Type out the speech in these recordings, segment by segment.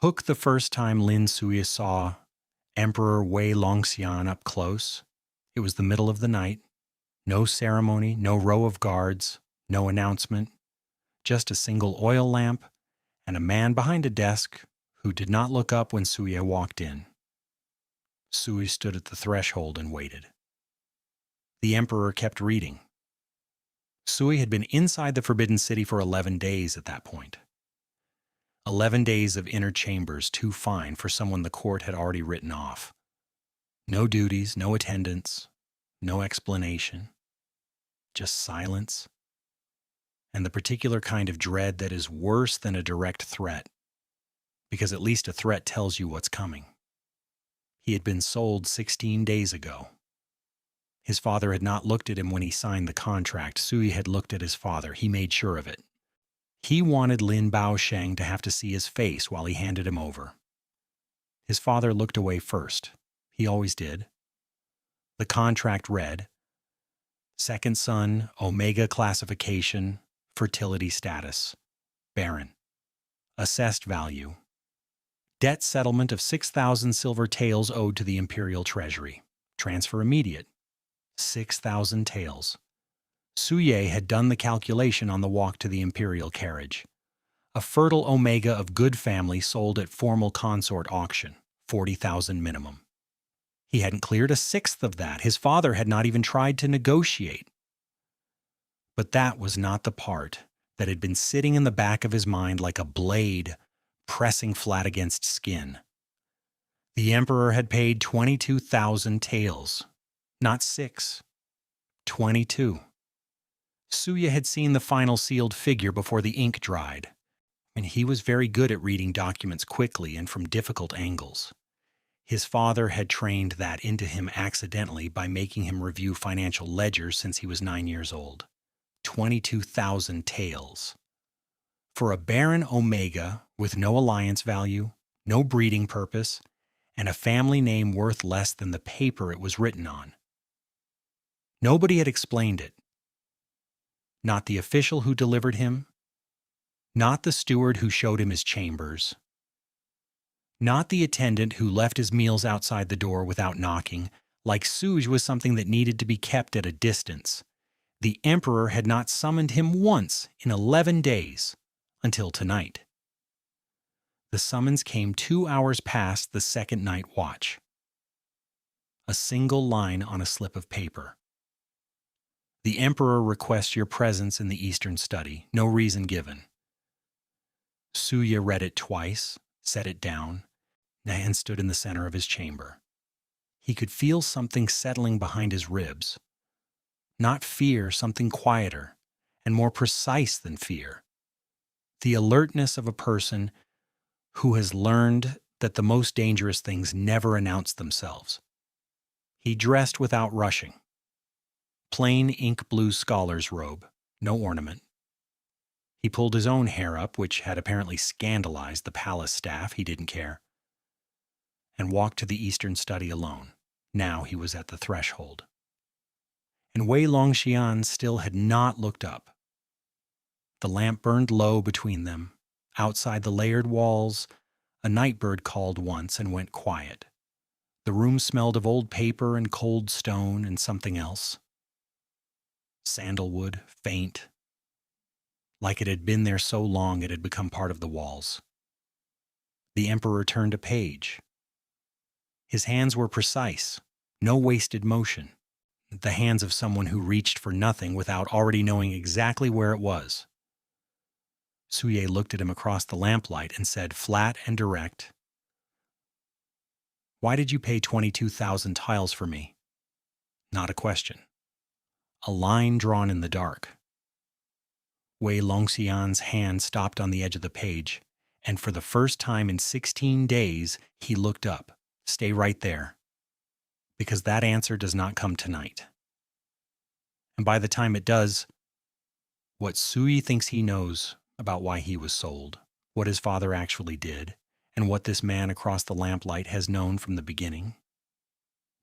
Hook the first time Lin Suya saw Emperor Wei Longxian up close. It was the middle of the night. No ceremony, no row of guards, no announcement, just a single oil lamp and a man behind a desk who did not look up when Suya walked in. Sui stood at the threshold and waited. The emperor kept reading. Sui had been inside the Forbidden City for 11 days at that point. 11 days of inner chambers too fine for someone the court had already written off. No duties, no attendance, no explanation. Just silence. And the particular kind of dread that is worse than a direct threat, because at least a threat tells you what's coming. He had been sold 16 days ago. His father had not looked at him when he signed the contract. Sui had looked at his father. He made sure of it. He wanted Lin Baosheng to have to see his face while he handed him over. His father looked away first. He always did. The contract read, second son, Omega classification, fertility status, barren. Assessed value. Debt settlement of 6,000 silver taels owed to the Imperial Treasury. Transfer immediate. 6,000 taels. Suye had done the calculation on the walk to the Imperial carriage. A fertile Omega of good family sold at formal consort auction. 40,000 minimum. He hadn't cleared a sixth of that. His father had not even tried to negotiate. But that was not the part that had been sitting in the back of his mind like a blade pressing flat against skin. The emperor had paid 22,000 taels. Not 6. 22. Suya had seen the final sealed figure before the ink dried, and he was very good at reading documents quickly and from difficult angles. His father had trained that into him accidentally by making him review financial ledgers since he was 9 years old. 22,000 taels. For a barren Omega with no alliance value, no breeding purpose, and a family name worth less than the paper it was written on. Nobody had explained it. Not the official who delivered him, not the steward who showed him his chambers, not the attendant who left his meals outside the door without knocking, like Suge was something that needed to be kept at a distance. The emperor had not summoned him once in 11 days, until tonight. The summons came 2 hours past the second night watch. A single line on a slip of paper. The emperor requests your presence in the Eastern study, no reason given. Suya read it twice, set it down, and stood in the center of his chamber. He could feel something settling behind his ribs. Not fear, something quieter and more precise than fear. The alertness of a person who has learned that the most dangerous things never announce themselves. He dressed without rushing. Plain ink blue scholar's robe, no ornament. He pulled his own hair up, which had apparently scandalized the palace staff. He didn't care. And walked to the Eastern study alone. Now he was at the threshold. And Wei Longxian still had not looked up. The lamp burned low between them. Outside the layered walls, a nightbird called once and went quiet. The room smelled of old paper and cold stone and something else. Sandalwood, faint. Like it had been there so long it had become part of the walls. The emperor turned a page. His hands were precise, no wasted motion. The hands of someone who reached for nothing without already knowing exactly where it was. Suye looked at him across the lamplight and said, flat and direct, "Why did you pay 22,000 tiles for me?" Not a question. A line drawn in the dark. Wei Longxian's hand stopped on the edge of the page, and for the first time in 16 days, he looked up. Stay right there, because that answer does not come tonight. And by the time it does, what Sui thinks he knows about why he was sold, what his father actually did, and what this man across the lamplight has known from the beginning,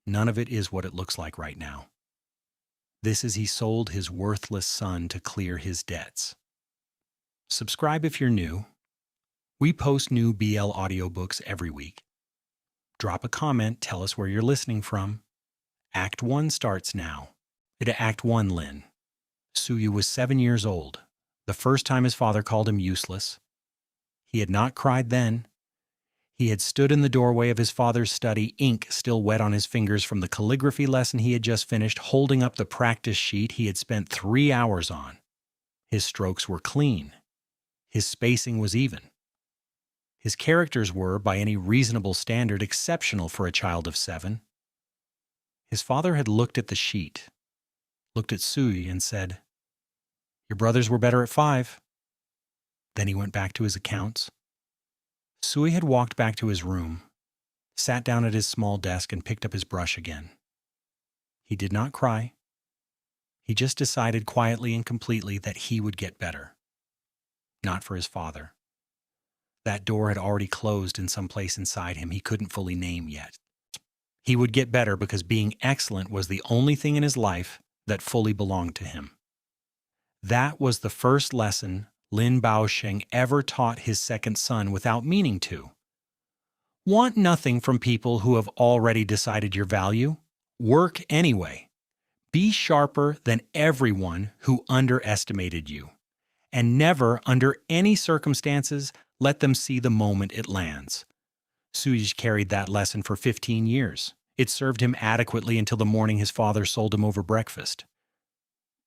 none of it is what it looks like right now. This is he sold his worthless son to clear his debts. Subscribe if you're new. We post new BL audiobooks every week. Drop a comment, tell us where you're listening from. Act 1 starts now. Act 1, Lin. Suya was 7 years old, the first time his father called him useless. He had not cried then. He had stood in the doorway of his father's study, ink still wet on his fingers from the calligraphy lesson he had just finished, holding up the practice sheet he had spent 3 hours on. His strokes were clean. His spacing was even. His characters were, by any reasonable standard, exceptional for a child of 7. His father had looked at the sheet, looked at Sui, and said, "Your brothers were better at 5. Then he went back to his accounts. Sui had walked back to his room, sat down at his small desk, and picked up his brush again. He did not cry. He just decided quietly and completely that he would get better. Not for his father. That door had already closed in some place inside him he couldn't fully name yet. He would get better because being excellent was the only thing in his life that fully belonged to him. That was the first lesson Lin Baosheng ever taught his second son without meaning to. Want nothing from people who have already decided your value. Work anyway. Be sharper than everyone who underestimated you. And never, under any circumstances, let them see the moment it lands. Suij carried that lesson for 15 years. It served him adequately until the morning his father sold him over breakfast.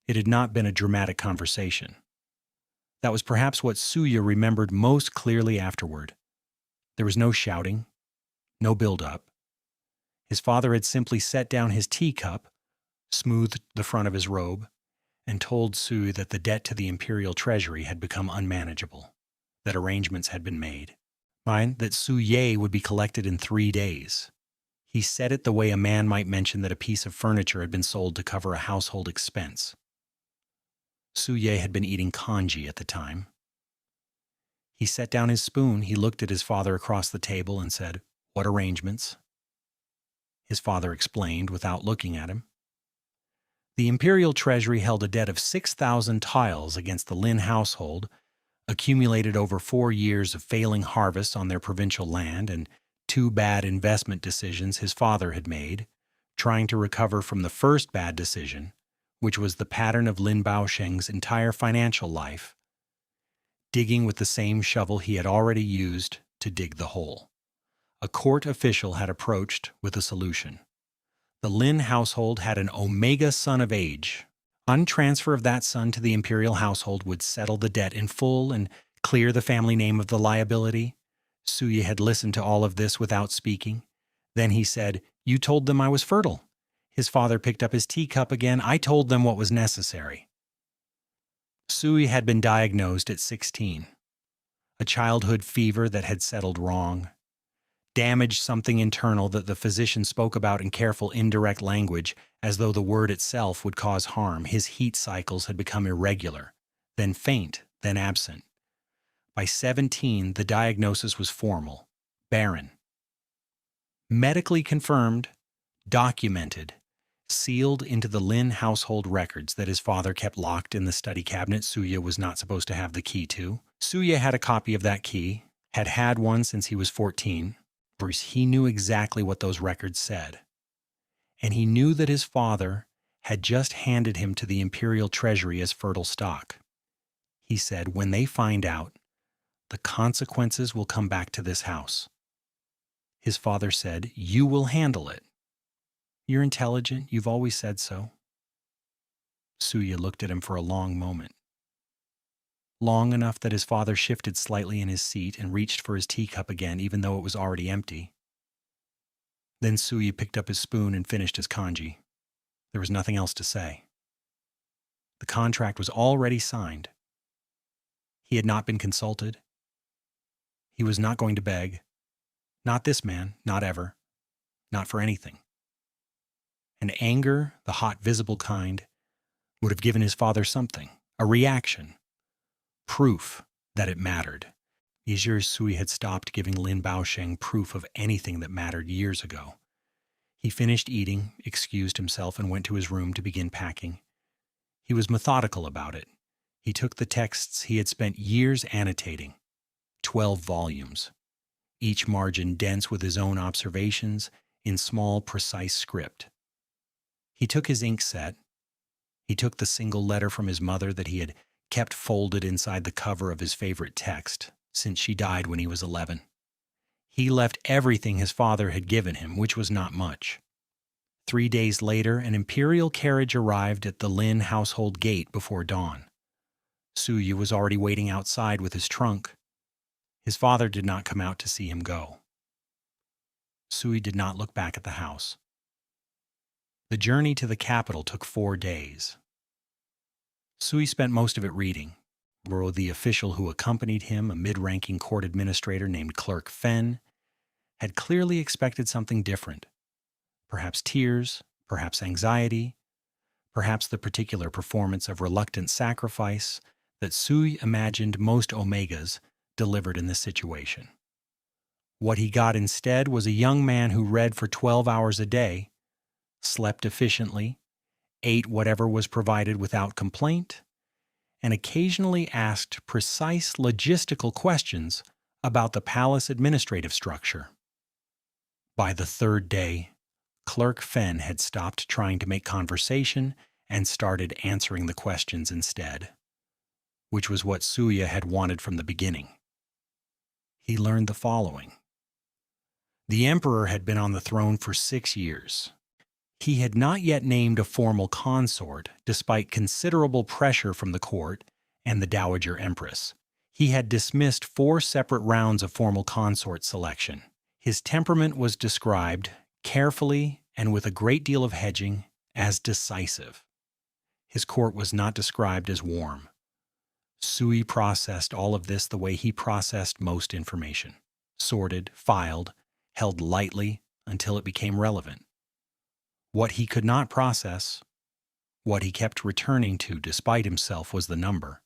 It had not been a dramatic conversation. That was perhaps what Suya remembered most clearly afterward. There was no shouting, no build-up. His father had simply set down his teacup, smoothed the front of his robe, and told Sui that the debt to the imperial treasury had become unmanageable, that arrangements had been made. That Su Ye would be collected in 3 days. He said it the way a man might mention that a piece of furniture had been sold to cover a household expense. Su Ye had been eating congee at the time. He set down his spoon, he looked at his father across the table and said, "What arrangements?" His father explained without looking at him. The imperial treasury held a debt of 6,000 tiles against the Lin household, accumulated over 4 years of failing harvests on their provincial land and 2 bad investment decisions his father had made, trying to recover from the first bad decision, which was the pattern of Lin Baosheng's entire financial life, digging with the same shovel he had already used to dig the hole. A court official had approached with a solution. The Lin household had an Omega son of age. Untransfer of that son to the imperial household would settle the debt in full and clear the family name of the liability. Suya had listened to all of this without speaking. Then he said, "You told them I was fertile." His father picked up his teacup again. "I told them what was necessary." Suya had been diagnosed at 16. A childhood fever that had settled wrong. Damaged something internal that the physician spoke about in careful indirect language, as though the word itself would cause harm. His heat cycles had become irregular, then faint, then absent. By 17, the diagnosis was formal, barren. Medically confirmed, documented, sealed into the Lin household records that his father kept locked in the study cabinet Suya was not supposed to have the key to. Suya had a copy of that key, had had one since he was 14. He knew exactly what those records said. And he knew that his father had just handed him to the imperial treasury as fertile stock. He said, "When they find out, the consequences will come back to this house." His father said, "You will handle it. You're intelligent. You've always said so." Suya looked at him for a long moment. Long enough that his father shifted slightly in his seat and reached for his teacup again, even though it was already empty. Then Suya picked up his spoon and finished his congee. There was nothing else to say. The contract was already signed. He had not been consulted. He was not going to beg. Not this man, not ever. Not for anything. And anger, the hot, visible kind, would have given his father something, a reaction. Proof that it mattered. Sui had stopped giving Lin Baosheng proof of anything that mattered years ago. He finished eating, excused himself, and went to his room to begin packing. He was methodical about it. He took the texts he had spent years annotating. 12 volumes, each margin dense with his own observations in small, precise script. He took his ink set. He took the single letter from his mother that he had kept folded inside the cover of his favorite text since she died when he was 11. He left everything his father had given him, which was not much. 3 days later, an imperial carriage arrived at the Lin household gate before dawn. Suya was already waiting outside with his trunk. His father did not come out to see him go. Sui did not look back at the house. The journey to the capital took 4 days. Sui spent most of it reading, where the official who accompanied him, a mid-ranking court administrator named Clerk Fen, had clearly expected something different. Perhaps tears, perhaps anxiety, perhaps the particular performance of reluctant sacrifice that Sui imagined most Omegas delivered in this situation. What he got instead was a young man who read for 12 hours a day, slept efficiently, ate whatever was provided without complaint, and occasionally asked precise logistical questions about the palace administrative structure. By the 3rd day, Clerk Fen had stopped trying to make conversation and started answering the questions instead, which was what Suya had wanted from the beginning. He learned the following. The emperor had been on the throne for 6 years. He had not yet named a formal consort, despite considerable pressure from the court and the Dowager Empress. He had dismissed 4 separate rounds of formal consort selection. His temperament was described, carefully and with a great deal of hedging, as decisive. His court was not described as warm. Sui processed all of this the way he processed most information, sorted, filed, held lightly until it became relevant. What he could not process, what he kept returning to despite himself, was the number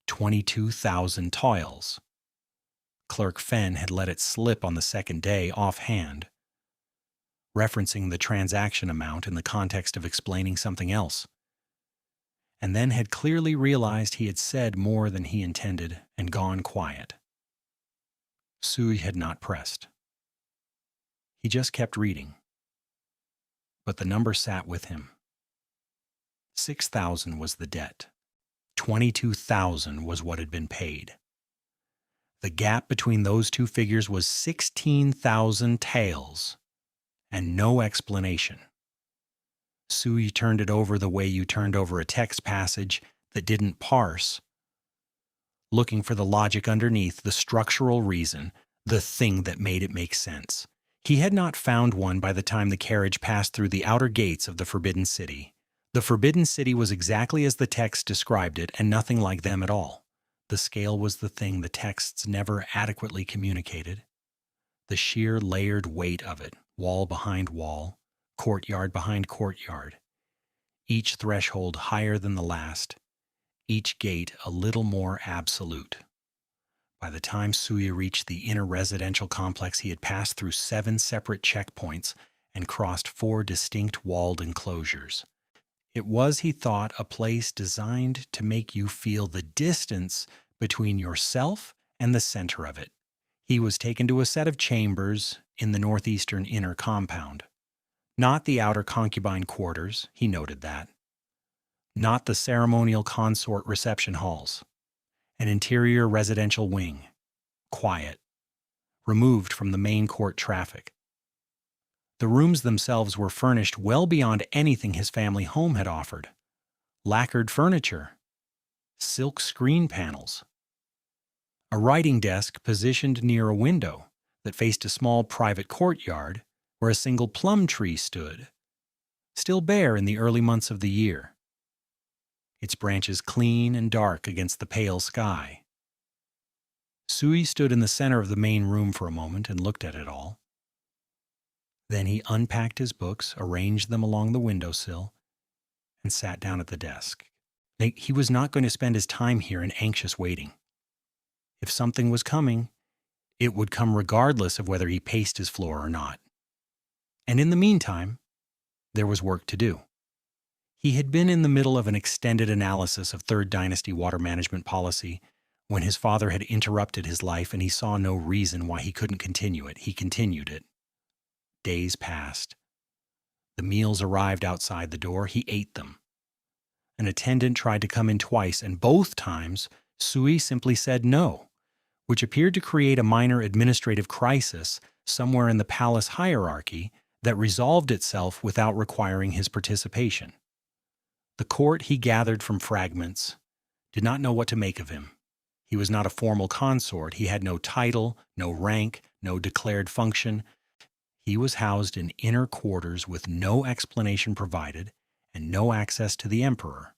22,000 toils. Clerk Fen had let it slip on the 2nd day offhand, referencing the transaction amount in the context of explaining something else, and then had clearly realized he had said more than he intended and gone quiet. Sui had not pressed. He just kept reading. But the number sat with him. 6,000 was the debt. 22,000 was what had been paid. The gap between those two figures was 16,000 taels, and no explanation. Sui turned it over the way you turned over a text passage that didn't parse, looking for the logic underneath, the structural reason, the thing that made it make sense. He had not found one by the time the carriage passed through the outer gates of the Forbidden City. The Forbidden City was exactly as the text described it, and nothing like them at all. The scale was the thing the texts never adequately communicated. The sheer layered weight of it, wall behind wall, courtyard behind courtyard, each threshold higher than the last, each gate a little more absolute. By the time Suya reached the inner residential complex, he had passed through 7 separate checkpoints and crossed 4 distinct walled enclosures. It was, he thought, a place designed to make you feel the distance between yourself and the center of it. He was taken to a set of chambers in the northeastern inner compound. Not the outer concubine quarters, he noted that. Not the ceremonial consort reception halls. An interior residential wing, quiet, removed from the main court traffic. The rooms themselves were furnished well beyond anything his family home had offered. Lacquered furniture, silk screen panels, a writing desk positioned near a window that faced a small private courtyard where a single plum tree stood, still bare in the early months of the year, its branches clean and dark against the pale sky. Sui stood in the center of the main room for a moment and looked at it all. Then he unpacked his books, arranged them along the windowsill, and sat down at the desk. He was not going to spend his time here in anxious waiting. If something was coming, it would come regardless of whether he paced his floor or not. And in the meantime, there was work to do. He had been in the middle of an extended analysis of Third Dynasty water management policy When his father had interrupted his life and he saw no reason why he couldn't continue it, he continued it. Days passed. The meals arrived outside the door. He ate them. An attendant tried to come in twice, and both times Sui simply said no, which appeared to create a minor administrative crisis somewhere in the palace hierarchy that resolved itself without requiring his participation. The court he gathered from fragments did not know what to make of him. He was not a formal consort. He had no title, no rank, no declared function. He was housed in inner quarters with no explanation provided and no access to the emperor,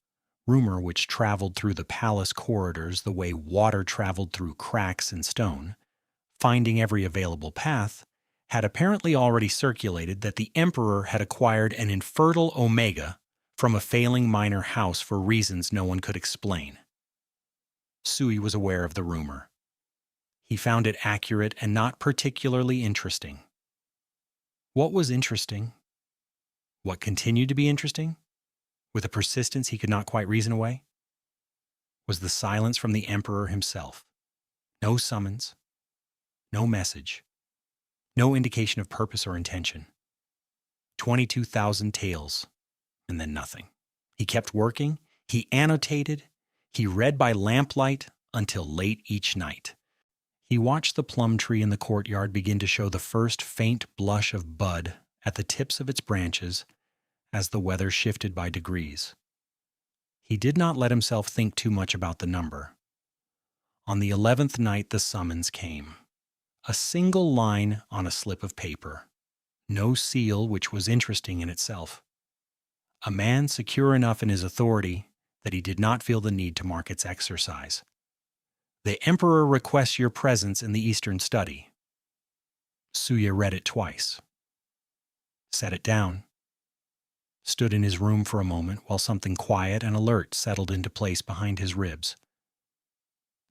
rumor which traveled through the palace corridors the way water traveled through cracks in stone, finding every available path, had apparently already circulated that the emperor had acquired an infertile Omega from a failing minor house for reasons no one could explain. Sui was aware of the rumor. He found it accurate and not particularly interesting. What was interesting? What continued to be interesting, with a persistence he could not quite reason away, was the silence from the emperor himself. No summons, no message, no indication of purpose or intention. 22,000 tales, and then nothing. He kept working, he annotated, he read by lamplight until late each night. He watched the plum tree in the courtyard begin to show the first faint blush of bud at the tips of its branches as the weather shifted by degrees. He did not let himself think too much about the number. On the 11th night the summons came. A single line on a slip of paper. No seal, which was interesting in itself. A man secure enough in his authority that he did not feel the need to mark its exercise. The emperor requests your presence in the Eastern study. Suya read it twice. Set it down. Stood in his room for a moment while something quiet and alert settled into place behind his ribs.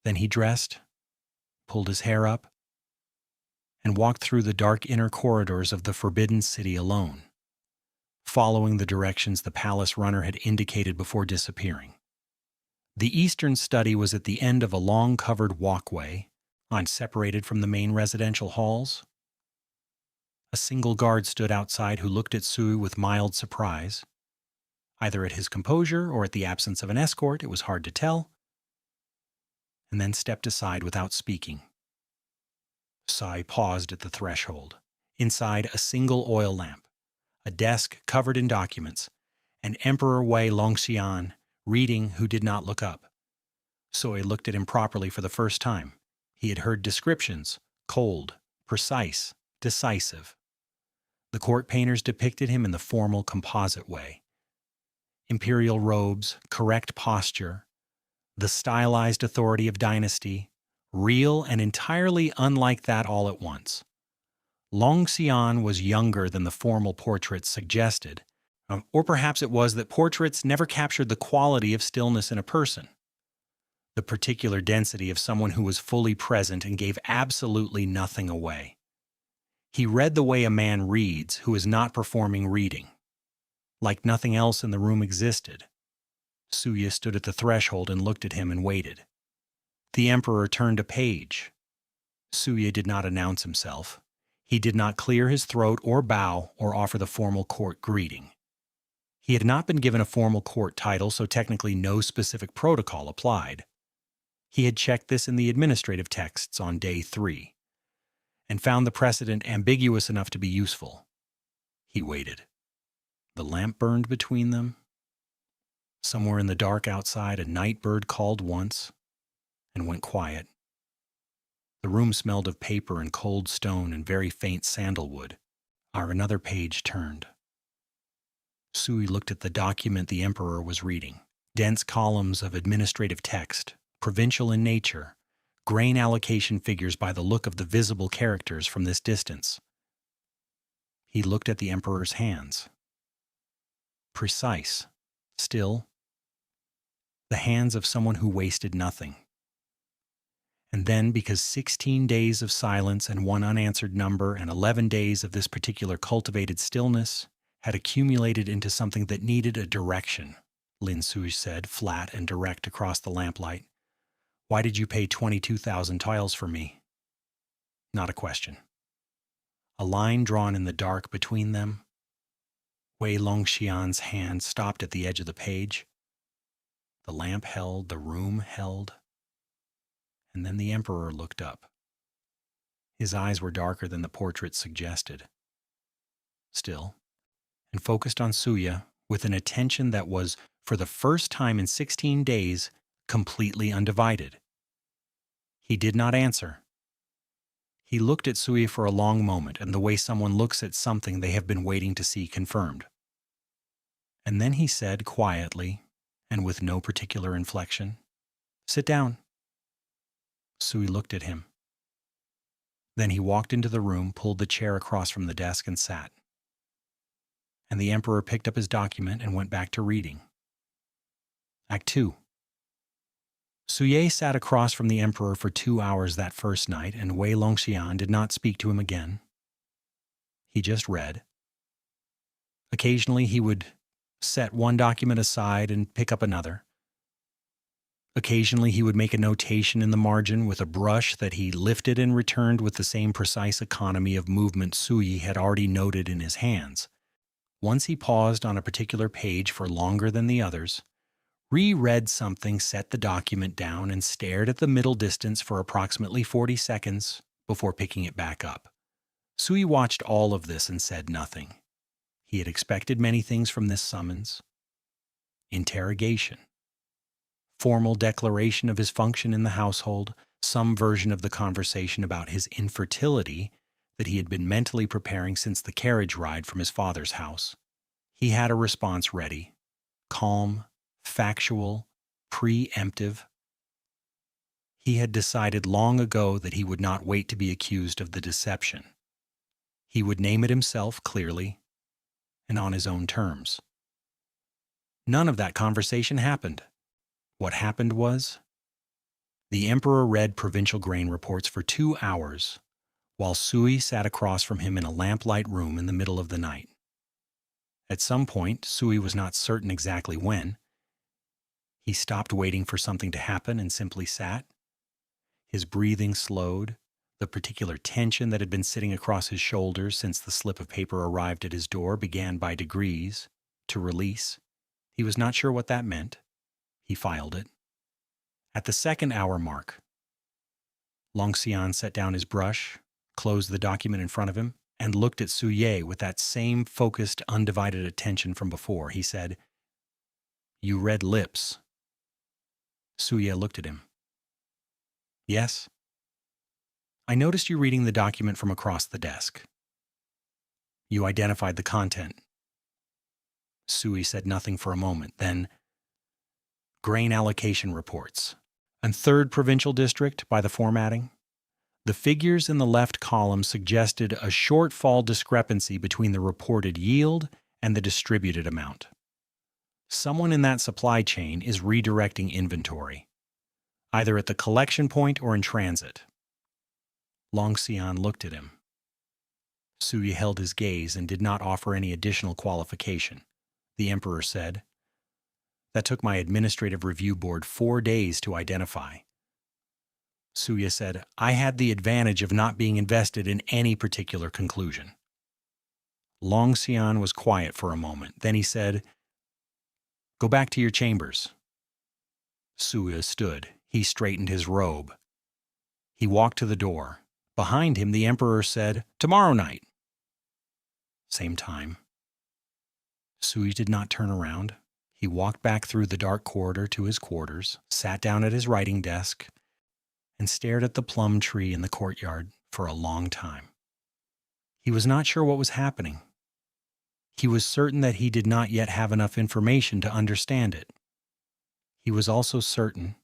Then he dressed, pulled his hair up, and walked through the dark inner corridors of the Forbidden City alone, following the directions the palace runner had indicated before disappearing. The Eastern study was at the end of a long covered walkway, separated from the main residential halls. A single guard stood outside who looked at Sui with mild surprise, either at his composure or at the absence of an escort, it was hard to tell, and then stepped aside without speaking. Sai paused at the threshold. Inside, a single oil lamp, a desk covered in documents, and Emperor Wei Longxian reading who did not look up. Sui looked at him properly for the first time. He had heard descriptions, cold, precise, decisive. The court painters depicted him in the formal composite way. Imperial robes, correct posture, the stylized authority of dynasty, real and entirely unlike that all at once. Longxian was younger than the formal portraits suggested, or perhaps it was that portraits never captured the quality of stillness in a person, the particular density of someone who was fully present and gave absolutely nothing away. He read the way a man reads who is not performing reading, like nothing else in the room existed. Suya stood at the threshold and looked at him and waited. The emperor turned a page. Suya did not announce himself. He did not clear his throat or bow or offer the formal court greeting. He had not been given a formal court title, so technically no specific protocol applied. He had checked this in the administrative texts on day 3, and found the precedent ambiguous enough to be useful. He waited. The lamp burned between them. Somewhere in the dark outside, a night bird called once and went quiet. The room smelled of paper and cold stone and very faint sandalwood. Another page turned. Sui looked at the document the emperor was reading. Dense columns of administrative text, provincial in nature, grain allocation figures by the look of the visible characters from this distance. He looked at the emperor's hands. Precise, still, the hands of someone who wasted nothing. And then, because 16 days of silence and one unanswered number and 11 days of this particular cultivated stillness had accumulated into something that needed a direction, Lin Sui said, flat and direct across the lamplight. Why did you pay 22,000 tiles for me? Not a question. A line drawn in the dark between them. Wei Longxian's hand stopped at the edge of the page. The lamp held, the room held. And then the emperor looked up. His eyes were darker than the portrait suggested. Still, and focused on Suya with an attention that was, for the first time in 16 days, completely undivided. He did not answer. He looked at Suya for a long moment, and the way someone looks at something they have been waiting to see confirmed. And then he said quietly, and with no particular inflection, "Sit down." Suya looked at him. Then he walked into the room, pulled the chair across from the desk, and sat. And the emperor picked up his document and went back to reading. Act 2. Suye sat across from the emperor for 2 hours that first night, and Wei Longxian did not speak to him again. He just read. Occasionally he would set one document aside and pick up another. Occasionally he would make a notation in the margin with a brush that he lifted and returned with the same precise economy of movement Suyi had already noted in his hands. Once he paused on a particular page for longer than the others, reread something, set the document down, and stared at the middle distance for approximately 40 seconds before picking it back up. Sui watched all of this and said nothing. He had expected many things from this summons. Interrogation. Formal declaration of his function in the household, some version of the conversation about his infertility that he had been mentally preparing since the carriage ride from his father's house. He had a response ready, calm, factual, preemptive. He had decided long ago that he would not wait to be accused of the deception. He would name it himself clearly and on his own terms. None of that conversation happened. What happened was, the emperor read provincial grain reports for 2 hours, while Sui sat across from him in a lamplight room in the middle of the night. At some point, Sui was not certain exactly when, he stopped waiting for something to happen and simply sat. His breathing slowed. The particular tension that had been sitting across his shoulders since the slip of paper arrived at his door began by degrees to release. He was not sure what that meant. He filed it. At the 2nd hour mark, Longxian set down his brush, closed the document in front of him, and looked at Suye with that same focused, undivided attention from before. He said, "You read lips." Suye looked at him. "Yes." "I noticed you reading the document from across the desk. You identified the content." Sui said nothing for a moment. Then, grain allocation reports. And 3rd Provincial District by the formatting. The figures in the left column suggested a shortfall discrepancy between the reported yield and the distributed amount. Someone in that supply chain is redirecting inventory, either at the collection point or in transit. Longxian looked at him. Sui held his gaze and did not offer any additional qualification. The emperor said, "That took my administrative review board 4 days to identify." Suya said, "I had the advantage of not being invested in any particular conclusion." Longxian was quiet for a moment. Then he said, "Go back to your chambers." Suya stood. He straightened his robe. He walked to the door. Behind him, the emperor said, "Tomorrow night." Same time. Sui did not turn around. He walked back through the dark corridor to his quarters, sat down at his writing desk, and stared at the plum tree in the courtyard for a long time. He was not sure what was happening. He was certain that he did not yet have enough information to understand it. He was also certain,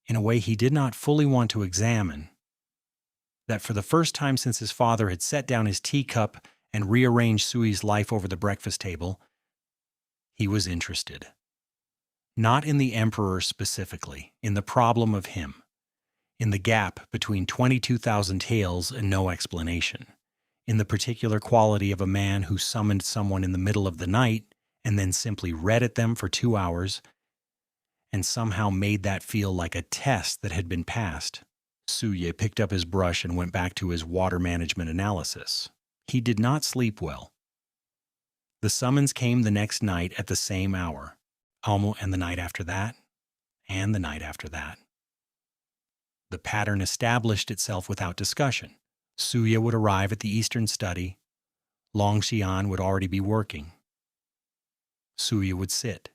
in a way he did not fully want to examine, that for the first time since his father had set down his teacup and rearranged Sui's life over the breakfast table, he was interested. Not in the emperor specifically, in the problem of him, in the gap between 22,000 tales and no explanation, in the particular quality of a man who summoned someone in the middle of the night and then simply read at them for 2 hours, and somehow made that feel like a test that had been passed. Suye picked up his brush and went back to his water management analysis. He did not sleep well. The summons came the next night at the same hour, and the night after that, and the night after that. The pattern established itself without discussion. Suye would arrive at the eastern study. Longxian would already be working. Suye would sit.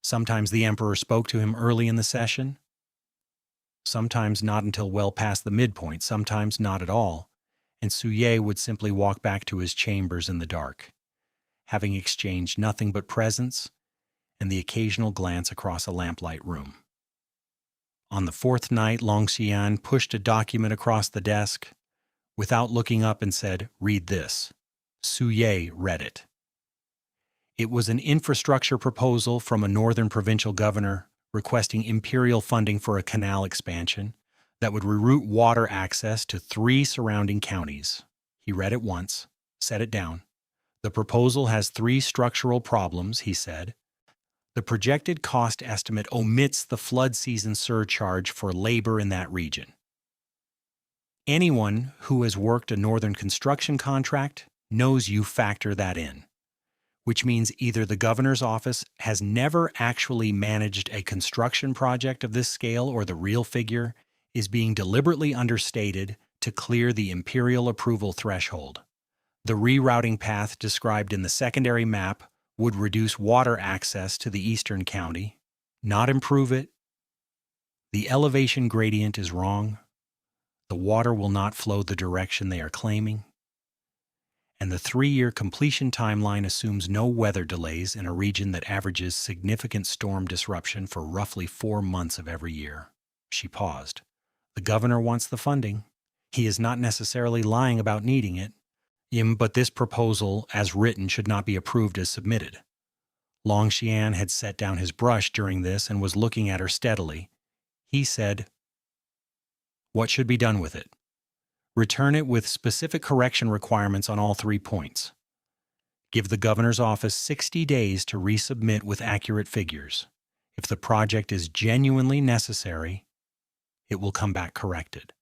Sometimes the emperor spoke to him early in the session, sometimes not until well past the midpoint, sometimes not at all, and Suye would simply walk back to his chambers in the dark, having exchanged nothing but presence and the occasional glance across a lamplight room. On the fourth night, Longxian pushed a document across the desk without looking up and said, "Read this." Suye read it. It was an infrastructure proposal from a northern provincial governor requesting imperial funding for a canal expansion that would reroute water access to 3 surrounding counties. He read it once, set it down. The proposal has 3 structural problems, he said. The projected cost estimate omits the flood season surcharge for labor in that region. Anyone who has worked a northern construction contract knows you factor that in, which means either the governor's office has never actually managed a construction project of this scale, or the real figure is being deliberately understated to clear the imperial approval threshold. The rerouting path described in the secondary map would reduce water access to the eastern county, not improve it. The elevation gradient is wrong. The water will not flow the direction they are claiming. And the 3-year completion timeline assumes no weather delays in a region that averages significant storm disruption for roughly 4 months of every year. She paused. The governor wants the funding. He is not necessarily lying about needing it. But this proposal, as written, should not be approved as submitted. Longxian had set down his brush during this and was looking at her steadily. He said, "What should be done with it? Return it with specific correction requirements on all 3 points. Give the governor's office 60 days to resubmit with accurate figures. If the project is genuinely necessary, it will come back corrected.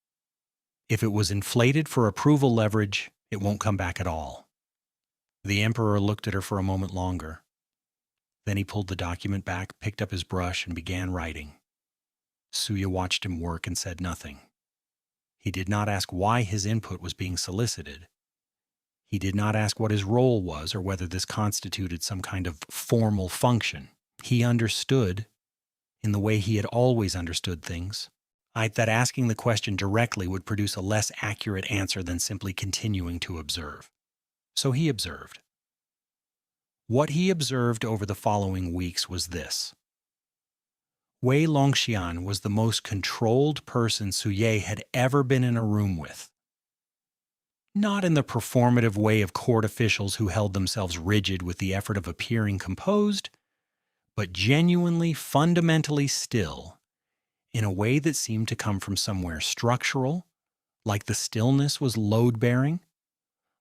If it was inflated for approval leverage, it won't come back at all." The emperor looked at her for a moment longer. Then he pulled the document back, picked up his brush, and began writing. Suye watched him work and said nothing. He did not ask why his input was being solicited. He did not ask what his role was or whether this constituted some kind of formal function. He understood, in the way he had always understood things, that asking the question directly would produce a less accurate answer than simply continuing to observe. So he observed. What he observed over the following weeks was this. Wei Longxian was the most controlled person Suye had ever been in a room with. Not in the performative way of court officials who held themselves rigid with the effort of appearing composed, but genuinely, fundamentally still, in a way that seemed to come from somewhere structural, like the stillness was load-bearing,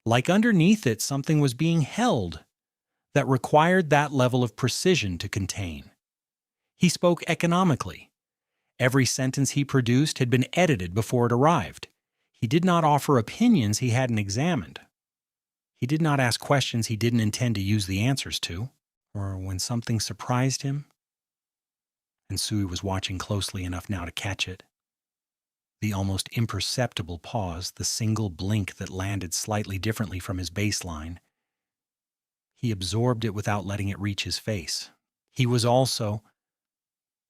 like underneath it something was being held that required that level of precision to contain. He spoke economically. Every sentence he produced had been edited before it arrived. He did not offer opinions he hadn't examined. He did not ask questions he didn't intend to use the answers to, or when something surprised him, and Suye was watching closely enough now to catch it. The almost imperceptible pause, the single blink that landed slightly differently from his baseline. He absorbed it without letting it reach his face. He was also,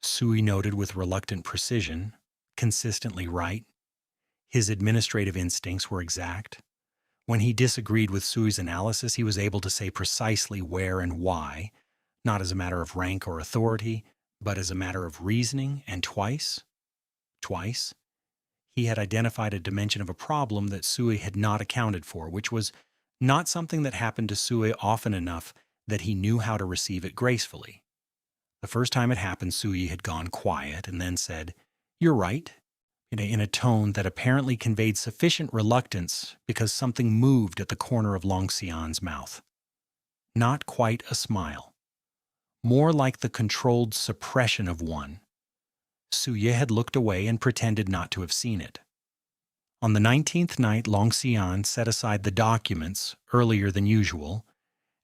Suye noted with reluctant precision, consistently right. His administrative instincts were exact. When he disagreed with Suye's analysis, he was able to say precisely where and why, not as a matter of rank or authority, but as a matter of reasoning, and twice, he had identified a dimension of a problem that Suye had not accounted for, which was not something that happened to Suye often enough that he knew how to receive it gracefully. The first time it happened, Suye had gone quiet and then said, "You're right," in a tone that apparently conveyed sufficient reluctance because something moved at the corner of Longxian's mouth. Not quite a smile. more like the controlled suppression of one. Suya had looked away and pretended not to have seen it. On the 19th night, Longxian set aside the documents earlier than usual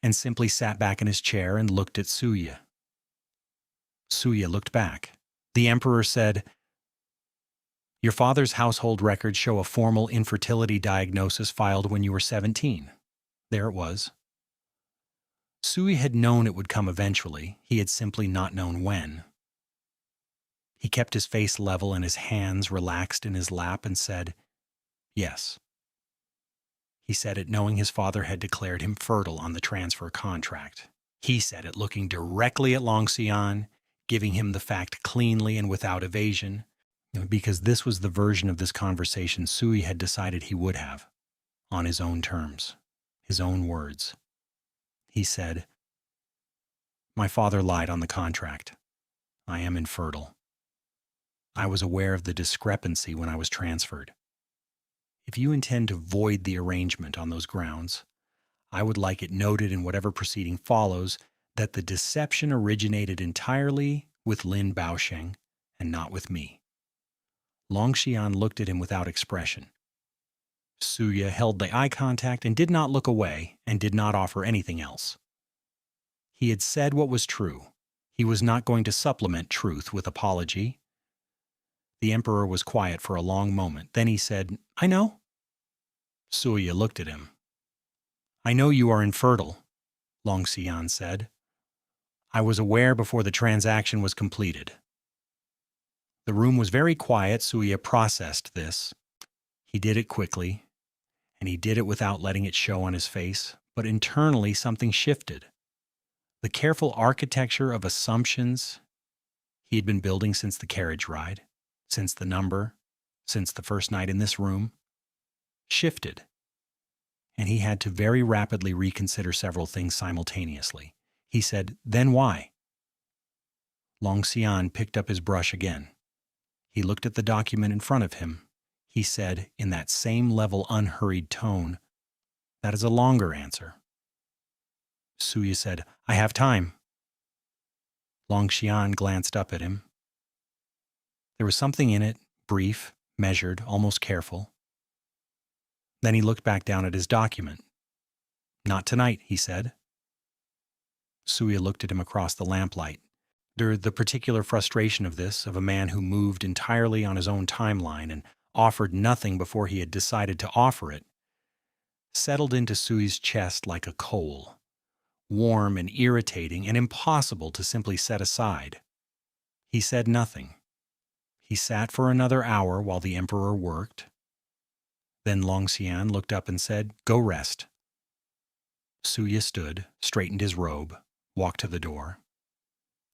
and simply sat back in his chair and looked at Suya. Suya looked back. The emperor said, "Your father's household records show a formal infertility diagnosis filed when you were 17. There it was. Suya had known it would come eventually. He had simply not known when. He kept his face level and his hands relaxed in his lap and said, "Yes." He said it knowing his father had declared him fertile on the transfer contract. He said it looking directly at Longxian, giving him the fact cleanly and without evasion, because this was the version of this conversation Sui had decided he would have, on his own terms, his own words. He said, "My father lied on the contract. I am infertile. I was aware of the discrepancy when I was transferred. If you intend to void the arrangement on those grounds, I would like it noted in whatever proceeding follows that the deception originated entirely with Lin Baosheng and not with me." Longxian looked at him without expression. Suya held the eye contact and did not look away and did not offer anything else. He had said what was true. He was not going to supplement truth with apology. The emperor was quiet for a long moment. Then he said, "I know." Suya looked at him. "I know you are infertile," Longxian said. "I was aware before the transaction was completed." The room was very quiet. Suya processed this. He did it quickly, and he did it without letting it show on his face, but internally something shifted. The careful architecture of assumptions he had been building since the carriage ride, since the number, since the first night in this room, shifted, and he had to very rapidly reconsider several things simultaneously. He said, "Then why?" Longxian picked up his brush again. He looked at the document in front of him. He said, in that same level, unhurried tone, "That is a longer answer." Suya said, "I have time." Longxian glanced up at him. There was something in it, brief, measured, almost careful. Then he looked back down at his document. "Not tonight," he said. Suya looked at him across the lamplight. The particular frustration of this, of a man who moved entirely on his own timeline and offered nothing before he had decided to offer it, settled into Sui's chest like a coal, warm and irritating and impossible to simply set aside. He said nothing. He sat for another hour while the emperor worked. Then Longxian looked up and said, "Go rest." Suya stood, straightened his robe, walked to the door.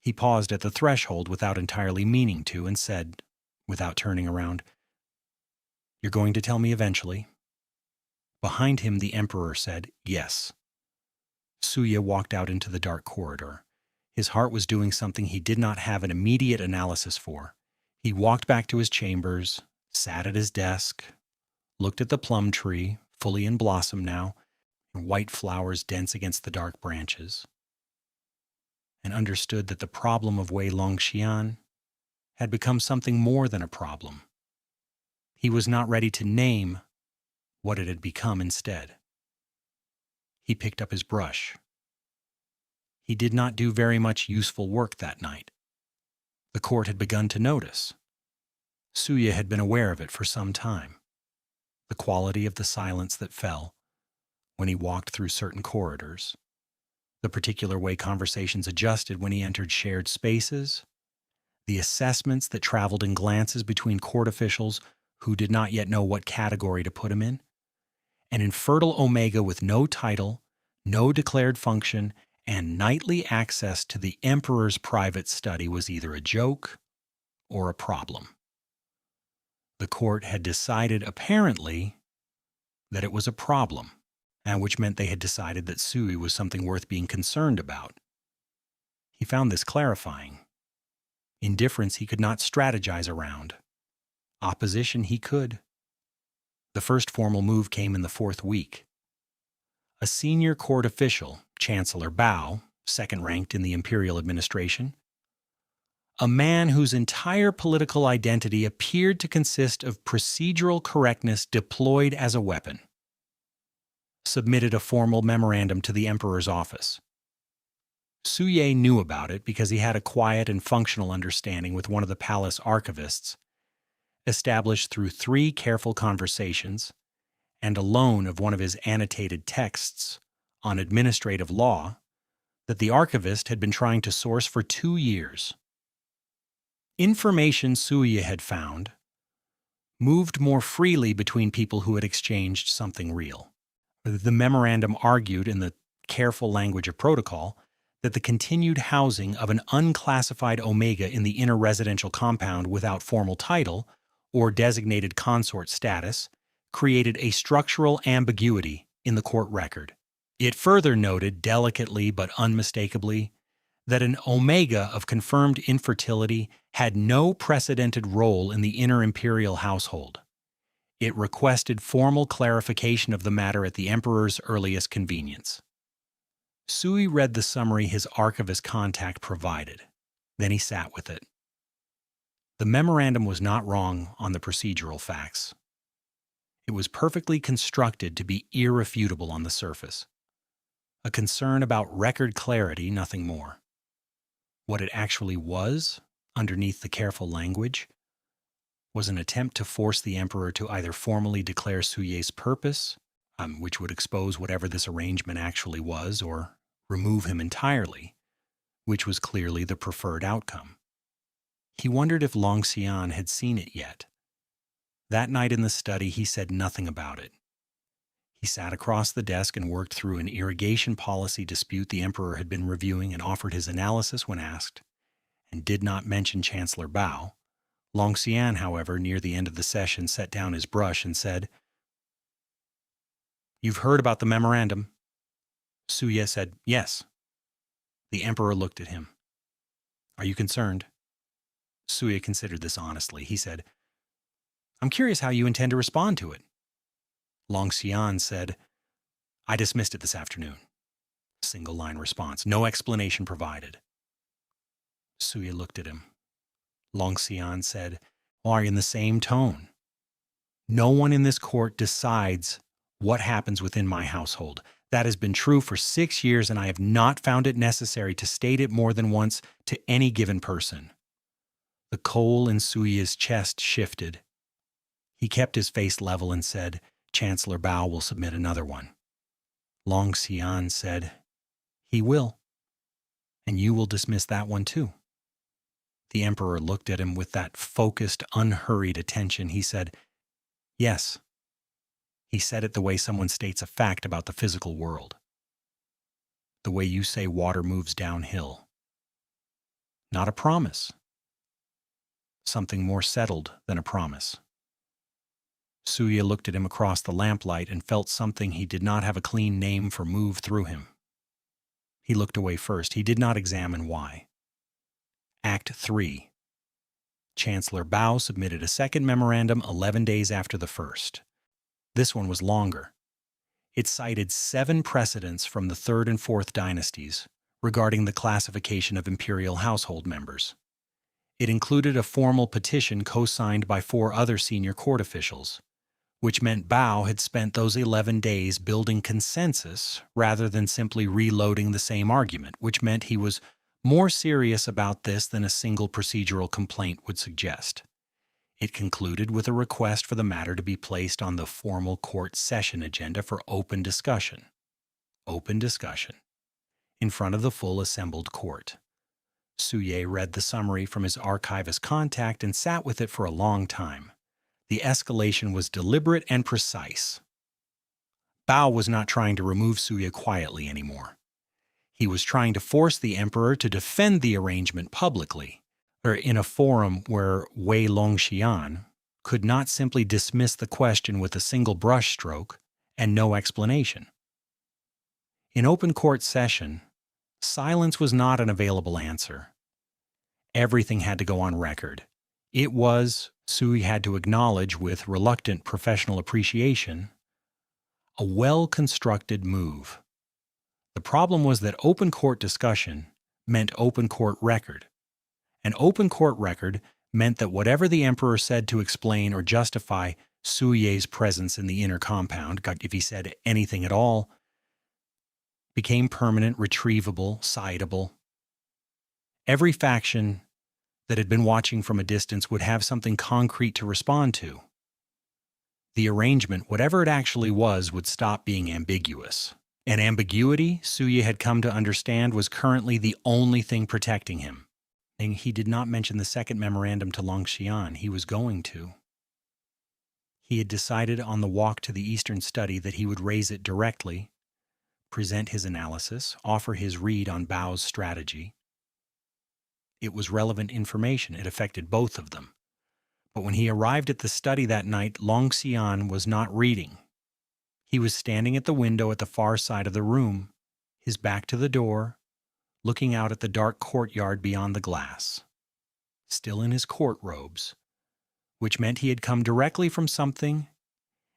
He paused at the threshold without entirely meaning to and said, without turning around, "You're going to tell me eventually?" Behind him, the emperor said, "Yes." Suya walked out into the dark corridor. His heart was doing something he did not have an immediate analysis for. He walked back to his chambers, sat at his desk, looked at the plum tree, fully in blossom now, and white flowers dense against the dark branches, and understood that the problem of Wei Longxian had become something more than a problem. He was not ready to name what it had become instead. He picked up his brush. He did not do very much useful work that night. The court had begun to notice. Suya had been aware of it for some time. The quality of the silence that fell when he walked through certain corridors, the particular way conversations adjusted when he entered shared spaces, the assessments that traveled in glances between court officials who did not yet know what category to put him in. An infertile Omega with no title, no declared function, and nightly access to the emperor's private study was either a joke or a problem. The court had decided, apparently, that it was a problem, and which meant they had decided that Sui was something worth being concerned about. He found this clarifying. Indifference he could not strategize around. Opposition he could. The first formal move came in the 4th week. A senior court official, Chancellor Bao, second ranked in the imperial administration, a man whose entire political identity appeared to consist of procedural correctness deployed as a weapon, submitted a formal memorandum to the emperor's office. Suye knew about it because he had a quiet and functional understanding with one of the palace archivists, established through 3 careful conversations and a loan of one of his annotated texts on administrative law that the archivist had been trying to source for 2 years. Information Suye had found moved more freely between people who had exchanged something real. The memorandum argued in the careful language of protocol that the continued housing of an unclassified Omega in the inner residential compound without formal title or designated consort status created a structural ambiguity in the court record. It further noted, delicately but unmistakably, that an Omega of confirmed infertility had no precedented role in the inner imperial household. It requested formal clarification of the matter at the emperor's earliest convenience. Sui read the summary his archivist contact provided. Then he sat with it. The memorandum was not wrong on the procedural facts. It was perfectly constructed to be irrefutable on the surface. A concern about record clarity, nothing more. What it actually was, underneath the careful language, was an attempt to force the emperor to either formally declare Suye's purpose, which would expose whatever this arrangement actually was, or remove him entirely, which was clearly the preferred outcome. He wondered if Longxian had seen it yet. That night in the study, he said nothing about it. He sat across the desk and worked through an irrigation policy dispute the emperor had been reviewing and offered his analysis when asked, and did not mention Chancellor Bao. Longxian, however, near the end of the session, set down his brush and said, "You've heard about the memorandum?" Suye said, "Yes." The emperor looked at him. "Are you concerned?" Suye considered this honestly. He said, "I'm curious how you intend to respond to it." Longxian said, "I dismissed it this afternoon." Single-line response, no explanation provided. Suye looked at him. Longxian said, "Are you in the same tone? No one in this court decides what happens within my household. That has been true for 6 years, and I have not found it necessary to state it more than once to any given person." The coal in Suye's chest shifted. He kept his face level and said, "Chancellor Bao will submit another one." Longxian said, "He will. And you will dismiss that one too." The emperor looked at him with that focused, unhurried attention. He said, "Yes." He said it the way someone states a fact about the physical world. The way you say water moves downhill. Not a promise. Something more settled than a promise. Suye looked at him across the lamplight and felt something he did not have a clean name for move through him. He looked away first. He did not examine why. Act 3. Chancellor Bao submitted a second memorandum 11 days after the first. This one was longer. It cited 7 precedents from the 3rd and 4th dynasties regarding the classification of imperial household members. It included a formal petition co-signed by 4 other senior court officials, which meant Bao had spent those 11 days building consensus rather than simply reloading the same argument, which meant he was more serious about this than a single procedural complaint would suggest. It concluded with a request for the matter to be placed on the formal court session agenda for open discussion. Open discussion. In front of the full assembled court. Suye read the summary from his archivist contact and sat with it for a long time. The escalation was deliberate and precise. Bao was not trying to remove Suye quietly anymore. He was trying to force the emperor to defend the arrangement publicly, or in a forum where Wei Longxian could not simply dismiss the question with a single brushstroke and no explanation. In open court session, silence was not an available answer. Everything had to go on record. It was, Sui had to acknowledge with reluctant professional appreciation, a well-constructed move. The problem was that open court discussion meant open court record. An open court record meant that whatever the emperor said to explain or justify Suye's presence in the inner compound, if he said anything at all, became permanent, retrievable, citable. Every faction that had been watching from a distance would have something concrete to respond to. The arrangement, whatever it actually was, would stop being ambiguous. And ambiguity, Suye had come to understand, was currently the only thing protecting him. And he did not mention the second memorandum to Longxian. He was going to. He had decided on the walk to the Eastern study that he would raise it directly, present his analysis, offer his read on Bao's strategy. It was relevant information. It affected both of them. But when he arrived at the study that night, Longxian was not reading. He was standing at the window at the far side of the room, his back to the door, looking out at the dark courtyard beyond the glass, still in his court robes, which meant he had come directly from something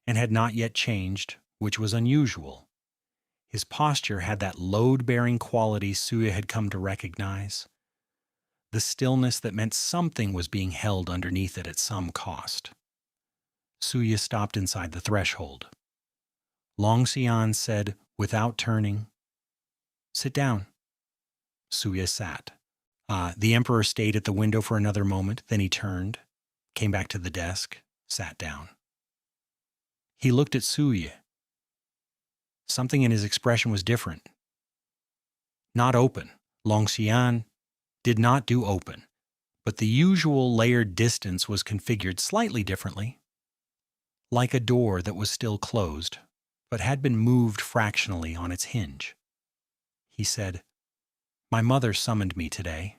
and had not yet changed, which was unusual. His posture had that load-bearing quality Suye had come to recognize, the stillness that meant something was being held underneath it at some cost. Suye stopped inside the threshold. Longxian said, without turning, "Sit down." Suye sat. The emperor stayed at the window for another moment, then he turned, came back to the desk, sat down. He looked at Suye. Something in his expression was different. Not open. Longxian did not do open, but the usual layered distance was configured slightly differently, like a door that was still closed, but had been moved fractionally on its hinge. He said, "My mother summoned me today."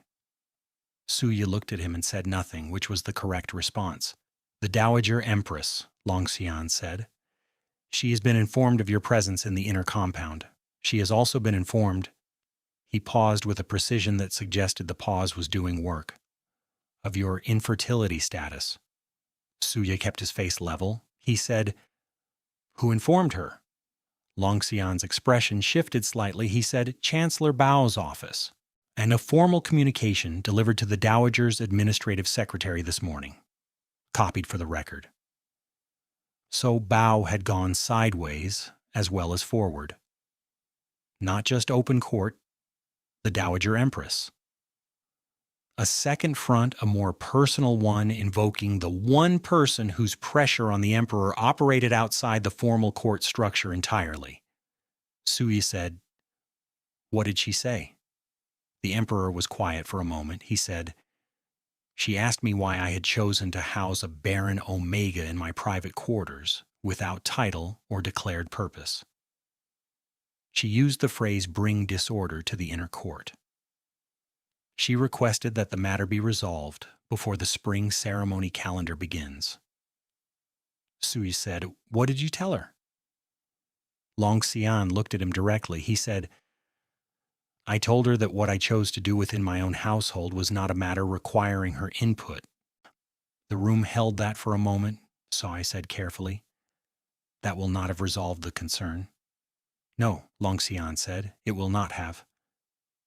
Suye looked at him and said nothing, which was the correct response. "The Dowager Empress," Longxian said. "She has been informed of your presence in the inner compound. She has also been informed—" He paused with a precision that suggested the pause was doing work. "Of your infertility status." Suye kept his face level. He said, "Who informed her?" Longxian's expression shifted slightly. He said, "Chancellor Bao's office, and a formal communication delivered to the Dowager's administrative secretary this morning. Copied for the record." So Bao had gone sideways as well as forward. Not just open court, the Dowager Empress. A second front, a more personal one, invoking the one person whose pressure on the emperor operated outside the formal court structure entirely. Suye said, "What did she say?" The emperor was quiet for a moment. He said, "She asked me why I had chosen to house a Baron Omega in my private quarters, without title or declared purpose. She used the phrase 'bring disorder to the inner court.' She requested that the matter be resolved before the spring ceremony calendar begins." Suye said, "What did you tell her?" Longxian looked at him directly. He said, "I told her that what I chose to do within my own household was not a matter requiring her input." The room held that for a moment, so I said carefully, "That will not have resolved the concern." "No," Longxian said, "it will not have."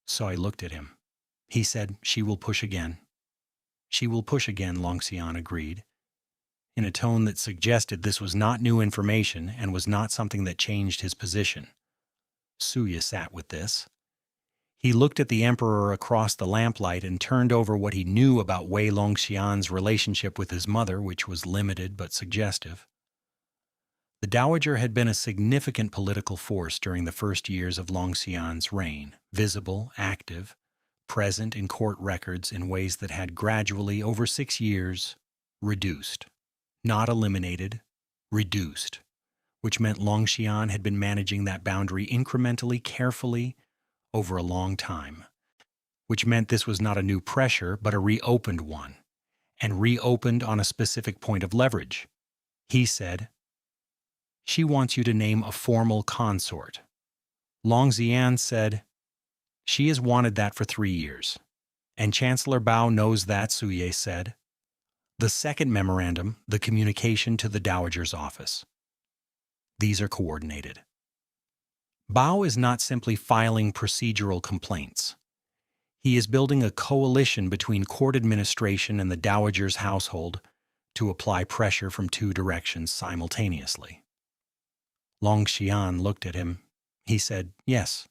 So I looked at him. He said, "She will push again." "She will push again," Longxian agreed, in a tone that suggested this was not new information and was not something that changed his position. Suye sat with this. He looked at the emperor across the lamplight and turned over what he knew about Wei Longxian's relationship with his mother, which was limited but suggestive. The Dowager had been a significant political force during the first years of Longxian's reign, visible, active, present in court records in ways that had gradually, over 6 years, reduced. Not eliminated, reduced, which meant Longxian had been managing that boundary incrementally, carefully, over a long time, which meant this was not a new pressure, but a reopened one, and reopened on a specific point of leverage. He said, "She wants you to name a formal consort." Longxian said, "She has wanted that for 3 years. And Chancellor Bao knows that," Suye said. "The second memorandum, the communication to the Dowager's office. These are coordinated." Bao is not simply filing procedural complaints. He is building a coalition between court administration and the dowager's household to apply pressure from two directions simultaneously. Long Xian looked at him. He said, "Yes."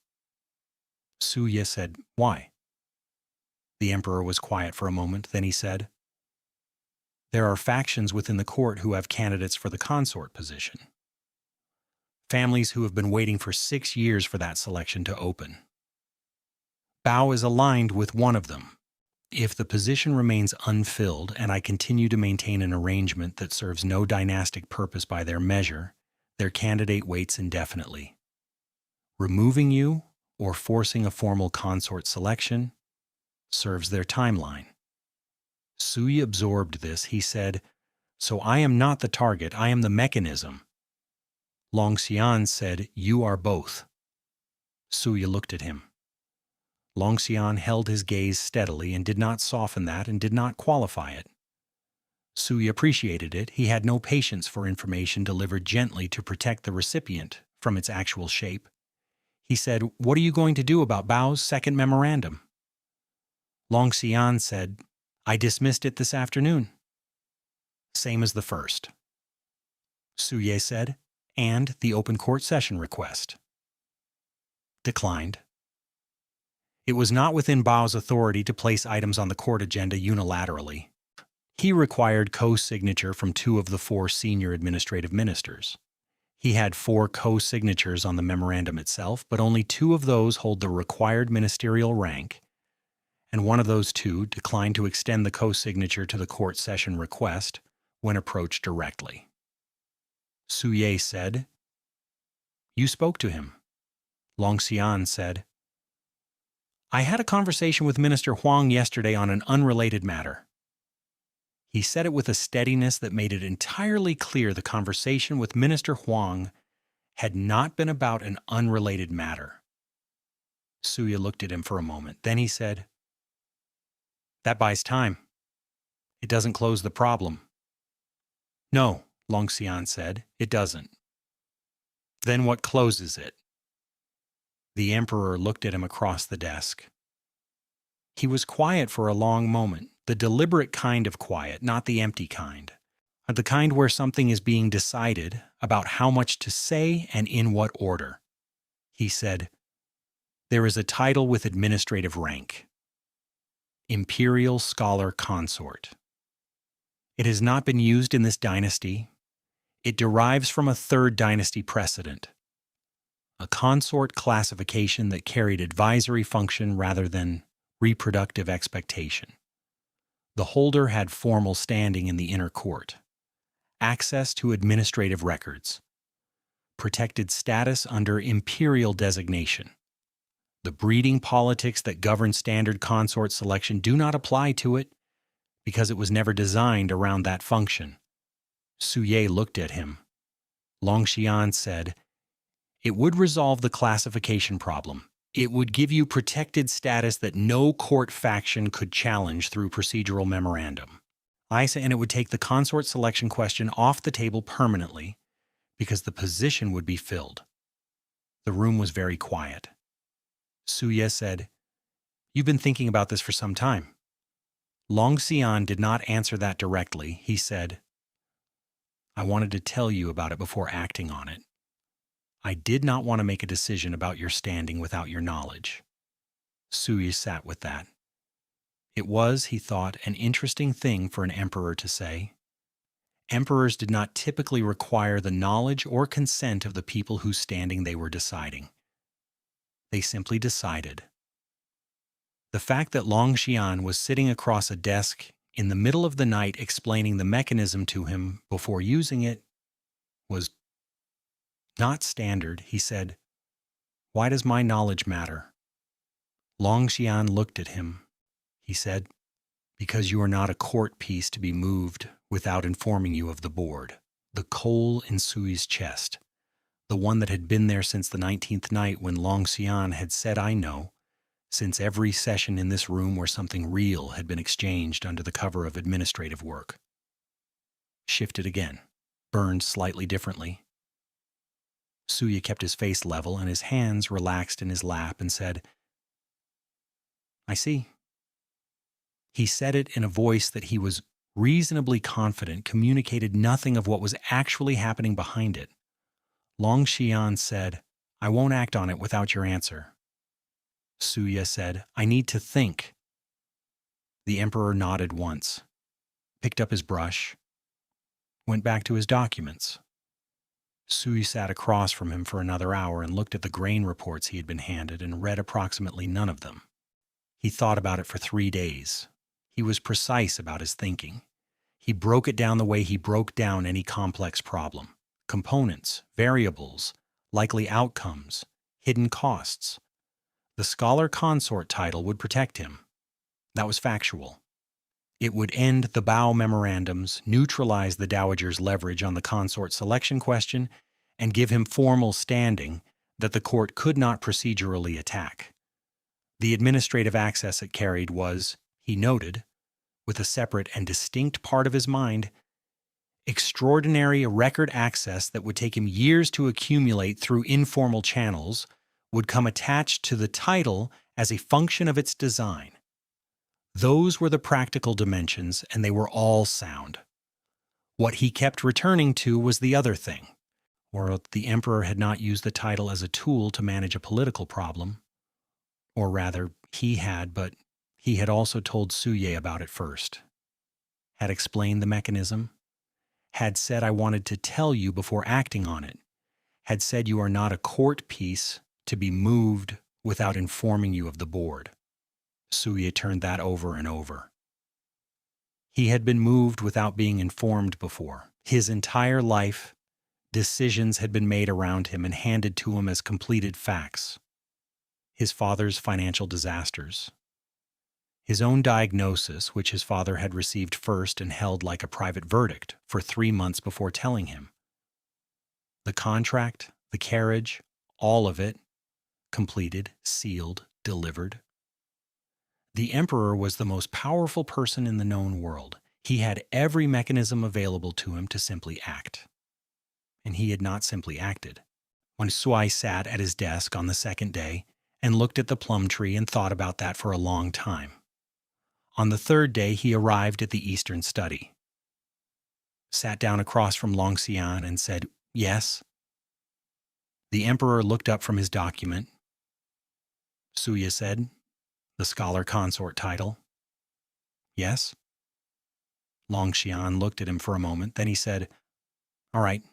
Su Ye said, "Why?" The emperor was quiet for a moment. Then he said, "There are factions within the court who have candidates for the consort position. Families who have been waiting for 6 years for that selection to open. Bao is aligned with one of them. If the position remains unfilled and I continue to maintain an arrangement that serves no dynastic purpose by their measure, their candidate waits indefinitely. Removing you or forcing a formal consort selection serves their timeline." Sui absorbed this. He said, "So I am not the target, I am the mechanism." Long Xian said, "You are both." Suya looked at him. Long Xian held his gaze steadily and did not soften that and did not qualify it. Suya appreciated it. He had no patience for information delivered gently to protect the recipient from its actual shape. He said, "What are you going to do about Bao's second memorandum?" Long Xian said, "I dismissed it this afternoon." "Same as the first." Suye said, "And the open court session request?" "Declined." It was not within Bao's authority to place items on the court agenda unilaterally. He required co-signature from 2 of the 4 senior administrative ministers. He had 4 co-signatures on the memorandum itself, but only 2 of those hold the required ministerial rank, and one of those 2 declined to extend the co-signature to the court session request when approached directly. Suye said, "You spoke to him." Long Xian said, "I had a conversation with Minister Huang yesterday on an unrelated matter." He said it with a steadiness that made it entirely clear the conversation with Minister Huang had not been about an unrelated matter. Suya looked at him for a moment. Then he said, "That buys time. It doesn't close the problem." "No," Long Xian said, "it doesn't." "Then what closes it?" The emperor looked at him across the desk. He was quiet for a long moment, the deliberate kind of quiet, not the empty kind. The kind where something is being decided about how much to say and in what order. He said, "There is a title with administrative rank. Imperial Scholar Consort. It has not been used in this dynasty. It derives from a 3rd dynasty precedent. A consort classification that carried advisory function rather than reproductive expectation. The holder had formal standing in the inner court, access to administrative records, protected status under imperial designation. The breeding politics that govern standard consort selection do not apply to it because it was never designed around that function." Suye looked at him. Long Xian said, "It would resolve the classification problem. It would give you protected status that no court faction could challenge through procedural memorandum. And it would take the consort selection question off the table permanently because the position would be filled." The room was very quiet. Suye said, "You've been thinking about this for some time." Long Xian did not answer that directly. He said, "I wanted to tell you about it before acting on it. I did not want to make a decision about your standing without your knowledge." Suye sat with that. It was, he thought, an interesting thing for an emperor to say. Emperors did not typically require the knowledge or consent of the people whose standing they were deciding. They simply decided. The fact that Long Xian was sitting across a desk in the middle of the night explaining the mechanism to him before using it was not standard. He said, "Why does my knowledge matter?" Long Xian looked at him. He said, "Because you are not a court piece to be moved without informing you of the board." The coal in Sui's chest, the one that had been there since the 19th night when Long Xian had said, "I know," since every session in this room where something real had been exchanged under the cover of administrative work. Shifted again, burned slightly differently. Suya kept his face level and his hands relaxed in his lap and said, "I see." He said it in a voice that he was reasonably confident communicated nothing of what was actually happening behind it. Long Xian said, "I won't act on it without your answer." Suya said, "I need to think." The emperor nodded once, picked up his brush, went back to his documents. Sui sat across from him for another hour and looked at the grain reports he had been handed and read approximately none of them. He thought about it for 3 days. He was precise about his thinking. He broke it down the way he broke down any complex problem. Components, variables, likely outcomes, hidden costs. The scholar consort title would protect him. That was factual. It would end the Bao memorandums, neutralize the dowager's leverage on the consort selection question, and give him formal standing that the court could not procedurally attack. The administrative access it carried was, he noted, with a separate and distinct part of his mind, extraordinary record access that would take him years to accumulate through informal channels would come attached to the title as a function of its design. Those were the practical dimensions, and they were all sound. What he kept returning to was the other thing, or the emperor had not used the title as a tool to manage a political problem. Or rather, he had, but he had also told Suye about it first. Had explained the mechanism. Had said, "I wanted to tell you before acting on it." Had said, "You are not a court piece to be moved without informing you of the board." Suye turned that over and over. He had been moved without being informed before. His entire life, decisions had been made around him and handed to him as completed facts. His father's financial disasters. His own diagnosis, which his father had received first and held like a private verdict for 3 months before telling him. The contract, the carriage, all of it, completed, sealed, delivered. The emperor was the most powerful person in the known world. He had every mechanism available to him to simply act. And he had not simply acted. When Sui sat at his desk on the second day and looked at the plum tree and thought about that for a long time. On the third day, he arrived at the Eastern study. Sat down across from Longxian and said, "Yes." The emperor looked up from his document. Suya said, "The scholar consort title." "Yes." Longxian looked at him for a moment. Then he said, "All right."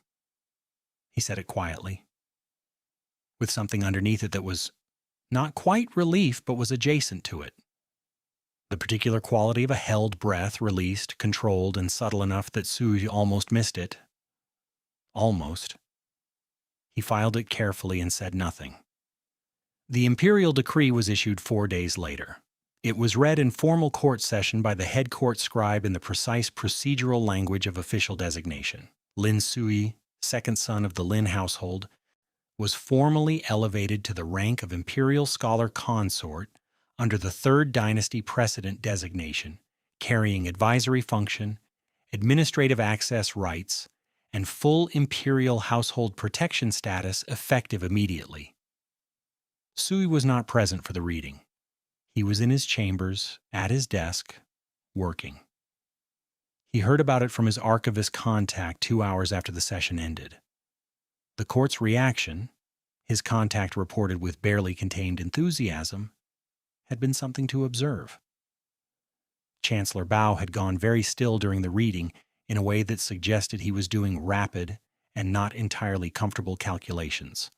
He said it quietly, with something underneath it that was not quite relief, but was adjacent to it. The particular quality of a held breath, released, controlled, and subtle enough that Sui almost missed it. Almost. He filed it carefully and said nothing. The imperial decree was issued 4 days later. It was read in formal court session by the head court scribe in the precise procedural language of official designation. Lin Sui, second son of the Lin household, was formally elevated to the rank of imperial scholar consort under the Third Dynasty precedent designation, carrying advisory function, administrative access rights, and full imperial household protection status effective immediately. Sui was not present for the reading. He was in his chambers, at his desk, working. He heard about it from his archivist contact 2 hours after the session ended. The court's reaction, his contact reported with barely contained enthusiasm, had been something to observe. Chancellor Bao had gone very still during the reading in a way that suggested he was doing rapid and not entirely comfortable calculations.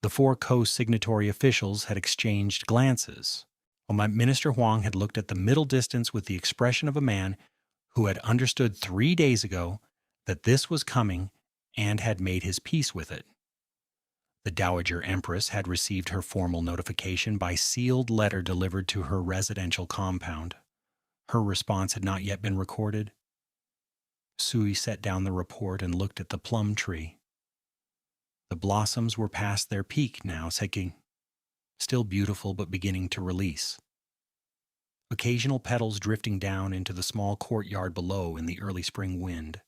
The 4 co-signatory officials had exchanged glances, while Minister Huang had looked at the middle distance with the expression of a man who had understood 3 days ago that this was coming and had made his peace with it. The Dowager Empress had received her formal notification by sealed letter delivered to her residential compound. Her response had not yet been recorded. Sui set down the report and looked at the plum tree. The blossoms were past their peak now, still beautiful but beginning to release. Occasional petals drifting down into the small courtyard below in the early spring wind.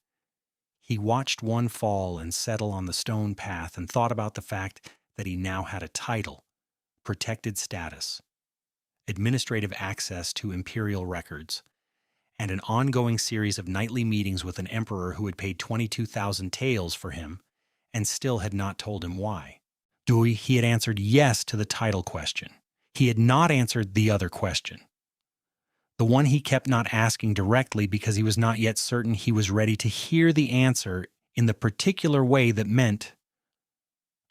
He watched one fall and settle on the stone path and thought about the fact that he now had a title, protected status, administrative access to imperial records, and an ongoing series of nightly meetings with an emperor who had paid 22,000 taels for him and still had not told him why. He had answered yes to the title question. He had not answered the other question, the one he kept not asking directly because he was not yet certain he was ready to hear the answer in the particular way that meant,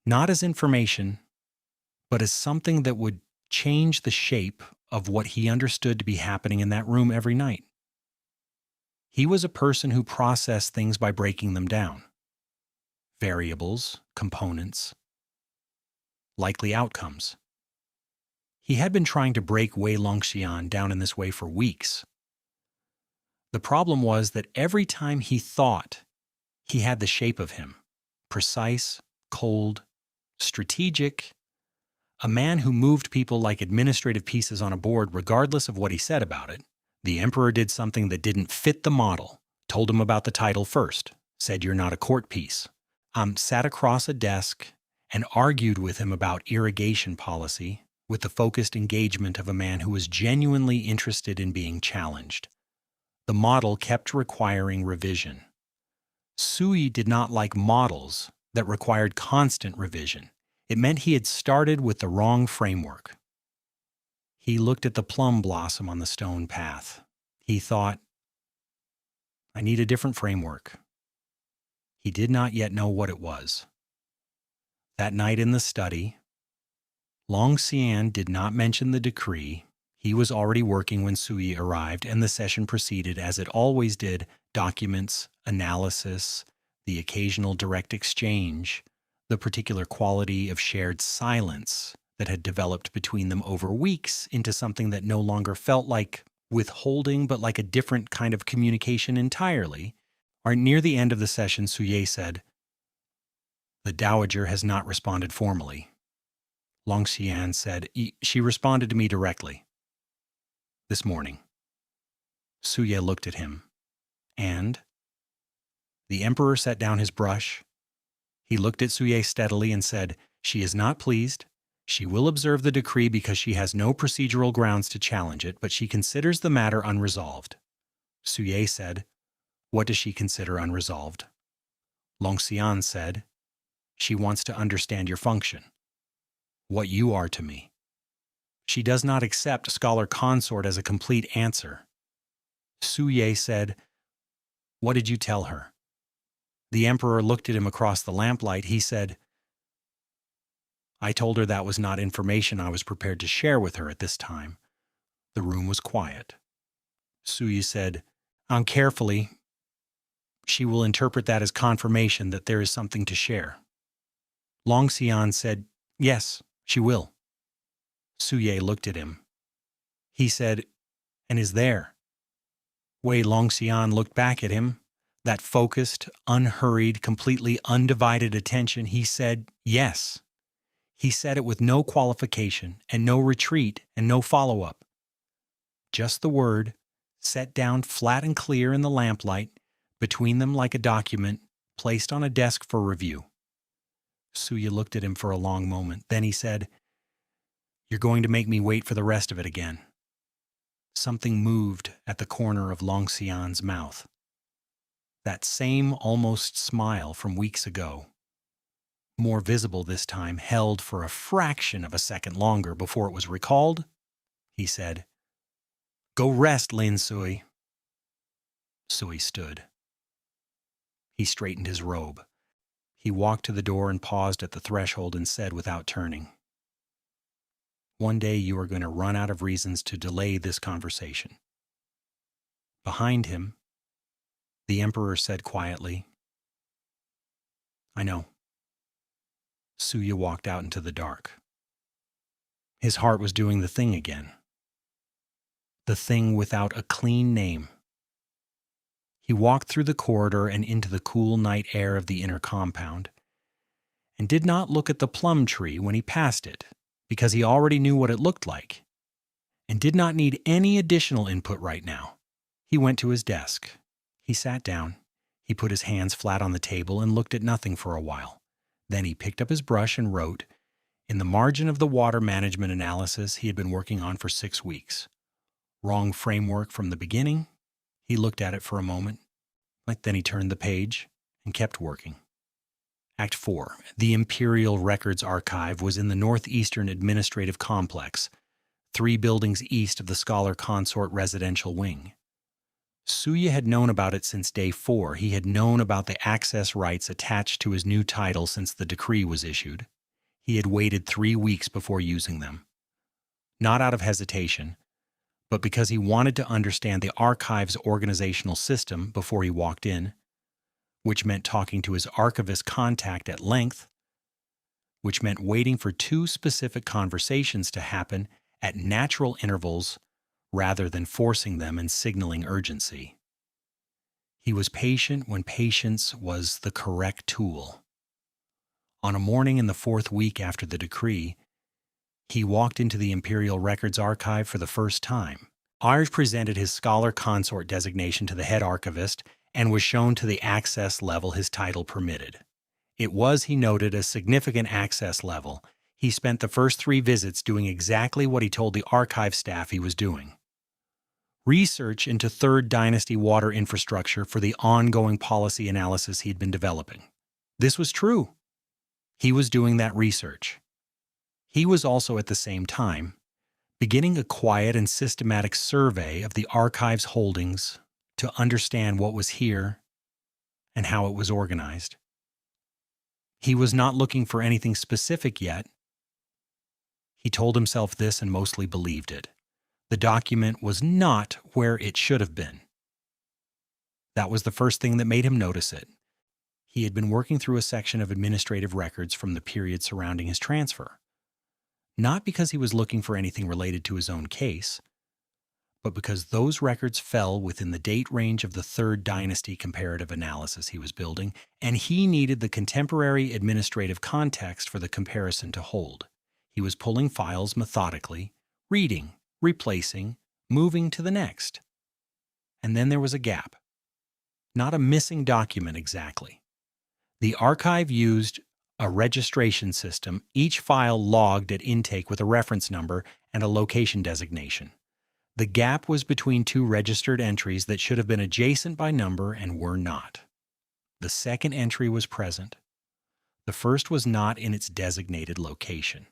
not as information, but as something that would change the shape of what he understood to be happening in that room every night. He was a person who processed things by breaking them down. Variables, components, likely outcomes. He had been trying to break Wei Longxian down in this way for weeks. The problem was that every time he thought he had the shape of him, precise, cold, strategic, a man who moved people like administrative pieces on a board regardless of what he said about it, the emperor did something that didn't fit the model, told him about the title first, said you're not a court piece, sat across a desk and argued with him about irrigation policy with the focused engagement of a man who was genuinely interested in being challenged. The model kept requiring revision. Sui did not like models that required constant revision. It meant he had started with the wrong framework. He looked at the plum blossom on the stone path. He thought, I need a different framework. He did not yet know what it was. That night in the study, Longxian did not mention the decree. He was already working when Sui arrived, and the session proceeded as it always did: documents, analysis, the occasional direct exchange, the particular quality of shared silence that had developed between them over weeks into something that no longer felt like withholding, but like a different kind of communication entirely. Near the end of the session, Sui said, "The Dowager has not responded formally." Longxian said, "She responded to me directly. This morning." Sui looked at him. And? The emperor set down his brush. He looked at Sui steadily and said, "She is not pleased. She will observe the decree because she has no procedural grounds to challenge it, but she considers the matter unresolved." Sui said, "What does she consider unresolved?" Longxian said, "She wants to understand your function, what you are to me. She does not accept scholar consort as a complete answer." Sui said, "What did you tell her?" The emperor looked at him across the lamplight. He said, "I told her that was not information I was prepared to share with her at this time." The room was quiet. Sui said, "Carefully, she will interpret that as confirmation that there is something to share." Longxian said, "Yes, she will." Sui looked at him. He said, "And is there?" Wei Longxian looked back at him. That focused, unhurried, completely undivided attention. He said, "Yes." He said it with no qualification and no retreat and no follow-up. Just the word, set down flat and clear in the lamplight, between them like a document, placed on a desk for review. Sui looked at him for a long moment. Then he said, "You're going to make me wait for the rest of it again." Something moved at the corner of Longxian's mouth. That same almost smile from weeks ago, more visible this time, held for a fraction of a second longer before it was recalled. He said, "Go rest, Lin Sui." Sui stood. He straightened his robe. He walked to the door and paused at the threshold and said without turning, "One day you are going to run out of reasons to delay this conversation." Behind him, the emperor said quietly, "I know." Sui walked out into the dark. His heart was doing the thing again. The thing without a clean name. He walked through the corridor and into the cool night air of the inner compound, and did not look at the plum tree when he passed it, because he already knew what it looked like, and did not need any additional input right now. He went to his desk. He sat down. He put his hands flat on the table and looked at nothing for a while. Then he picked up his brush and wrote, in the margin of the water management analysis he had been working on for 6 weeks. Wrong framework from the beginning. He looked at it for a moment. Then he turned the page and kept working. Act 4. The Imperial Records Archive was in the Northeastern Administrative Complex, 3 buildings east of the Scholar Consort residential wing. Suya had known about it since day 4. He had known about the access rights attached to his new title since the decree was issued. He had waited 3 weeks before using them. Not out of hesitation, but because he wanted to understand the archive's organizational system before he walked in, which meant talking to his archivist contact at length, which meant waiting for 2 specific conversations to happen at natural intervals rather than forcing them and signaling urgency. He was patient when patience was the correct tool. On a morning in the 4th week after the decree, he walked into the Imperial Records Archive for the first time. Arj presented his Scholar Consort designation to the head archivist and was shown to the access level his title permitted. It was, he noted, a significant access level. He spent the first 3 visits doing exactly what he told the archive staff he was doing. Research into 3rd Dynasty water infrastructure for the ongoing policy analysis he'd been developing. This was true. He was doing that research. He was also at the same time beginning a quiet and systematic survey of the archive's holdings to understand what was here and how it was organized. He was not looking for anything specific yet. He told himself this and mostly believed it. The document was not where it should have been. That was the first thing that made him notice it. He had been working through a section of administrative records from the period surrounding his transfer. Not because he was looking for anything related to his own case, but because those records fell within the date range of the 3rd Dynasty comparative analysis he was building, and he needed the contemporary administrative context for the comparison to hold. He was pulling files methodically, reading, replacing, moving to the next. And then there was a gap. Not a missing document exactly. The archive used a registration system, each file logged at intake with a reference number and a location designation. The gap was between 2 registered entries that should have been adjacent by number and were not. The second entry was present. The first was not in its designated location.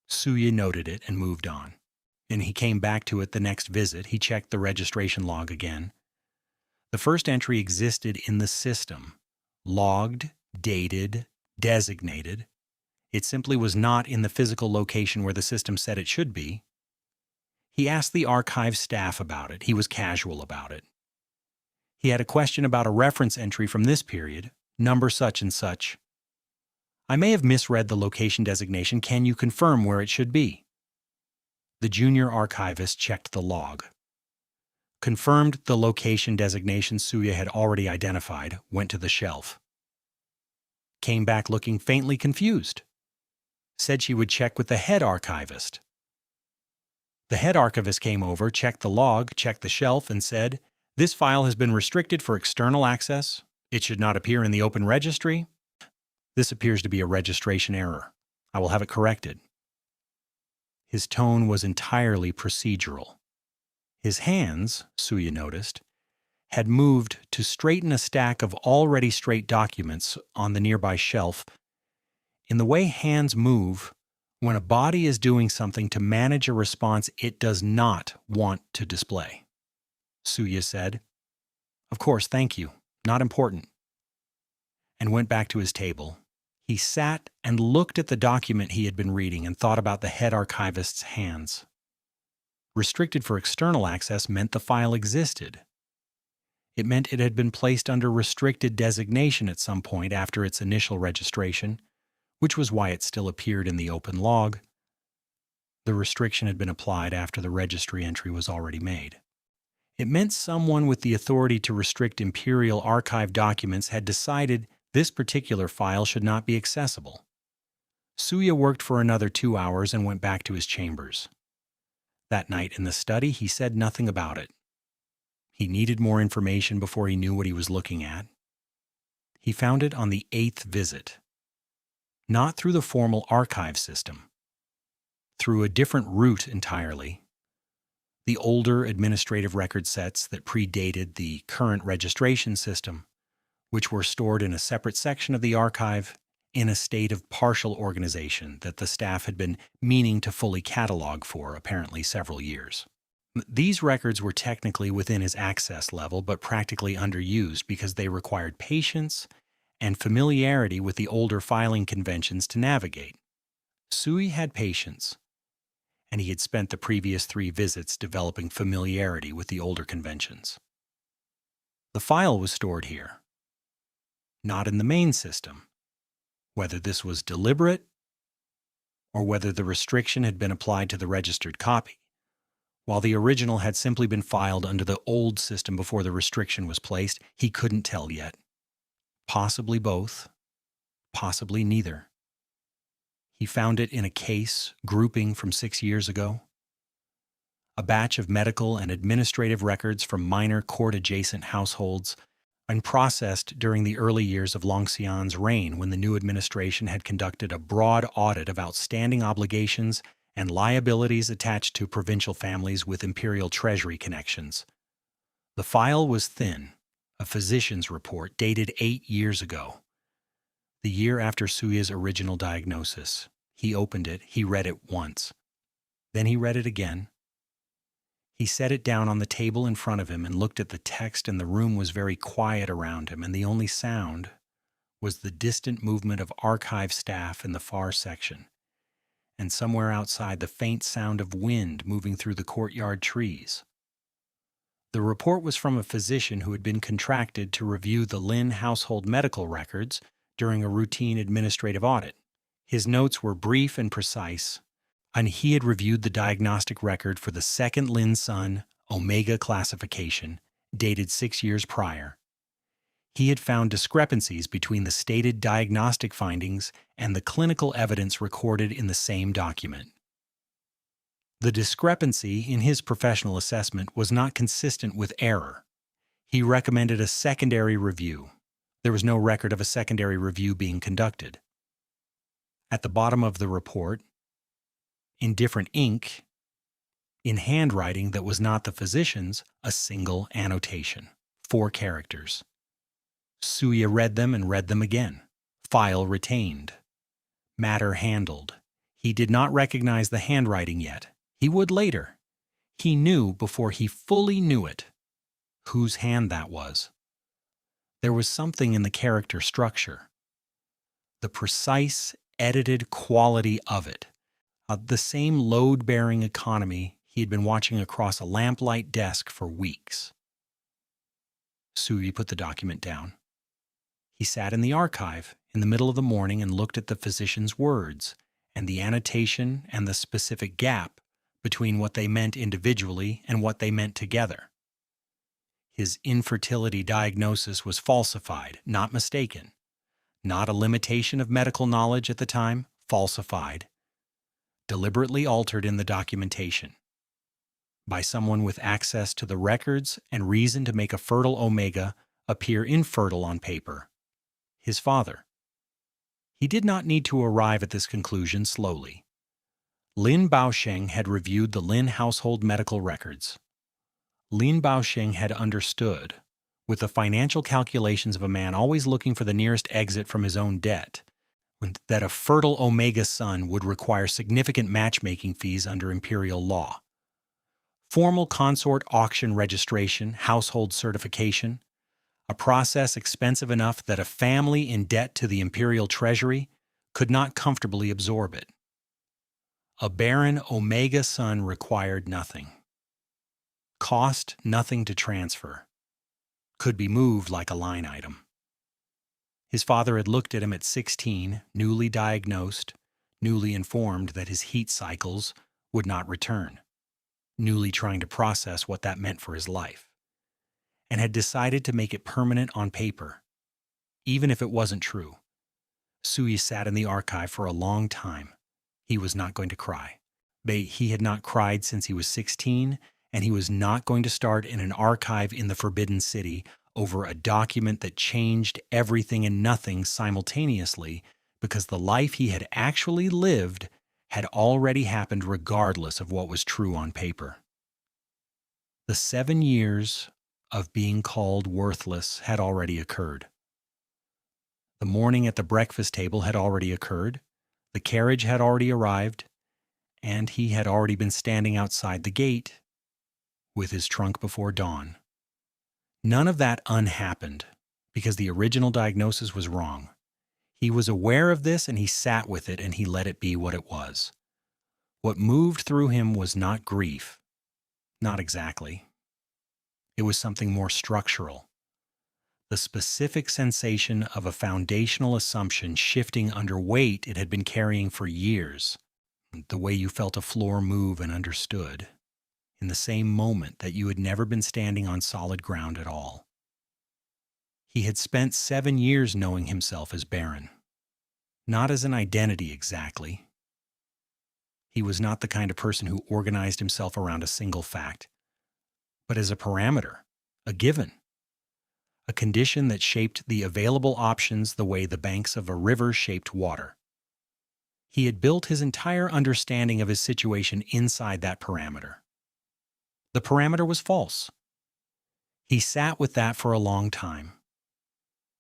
Suya noted it and moved on. And he came back to it the next visit. He checked the registration log again. The first entry existed in the system, logged, dated, designated. It simply was not in the physical location where the system said it should be. He asked the archive staff about it. He was casual about it. He had a question about a reference entry from this period, number such and such. I may have misread the location designation. Can you confirm where it should be? The junior archivist checked the log. Confirmed the location designation Suya had already identified, went to the shelf. Came back looking faintly confused. Said she would check with the head archivist. The head archivist came over, checked the log, checked the shelf, and said, "This file has been restricted for external access. It should not appear in the open registry. This appears to be a registration error. I will have it corrected." His tone was entirely procedural. His hands, Suya noticed, had moved to straighten a stack of already straight documents on the nearby shelf. In the way hands move when a body is doing something to manage a response it does not want to display. Suya said, "Of course, thank you. Not important," and went back to his table. He sat and looked at the document he had been reading and thought about the head archivist's hands. Restricted for external access meant the file existed. It meant it had been placed under restricted designation at some point after its initial registration, which was why it still appeared in the open log. The restriction had been applied after the registry entry was already made. It meant someone with the authority to restrict Imperial Archive documents had decided this particular file should not be accessible. Suya worked for another 2 hours and went back to his chambers. That night in the study, he said nothing about it. He needed more information before he knew what he was looking at. He found it on the 8th visit, not through the formal archive system, through a different route entirely. The older administrative record sets that predated the current registration system, which were stored in a separate section of the archive in a state of partial organization that the staff had been meaning to fully catalog for apparently several years. These records were technically within his access level, but practically underused because they required patience and familiarity with the older filing conventions to navigate. Sui had patience, and he had spent the previous 3 visits developing familiarity with the older conventions. The file was stored here, not in the main system. Whether this was deliberate or whether the restriction had been applied to the registered copy, while the original had simply been filed under the old system before the restriction was placed, he couldn't tell yet. Possibly both, possibly neither. He found it in a case grouping from 6 years ago, a batch of medical and administrative records from minor court-adjacent households and processed during the early years of Longxian's reign when the new administration had conducted a broad audit of outstanding obligations and liabilities attached to provincial families with imperial treasury connections. The file was thin, a physician's report dated 8 years ago, the year after Suya's original diagnosis. He opened it, he read it once. Then he read it again. He set it down on the table in front of him and looked at the text, and the room was very quiet around him, and the only sound was the distant movement of archive staff in the far section, and somewhere outside the faint sound of wind moving through the courtyard trees. The report was from a physician who had been contracted to review the Lin household medical records during a routine administrative audit. His notes were brief and precise, and he had reviewed the diagnostic record for the second Lin son, Omega classification, dated 6 years prior. He had found discrepancies between the stated diagnostic findings and the clinical evidence recorded in the same document. The discrepancy in his professional assessment was not consistent with error. He recommended a secondary review. There was no record of a secondary review being conducted. At the bottom of the report, in different ink, in handwriting that was not the physician's, a single annotation, 4 characters. Suya read them and read them again. File retained. Matter handled. He did not recognize the handwriting yet. He would later. He knew before he fully knew it whose hand that was. There was something in the character structure, the precise, edited quality of it, the same load-bearing economy he had been watching across a lamplight desk for weeks. Sui put the document down. He sat in the archive in the middle of the morning and looked at the physician's words and the annotation and the specific gap between what they meant individually and what they meant together. His infertility diagnosis was falsified, not mistaken. Not a limitation of medical knowledge at the time, falsified. Deliberately altered in the documentation. By someone with access to the records and reason to make a fertile Omega appear infertile on paper. His father. He did not need to arrive at this conclusion slowly. Lin Baosheng had reviewed the Lin household medical records. Lin Baosheng had understood, with the financial calculations of a man always looking for the nearest exit from his own debt, that a fertile Omega son would require significant matchmaking fees under imperial law. Formal consort auction registration, household certification, a process expensive enough that a family in debt to the imperial treasury could not comfortably absorb it. A barren Omega son required nothing. Cost nothing to transfer. Could be moved like a line item. His father had looked at him at 16, newly diagnosed, newly informed that his heat cycles would not return, newly trying to process what that meant for his life, and had decided to make it permanent on paper, even if it wasn't true. Sui sat in the archive for a long time. He was not going to cry. He had not cried since he was 16, and he was not going to start in an archive in the Forbidden City over a document that changed everything and nothing simultaneously, because the life he had actually lived had already happened regardless of what was true on paper. The 7 years of being called worthless had already occurred. The morning at the breakfast table had already occurred, the carriage had already arrived, and he had already been standing outside the gate with his trunk before dawn. None of that unhappened because the original diagnosis was wrong. He was aware of this and he sat with it and he let it be what it was. What moved through him was not grief. Not exactly. It was something more structural. The specific sensation of a foundational assumption shifting under weight it had been carrying for years. The way you felt a floor move and understood, in the same moment that you had never been standing on solid ground at all. He had spent 7 years knowing himself as barren. Not as an identity exactly. He was not the kind of person who organized himself around a single fact, but as a parameter, a given, a condition that shaped the available options the way the banks of a river shaped water. He had built his entire understanding of his situation inside that parameter. The parameter was false. He sat with that for a long time.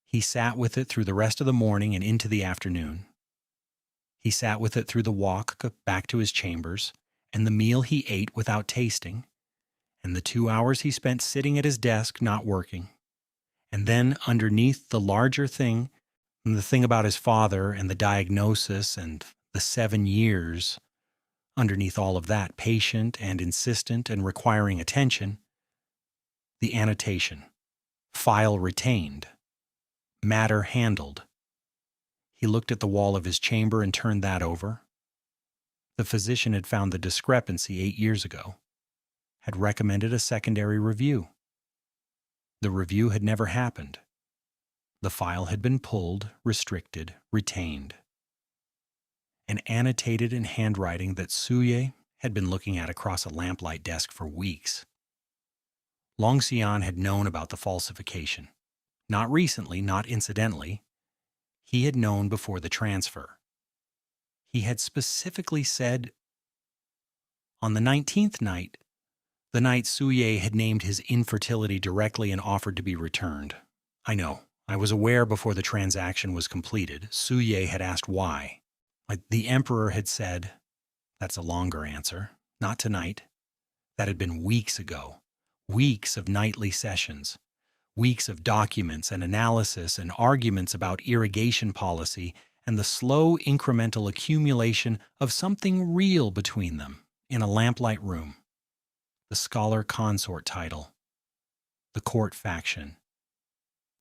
He sat with it through the rest of the morning and into the afternoon. He sat with it through the walk back to his chambers, and the meal he ate without tasting, and the 2 hours he spent sitting at his desk not working. And then underneath the larger thing, the thing about his father and the diagnosis and the 7 years, underneath all of that, patient and insistent and requiring attention, the annotation, file retained, matter handled. He looked at the wall of his chamber and turned that over. The physician had found the discrepancy 8 years ago, had recommended a secondary review. The review had never happened. The file had been pulled, restricted, retained, and annotated in handwriting that Suye had been looking at across a lamplight desk for weeks. Longxian had known about the falsification. Not recently, not incidentally. He had known before the transfer. He had specifically said, on the 19th night, the night Suye had named his infertility directly and offered to be returned. I know. I was aware before the transaction was completed. Suye had asked why. The Emperor had said, that's a longer answer. Not tonight. That had been weeks ago. Weeks of nightly sessions. Weeks of documents and analysis and arguments about irrigation policy and the slow incremental accumulation of something real between them in a lamplight room. The scholar consort title. The court faction.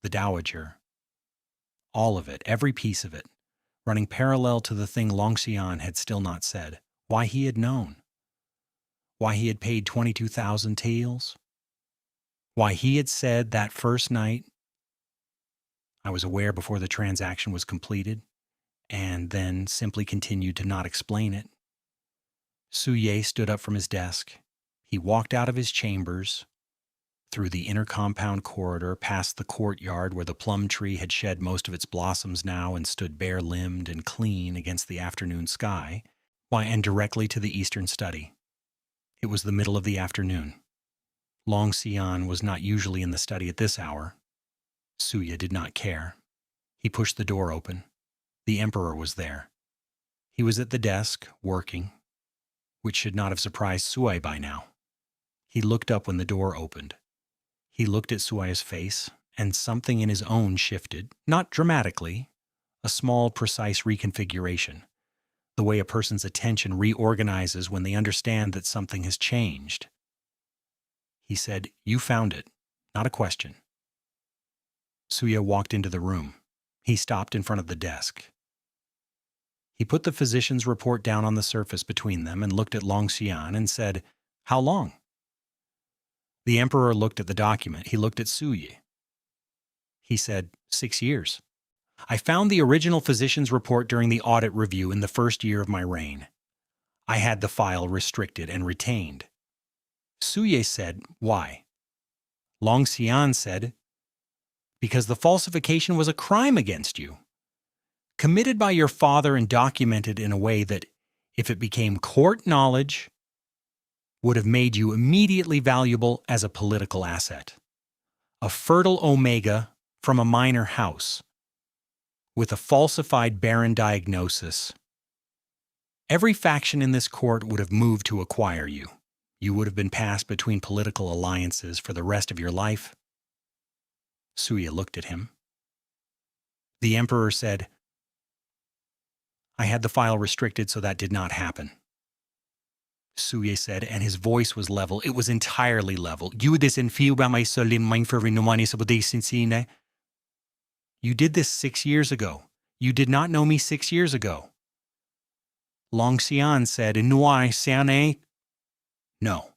The dowager. All of it, every piece of it, running parallel to the thing Longxian had still not said, why he had known, why he had paid 22,000 taels, why he had said that first night, I was aware before the transaction was completed, and then simply continued to not explain it. Suye stood up from his desk. He walked out of his chambers, through the inner compound corridor, past the courtyard where the plum tree had shed most of its blossoms now and stood bare-limbed and clean against the afternoon sky, and directly to the eastern study. It was the middle of the afternoon. Longxian was not usually in the study at this hour. Suye did not care. He pushed the door open. The Emperor was there. He was at the desk, working, which should not have surprised Suye by now. He looked up when the door opened. He looked at Suye's face, and something in his own shifted, not dramatically, a small, precise reconfiguration, the way a person's attention reorganizes when they understand that something has changed. He said, "You found it, not a question." Suye walked into the room. He stopped in front of the desk. He put the physician's report down on the surface between them and looked at Longxian and said, "How long?" The Emperor looked at the document. He looked at Suye. He said, 6 years. I found the original physician's report during the audit review in the first year of my reign. I had the file restricted and retained. Suye said, "Why?" Long Xian said, "Because the falsification was a crime against you, committed by your father and documented in a way that, if it became court knowledge, would have made you immediately valuable as a political asset. A fertile Omega from a minor house, with a falsified barren diagnosis. Every faction in this court would have moved to acquire you. You would have been passed between political alliances for the rest of your life." Suya looked at him. The emperor said, "I had the file restricted, so that did not happen." Suye said, and his voice was level. It was entirely level. "You did this 6 years ago. You did not know me 6 years ago." Long Xian said, "No."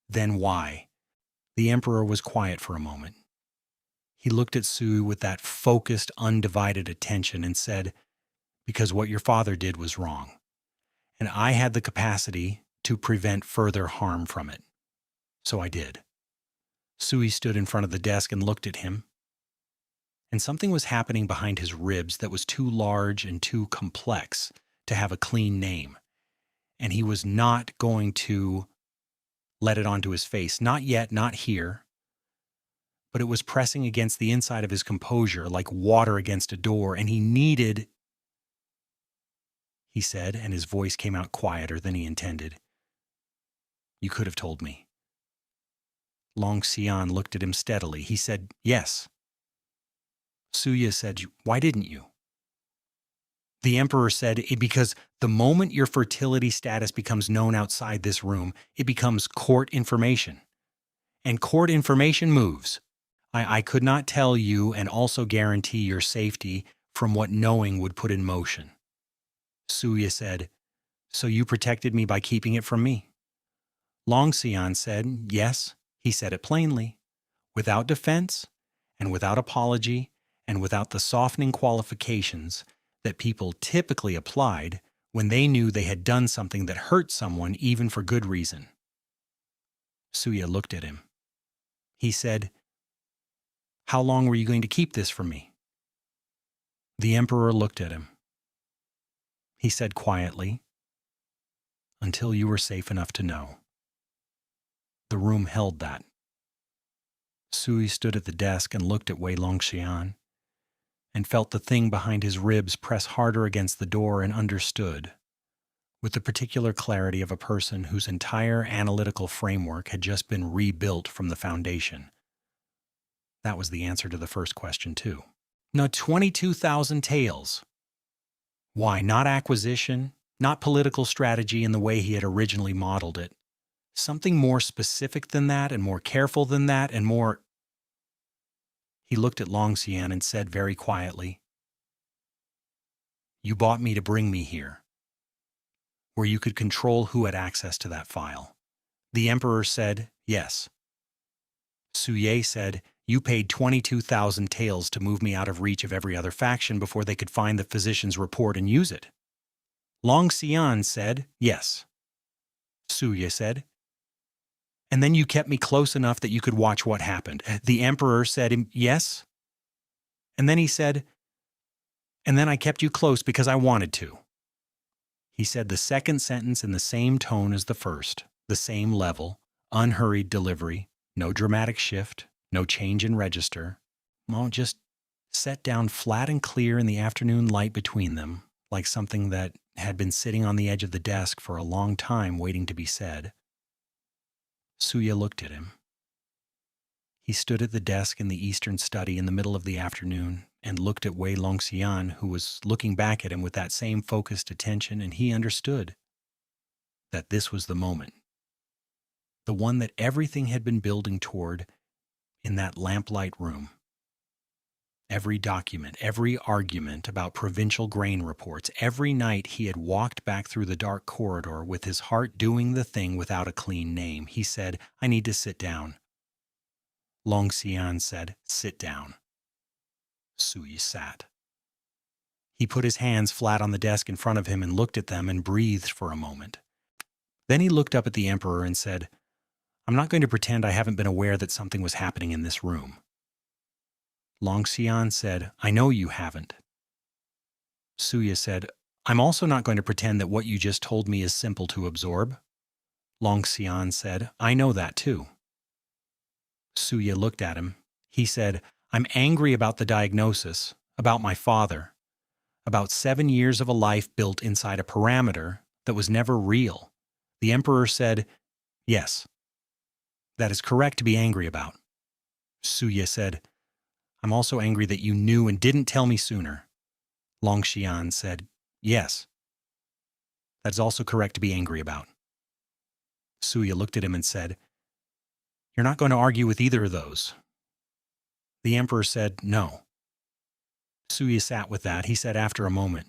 "Then why?" The emperor was quiet for a moment. He looked at Sui with that focused, undivided attention and said, "Because what your father did was wrong, and I had the capacity to prevent further harm from it. So I did." Sui stood in front of the desk and looked at him, and something was happening behind his ribs that was too large and too complex to have a clean name, and he was not going to let it onto his face. Not yet, not here. But it was pressing against the inside of his composure like water against a door, and he needed, he said, and his voice came out quieter than he intended, "You could have told me." Long Xian looked at him steadily. He said, "Yes." Suya said, "Why didn't you?" The emperor said, "Because the moment your fertility status becomes known outside this room, it becomes court information. And court information moves. I could not tell you and also guarantee your safety from what knowing would put in motion." Suya said, "So you protected me by keeping it from me?" Long Xian said, "Yes." He said it plainly, without defense and without apology and without the softening qualifications that people typically applied when they knew they had done something that hurt someone even for good reason. Suya looked at him. He said, "How long were you going to keep this from me?" The emperor looked at him. He said quietly, "Until you were safe enough to know." The room held that. Sui stood at the desk and looked at Wei Longxian and felt the thing behind his ribs press harder against the door and understood, with the particular clarity of a person whose entire analytical framework had just been rebuilt from the foundation. That was the answer to the first question, too. Now, 22,000 taels. Why? Not acquisition, not political strategy in the way he had originally modeled it. Something more specific than that and more careful than that and more... He looked at Long Xian and said very quietly, "You bought me to bring me here, where you could control who had access to that file." The emperor said, "Yes." Suye said, "You paid 22,000 taels to move me out of reach of every other faction before they could find the physician's report and use it." Long Xian said, "Yes." Suye said, "And then you kept me close enough that you could watch what happened." The emperor said, "Yes." And then he said, "And then I kept you close because I wanted to." He said the second sentence in the same tone as the first, the same level, unhurried delivery, no dramatic shift, no change in register. Well, just set down flat and clear in the afternoon light between them, like something that had been sitting on the edge of the desk for a long time waiting to be said. Suya looked at him. He stood at the desk in the eastern study in the middle of the afternoon and looked at Wei Longxian, who was looking back at him with that same focused attention, and he understood that this was the moment, the one that everything had been building toward in that lamplight room. Every document, every argument about provincial grain reports, every night he had walked back through the dark corridor with his heart doing the thing without a clean name. He said, "I need to sit down." Long Xian said, "Sit down." Sui sat. He put his hands flat on the desk in front of him and looked at them and breathed for a moment. Then he looked up at the emperor and said, I'm not going to pretend I haven't been aware that something was happening in this room. Longxian said, I know you haven't. Suya said, I'm also not going to pretend that what you just told me is simple to absorb. Longxian said, I know that too. Suya looked at him. He said, I'm angry about the diagnosis, about my father, about 7 years of a life built inside a parameter that was never real. The emperor said, yes, that is correct to be angry about. Suya said, I'm also angry that you knew and didn't tell me sooner. Longxian said, yes, that is also correct to be angry about. Suya looked at him and said, you're not going to argue with either of those. The emperor said, no. Suya sat with that. He said after a moment,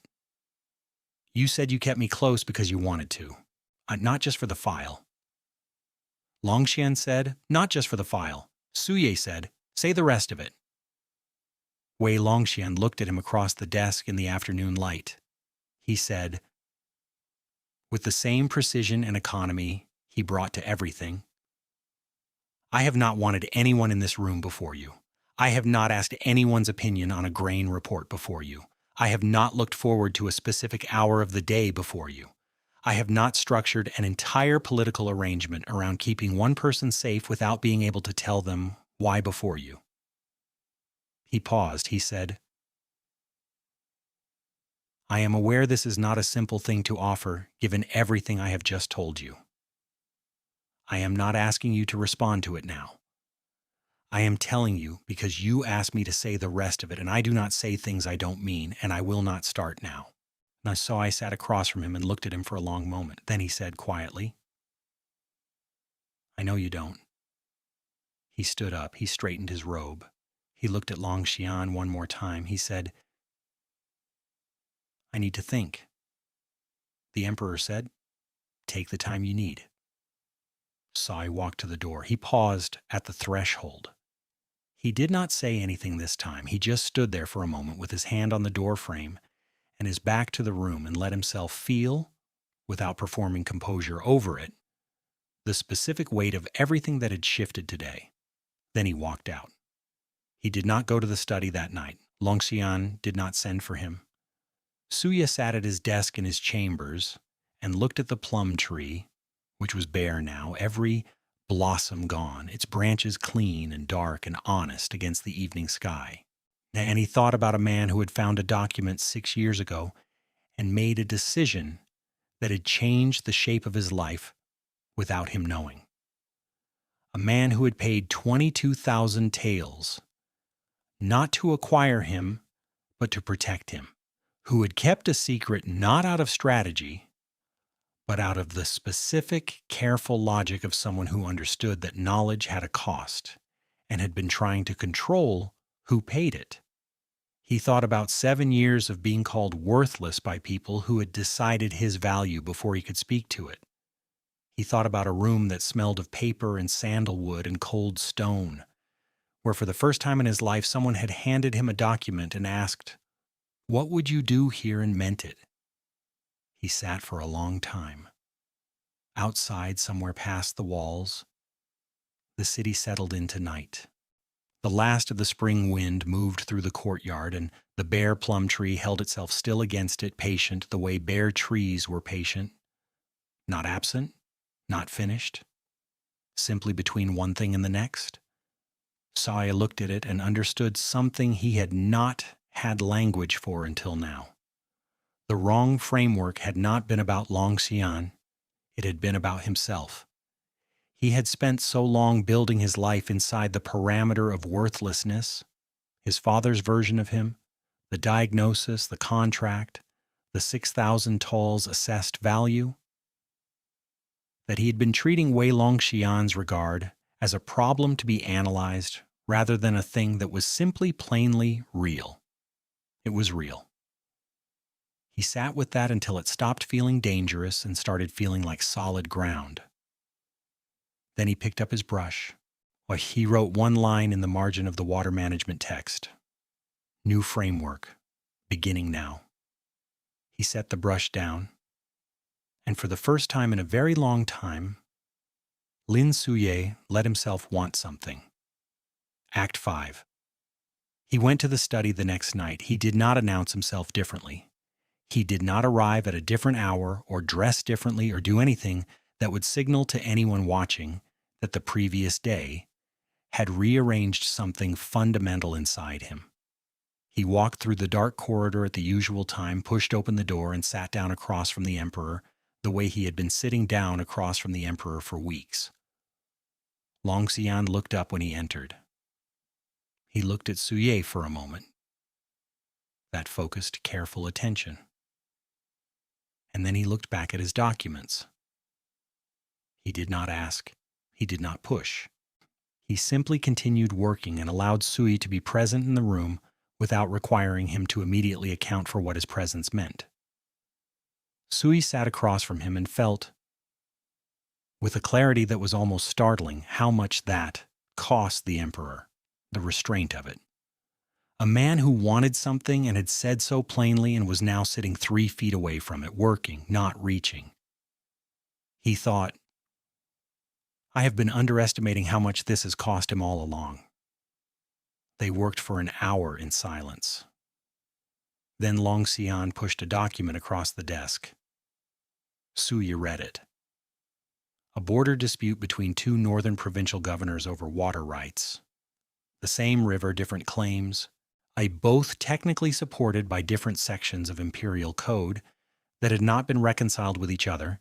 you said you kept me close because you wanted to, not just for the file. Longxian said, not just for the file. Suya said, say the rest of it. Wei Longxian looked at him across the desk in the afternoon light. He said, with the same precision and economy he brought to everything, I have not wanted anyone in this room before you. I have not asked anyone's opinion on a grain report before you. I have not looked forward to a specific hour of the day before you. I have not structured an entire political arrangement around keeping one person safe without being able to tell them why before you. He paused. He said, I am aware this is not a simple thing to offer, given everything I have just told you. I am not asking you to respond to it now. I am telling you because you asked me to say the rest of it, and I do not say things I don't mean, and I will not start now. And I sat across from him and looked at him for a long moment. Then he said quietly, I know you don't. He stood up. He straightened his robe. He looked at Longxian one more time. He said, I need to think. The emperor said, take the time you need. Sai walked to the door. He paused at the threshold. He did not say anything this time. He just stood there for a moment with his hand on the door frame and his back to the room and let himself feel, without performing composure over it, the specific weight of everything that had shifted today. Then he walked out. He did not go to the study that night. Longxian did not send for him. Suya sat at his desk in his chambers and looked at the plum tree, which was bare now, every blossom gone, its branches clean and dark and honest against the evening sky. And he thought about a man who had found a document 6 years ago and made a decision that had changed the shape of his life without him knowing. A man who had paid 22,000 taels, not to acquire him, but to protect him, who had kept a secret not out of strategy, but out of the specific, careful logic of someone who understood that knowledge had a cost and had been trying to control who paid it. He thought about 7 years of being called worthless by people who had decided his value before he could speak to it. He thought about a room that smelled of paper and sandalwood and cold stone, where for the first time in his life someone had handed him a document and asked, "What would you do here?" and meant it. He sat for a long time. Outside, somewhere past the walls, the city settled into night. The last of the spring wind moved through the courtyard, and the bare plum tree held itself still against it, patient the way bare trees were patient. Not absent, not finished, simply between one thing and the next. Saya looked at it and understood something he had not had language for until now. The wrong framework had not been about Longxian, it had been about himself. He had spent so long building his life inside the parameter of worthlessness, his father's version of him, the diagnosis, the contract, the 6,000 taels assessed value, that he had been treating Wei Longxian's regard as a problem to be analyzed rather than a thing that was simply plainly real. It was real. He sat with that until it stopped feeling dangerous and started feeling like solid ground. Then he picked up his brush. He wrote one line in the margin of the water management text. New framework, beginning now. He set the brush down, and for the first time in a very long time, Lin Suye let himself want something. Act 5. He went to the study the next night. He did not announce himself differently. He did not arrive at a different hour or dress differently or do anything that would signal to anyone watching that the previous day had rearranged something fundamental inside him. He walked through the dark corridor at the usual time, pushed open the door, and sat down across from the Emperor the way he had been sitting down across from the Emperor for weeks. Longxian looked up when he entered. He looked at Suye for a moment. That focused, careful attention. And then he looked back at his documents. He did not ask. He did not push. He simply continued working and allowed Suye to be present in the room without requiring him to immediately account for what his presence meant. Suye sat across from him and felt, with a clarity that was almost startling, how much that cost the Emperor, the restraint of it. A man who wanted something and had said so plainly and was now sitting 3 feet away from it, working, not reaching. He thought, I have been underestimating how much this has cost him all along. They worked for an hour in silence. Then Longxian pushed a document across the desk. Suye read it. A border dispute between 2 northern provincial governors over water rights. The same river, different claims, both technically supported by different sections of imperial code that had not been reconciled with each other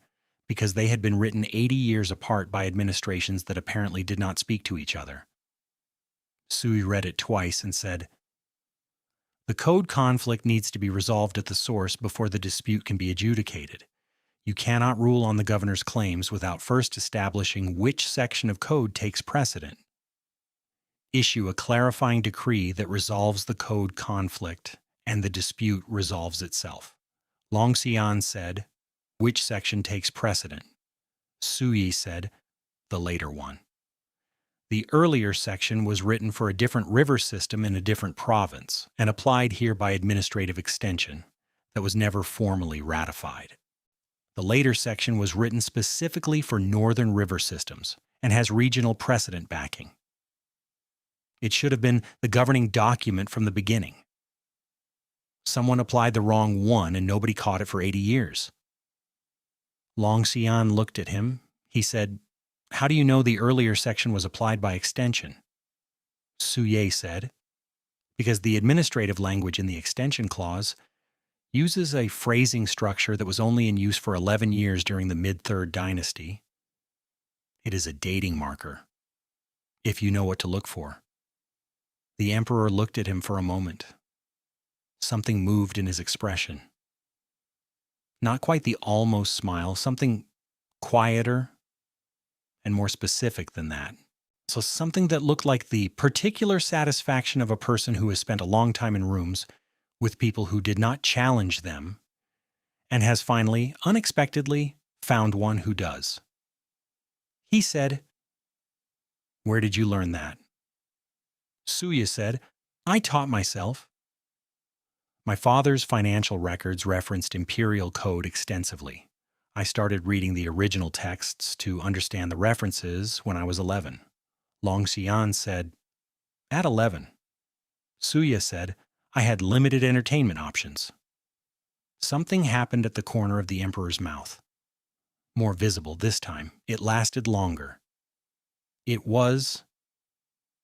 because they had been written 80 years apart by administrations that apparently did not speak to each other. Suye read it twice and said, the code conflict needs to be resolved at the source before the dispute can be adjudicated. You cannot rule on the governor's claims without first establishing which section of code takes precedent. Issue a clarifying decree that resolves the code conflict, and the dispute resolves itself. Longxian said, which section takes precedent? Suye said, the later one. The earlier section was written for a different river system in a different province and applied here by administrative extension that was never formally ratified. The later section was written specifically for northern river systems and has regional precedent backing. It should have been the governing document from the beginning. Someone applied the wrong one and nobody caught it for 80 years. Longxian looked at him. He said, how do you know the earlier section was applied by extension? Suye said, because the administrative language in the extension clause uses a phrasing structure that was only in use for 11 years during the mid-3rd dynasty. It is a dating marker, if you know what to look for. The Emperor looked at him for a moment. Something moved in his expression. Not quite the almost smile, something quieter and more specific than that. So something that looked like the particular satisfaction of a person who has spent a long time in rooms with people who did not challenge them and has finally, unexpectedly, found one who does. He said, where did you learn that? Suye said, I taught myself. My father's financial records referenced imperial code extensively. I started reading the original texts to understand the references when I was 11. Longxian said, at 11. Suye said, I had limited entertainment options. Something happened at the corner of the Emperor's mouth. More visible this time. It lasted longer. It was,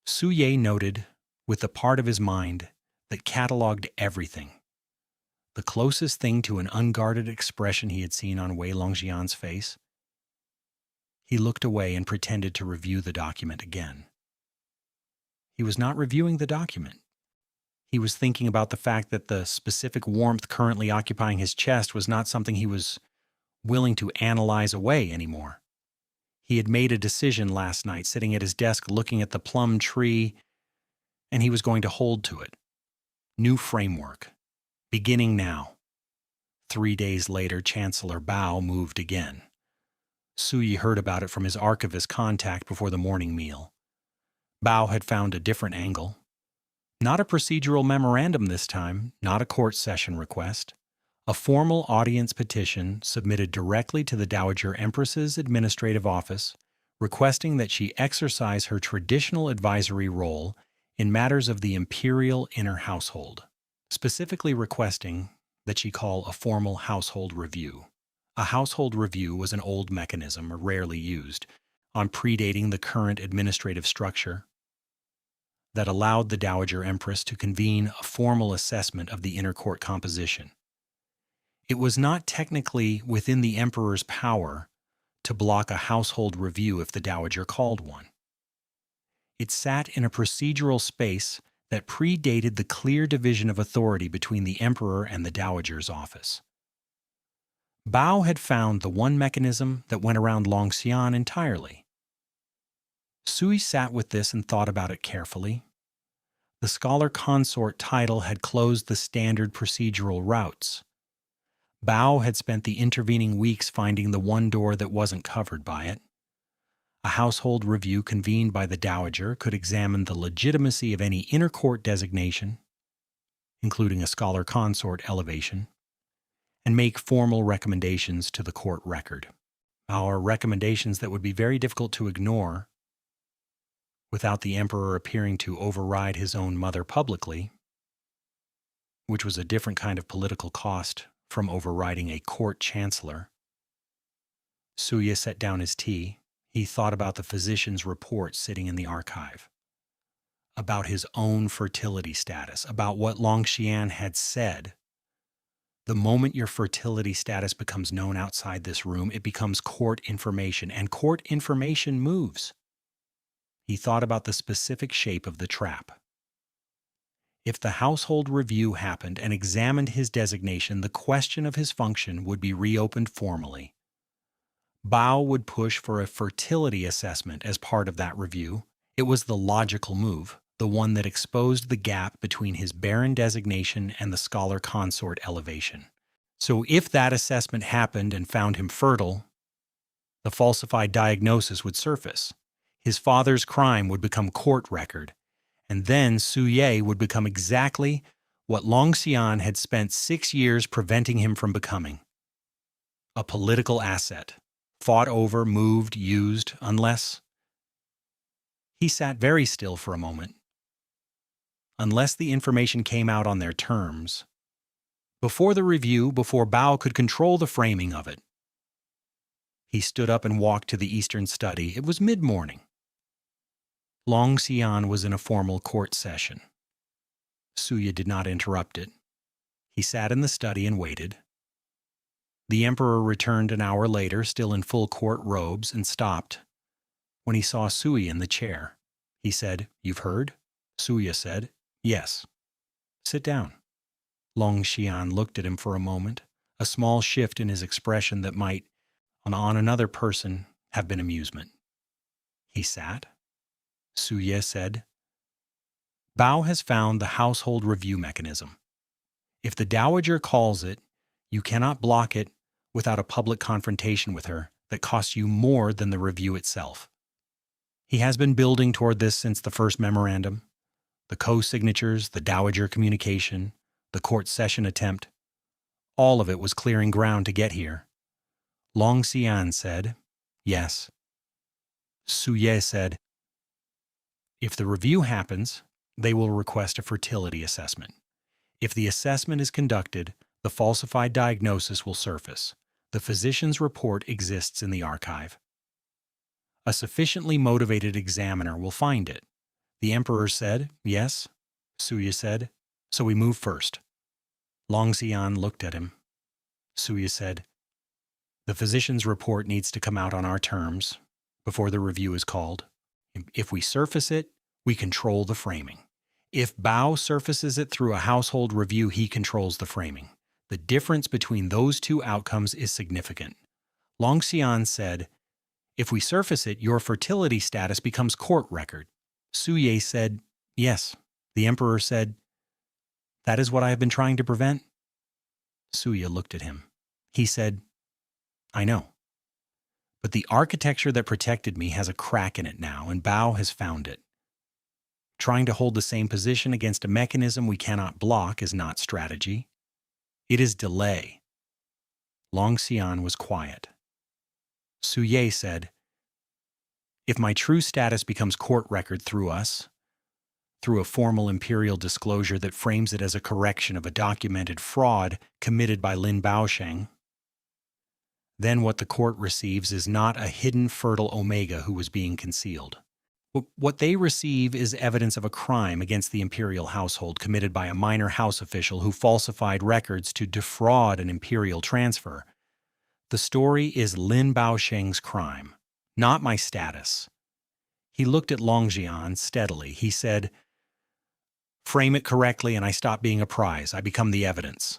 Suye noted, with the part of his mind that catalogued everything. The closest thing to an unguarded expression he had seen on Wei Longxian's face. He looked away and pretended to review the document again. He was not reviewing the document. He was thinking about the fact that the specific warmth currently occupying his chest was not something he was willing to analyze away anymore. He had made a decision last night, sitting at his desk looking at the plum tree, and he was going to hold to it. New framework. Beginning now. 3 days later, Chancellor Bao moved again. Suye heard about it from his archivist contact before the morning meal. Bao had found a different angle. Not a procedural memorandum this time, not a court session request. A formal audience petition submitted directly to the Dowager Empress's administrative office, requesting that she exercise her traditional advisory role in matters of the imperial inner household, specifically requesting that she call a formal household review. A household review was an old mechanism, rarely used, on predating the current administrative structure, that allowed the Dowager Empress to convene a formal assessment of the inner court composition. It was not technically within the emperor's power to block a household review if the Dowager called one. It sat in a procedural space that predated the clear division of authority between the emperor and the Dowager's office. Bao had found the one mechanism that went around Longxian entirely. Sui sat with this and thought about it carefully. The scholar consort title had closed the standard procedural routes. Bao had spent the intervening weeks finding the one door that wasn't covered by it. A household review convened by the Dowager could examine the legitimacy of any inner court designation, including a scholar consort elevation, and make formal recommendations to the court record. Our recommendations that would be very difficult to ignore without the emperor appearing to override his own mother publicly, which was a different kind of political cost from overriding a court chancellor. Suya set down his tea. He thought about the physician's report sitting in the archive, about his own fertility status, about what Longxian had said. The moment your fertility status becomes known outside this room, it becomes court information, and court information moves. He thought about the specific shape of the trap. If the household review happened and examined his designation, the question of his function would be reopened formally. Bao would push for a fertility assessment as part of that review. It was the logical move, the one that exposed the gap between his baron designation and the scholar consort elevation. So if that assessment happened and found him fertile, the falsified diagnosis would surface. His father's crime would become court record, and then Su Ye would become exactly what Longxian had spent 6 years preventing him from becoming: a political asset, fought over, moved, used, unless... He sat very still for a moment. Unless the information came out on their terms. Before the review, before Bao could control the framing of it. He stood up and walked to the eastern study. It was mid-morning. Longxian was in a formal court session. Suya did not interrupt it. He sat in the study and waited. The emperor returned an hour later, still in full court robes, and stopped when he saw Sui in the chair. He said, "You've heard?" Suya said, "Yes." "Sit down." Longxian looked at him for a moment, a small shift in his expression that might, on another person, have been amusement. He sat. Suya said, "Bao has found the household review mechanism. If the Dowager calls it, you cannot block it without a public confrontation with her that costs you more than the review itself. He has been building toward this since the first memorandum, the co-signatures, the Dowager communication, the court session attempt. All of it was clearing ground to get here." Longxian said, "Yes." Suye said, "If the review happens, they will request a fertility assessment. If the assessment is conducted, the falsified diagnosis will surface. The physician's report exists in the archive. A sufficiently motivated examiner will find it." The emperor said, "Yes." Suya said, "So we move first." Longxian looked at him. Suya said, "The physician's report needs to come out on our terms before the review is called. If we surface it, we control the framing. If Bao surfaces it through a household review, he controls the framing. The difference between those two outcomes is significant." Longxian said, "If we surface it, your fertility status becomes court record." Suye said, "Yes." The emperor said, "That is what I have been trying to prevent." Suya looked at him. He said, "I know. But the architecture that protected me has a crack in it now, and Bao has found it. Trying to hold the same position against a mechanism we cannot block is not strategy. It is delay." Longxian was quiet. Suye said, If my true status becomes court record through us, through a formal imperial disclosure that frames it as a correction of a documented fraud committed by Lin Baosheng, then what the court receives is not a hidden fertile Omega who was being concealed. What they receive is evidence of a crime against the imperial household committed by a minor house official who falsified records to defraud an imperial transfer. The story is Lin Baosheng's crime, not my status. He looked at Longxian steadily. He said, "Frame it correctly and I stop being a prize. I become the evidence."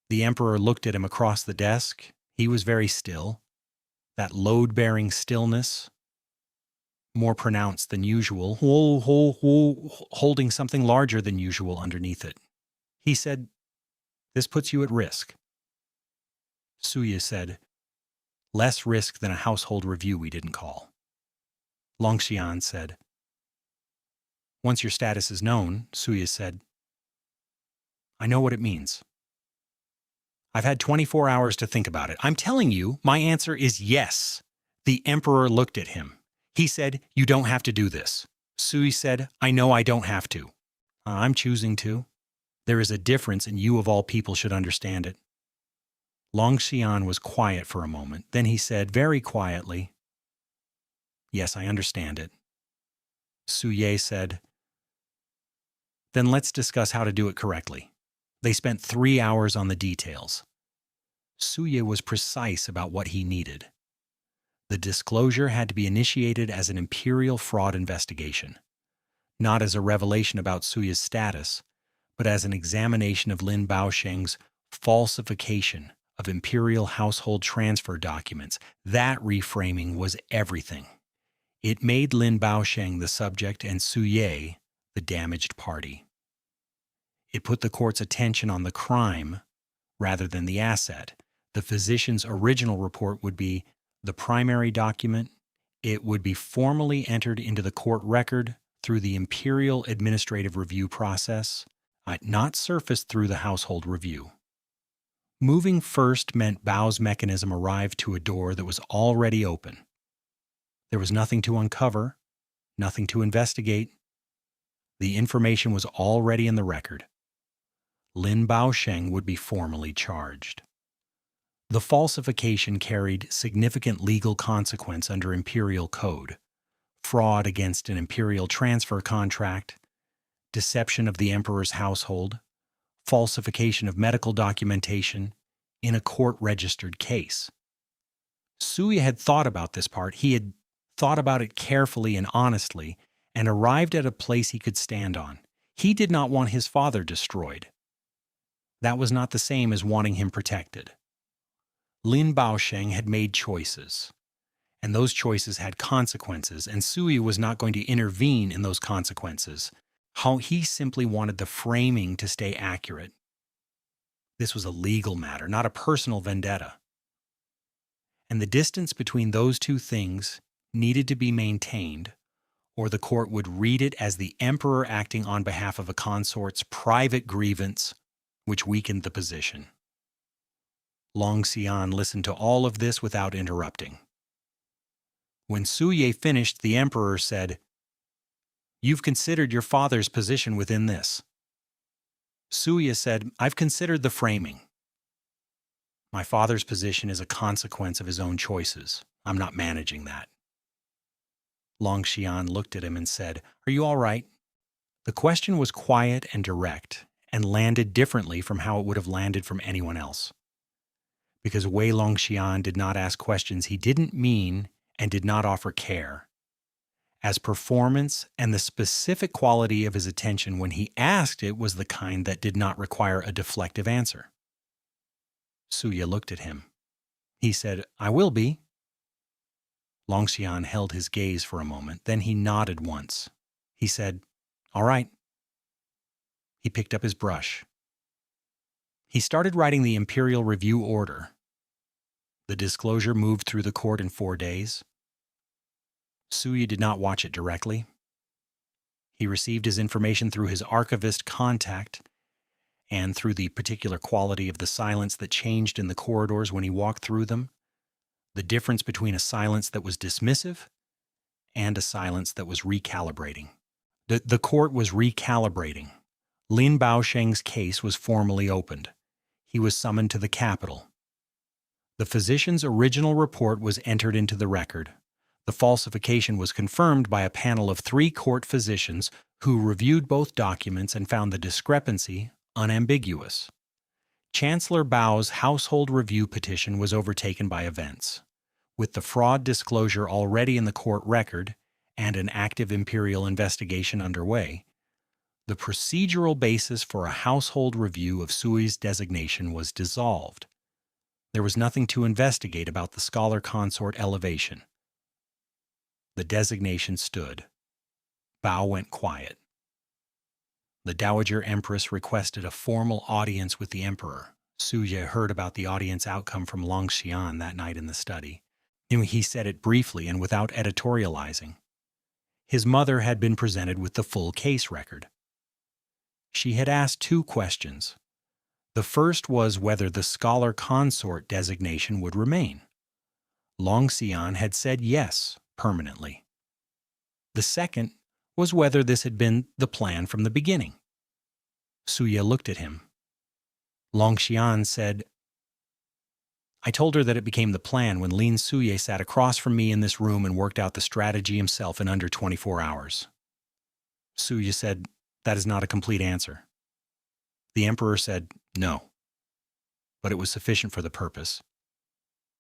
The emperor looked at him across the desk. He was very still. That load-bearing stillness, more pronounced than usual, holding something larger than usual underneath it. He said, "This puts you at risk." Suya said, "Less risk than a household review we didn't call." Longxian said, "Once your status is known," Suya said, "I know what it means. I've had 24 hours to think about it. I'm telling you, my answer is yes." The emperor looked at him. He said, "You don't have to do this." Sui said, "I know I don't have to. I'm choosing to. There is a difference and you of all people should understand it." Longxian was quiet for a moment. Then he said very quietly, "Yes, I understand it." Suye said, "Then let's discuss how to do it correctly." They spent 3 hours on the details. Suye was precise about what he needed. The disclosure had to be initiated as an imperial fraud investigation, not as a revelation about Suye's status, but as an examination of Lin Baosheng's falsification of imperial household transfer documents. That reframing was everything. It made Lin Baosheng the subject and Suye the damaged party. It put the court's attention on the crime rather than the asset. The physician's original report would be the primary document. It would be formally entered into the court record through the imperial administrative review process, not surfaced through the household review. Moving first meant Bao's mechanism arrived to a door that was already open. There was nothing to uncover, nothing to investigate. The information was already in the record. Lin Baosheng would be formally charged. The falsification carried significant legal consequence under imperial code: fraud against an imperial transfer contract, deception of the emperor's household, falsification of medical documentation in a court-registered case. Suya had thought about this part. He had thought about it carefully and honestly and arrived at a place he could stand on. He did not want his father destroyed. That was not the same as wanting him protected. Lin Baosheng had made choices, and those choices had consequences, and Suya was not going to intervene in those consequences. He simply wanted the framing to stay accurate. This was a legal matter, not a personal vendetta. And the distance between those two things needed to be maintained, or the court would read it as the emperor acting on behalf of a consort's private grievance, which weakened the position. Longxian listened to all of this without interrupting. When Suye finished, the emperor said, "You've considered your father's position within this." Suye said, "I've considered the framing. My father's position is a consequence of his own choices. I'm not managing that." Longxian looked at him and said, "Are you all right?" The question was quiet and direct, and landed differently from how it would have landed from anyone else. Because Wei Longxian did not ask questions he didn't mean and did not offer care. As performance and the specific quality of his attention when he asked it was the kind that did not require a deflective answer. Suya looked at him. He said, "I will be." Longxian held his gaze for a moment, then he nodded once. He said, "All right." He picked up his brush. He started writing the imperial review order. The disclosure moved through the court in 4 days. Suya did not watch it directly. He received his information through his archivist contact and through the particular quality of the silence that changed in the corridors when he walked through them, the difference between a silence that was dismissive and a silence that was recalibrating. The court was recalibrating. Lin Baosheng's case was formally opened. He was summoned to the capital. The physician's original report was entered into the record. The falsification was confirmed by a panel of 3 court physicians who reviewed both documents and found the discrepancy unambiguous. Chancellor Bao's household review petition was overtaken by events. With the fraud disclosure already in the court record and an active imperial investigation underway, the procedural basis for a household review of Sui's designation was dissolved. There was nothing to investigate about the scholar consort elevation. The designation stood. Bao went quiet. The Dowager Empress requested a formal audience with the emperor. Suye heard about the audience outcome from Longxian that night in the study. He said it briefly and without editorializing. His mother had been presented with the full case record. She had asked 2 questions. The first was whether the scholar consort designation would remain. Longxian had said yes, permanently. The second was whether this had been the plan from the beginning. Suye looked at him. Longxian said, "I told her that it became the plan when Lin Suye sat across from me in this room and worked out the strategy himself in under 24 hours. Suye said, "That is not a complete answer." The emperor said, "No." But it was sufficient for the purpose.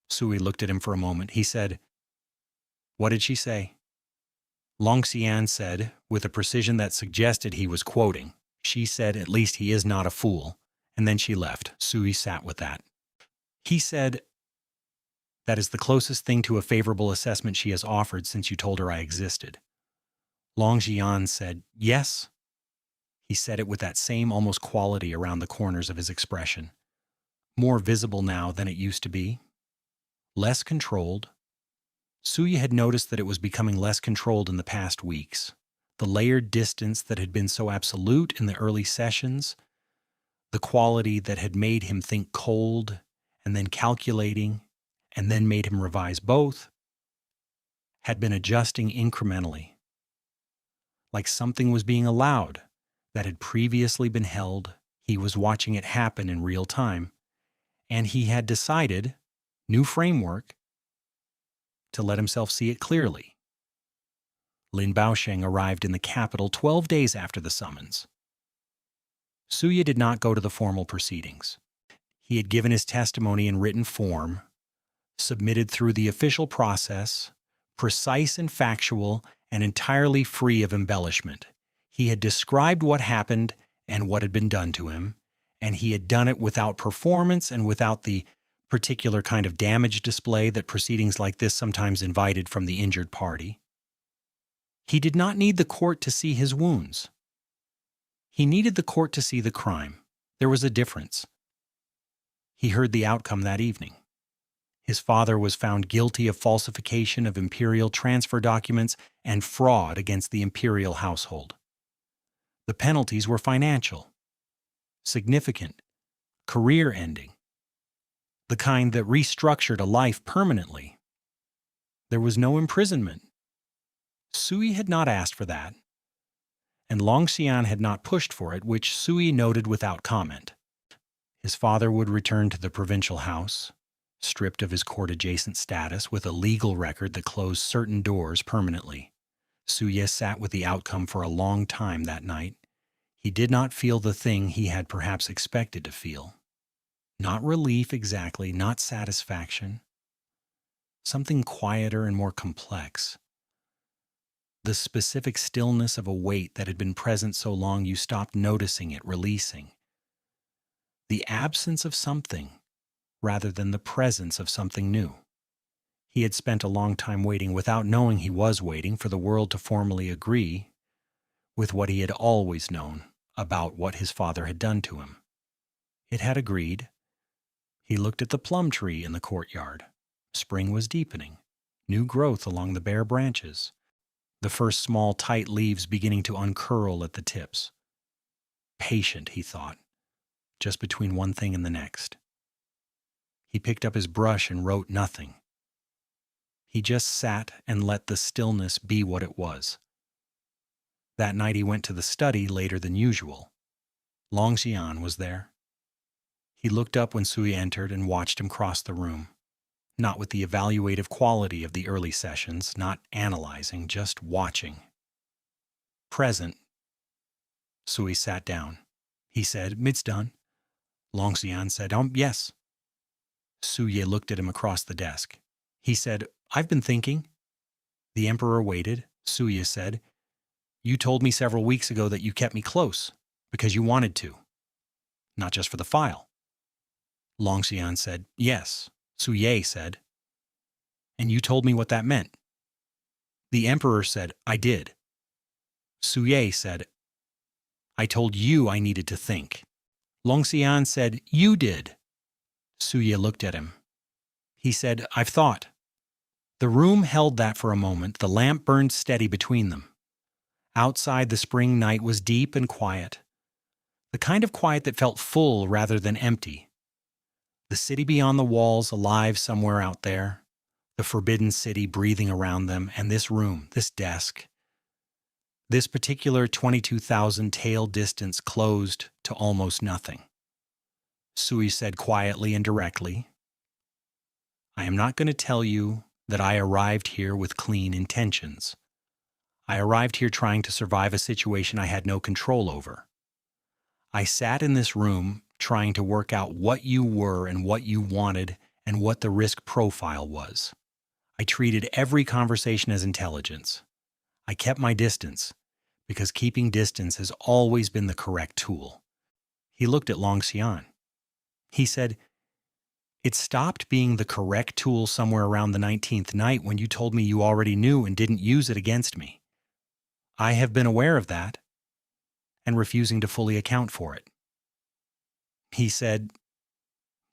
Sui looked at him for a moment. He said, "What did she say?" Longxian said, with a precision that suggested he was quoting, "She said, 'At least he is not a fool,' and then she left." Sui sat with that. He said, "That is the closest thing to a favorable assessment she has offered since you told her I existed." Longxian said, "Yes." He said it with that same almost quality around the corners of his expression. More visible now than it used to be. Less controlled. Suya had noticed that it was becoming less controlled in the past weeks. The layered distance that had been so absolute in the early sessions, the quality that had made him think cold and then calculating and then made him revise both, had been adjusting incrementally. Like something was being allowed that had previously been held. He was watching it happen in real time, and he had decided, new framework, to let himself see it clearly. Lin Baosheng arrived in the capital 12 days after the summons. Suya did not go to the formal proceedings. He had given his testimony in written form, submitted through the official process, precise and factual and entirely free of embellishment. He had described what happened and what had been done to him, and he had done it without performance and without the particular kind of damage display that proceedings like this sometimes invited from the injured party. He did not need the court to see his wounds. He needed the court to see the crime. There was a difference. He heard the outcome that evening. His father was found guilty of falsification of imperial transfer documents and fraud against the imperial household. The penalties were financial, significant, career-ending, the kind that restructured a life permanently. There was no imprisonment. Sui had not asked for that, and Longxian had not pushed for it, which Sui noted without comment. His father would return to the provincial house, stripped of his court-adjacent status, with a legal record that closed certain doors permanently. Suye sat with the outcome for a long time that night. He did not feel the thing he had perhaps expected to feel. Not relief exactly, not satisfaction. Something quieter and more complex. The specific stillness of a weight that had been present so long you stopped noticing it releasing. The absence of something rather than the presence of something new. He had spent a long time waiting without knowing he was waiting for the world to formally agree with what he had always known about what his father had done to him. It had agreed. He looked at the plum tree in the courtyard. Spring was deepening, new growth along the bare branches, the first small tight leaves beginning to uncurl at the tips. Patient, he thought, just between one thing and the next. He picked up his brush and wrote nothing. He just sat and let the stillness be what it was. That night he went to the study later than usual. Long Xian was there. He looked up when Sui entered and watched him cross the room. Not with the evaluative quality of the early sessions, not analyzing, just watching. Present. Sui sat down. He said, "It's done." Long Xian said, yes." Suye looked at him across the desk. He said, "I've been thinking." The emperor waited. Suye said, "You told me several weeks ago that you kept me close because you wanted to, not just for the file." Long Xian said, "Yes." Suye said, "And you told me what that meant." The emperor said, "I did." Suye said, "I told you I needed to think." Long Xian said, "You did." Suye looked at him. He said, "I've thought." The room held that for a moment. The lamp burned steady between them. Outside, the spring night was deep and quiet. The kind of quiet that felt full rather than empty. The city beyond the walls alive somewhere out there. The forbidden city breathing around them, and this room, this desk. This particular 22,000 tael distance closed to almost nothing. Sui said quietly and directly, "I am not going to tell you that I arrived here with clean intentions. I arrived here trying to survive a situation I had no control over. I sat in this room trying to work out what you were and what you wanted and what the risk profile was. I treated every conversation as intelligence. I kept my distance because keeping distance has always been the correct tool." He looked at Long Xian. He said, "It stopped being the correct tool somewhere around the 19th night when you told me you already knew and didn't use it against me. I have been aware of that and refusing to fully account for it." He said,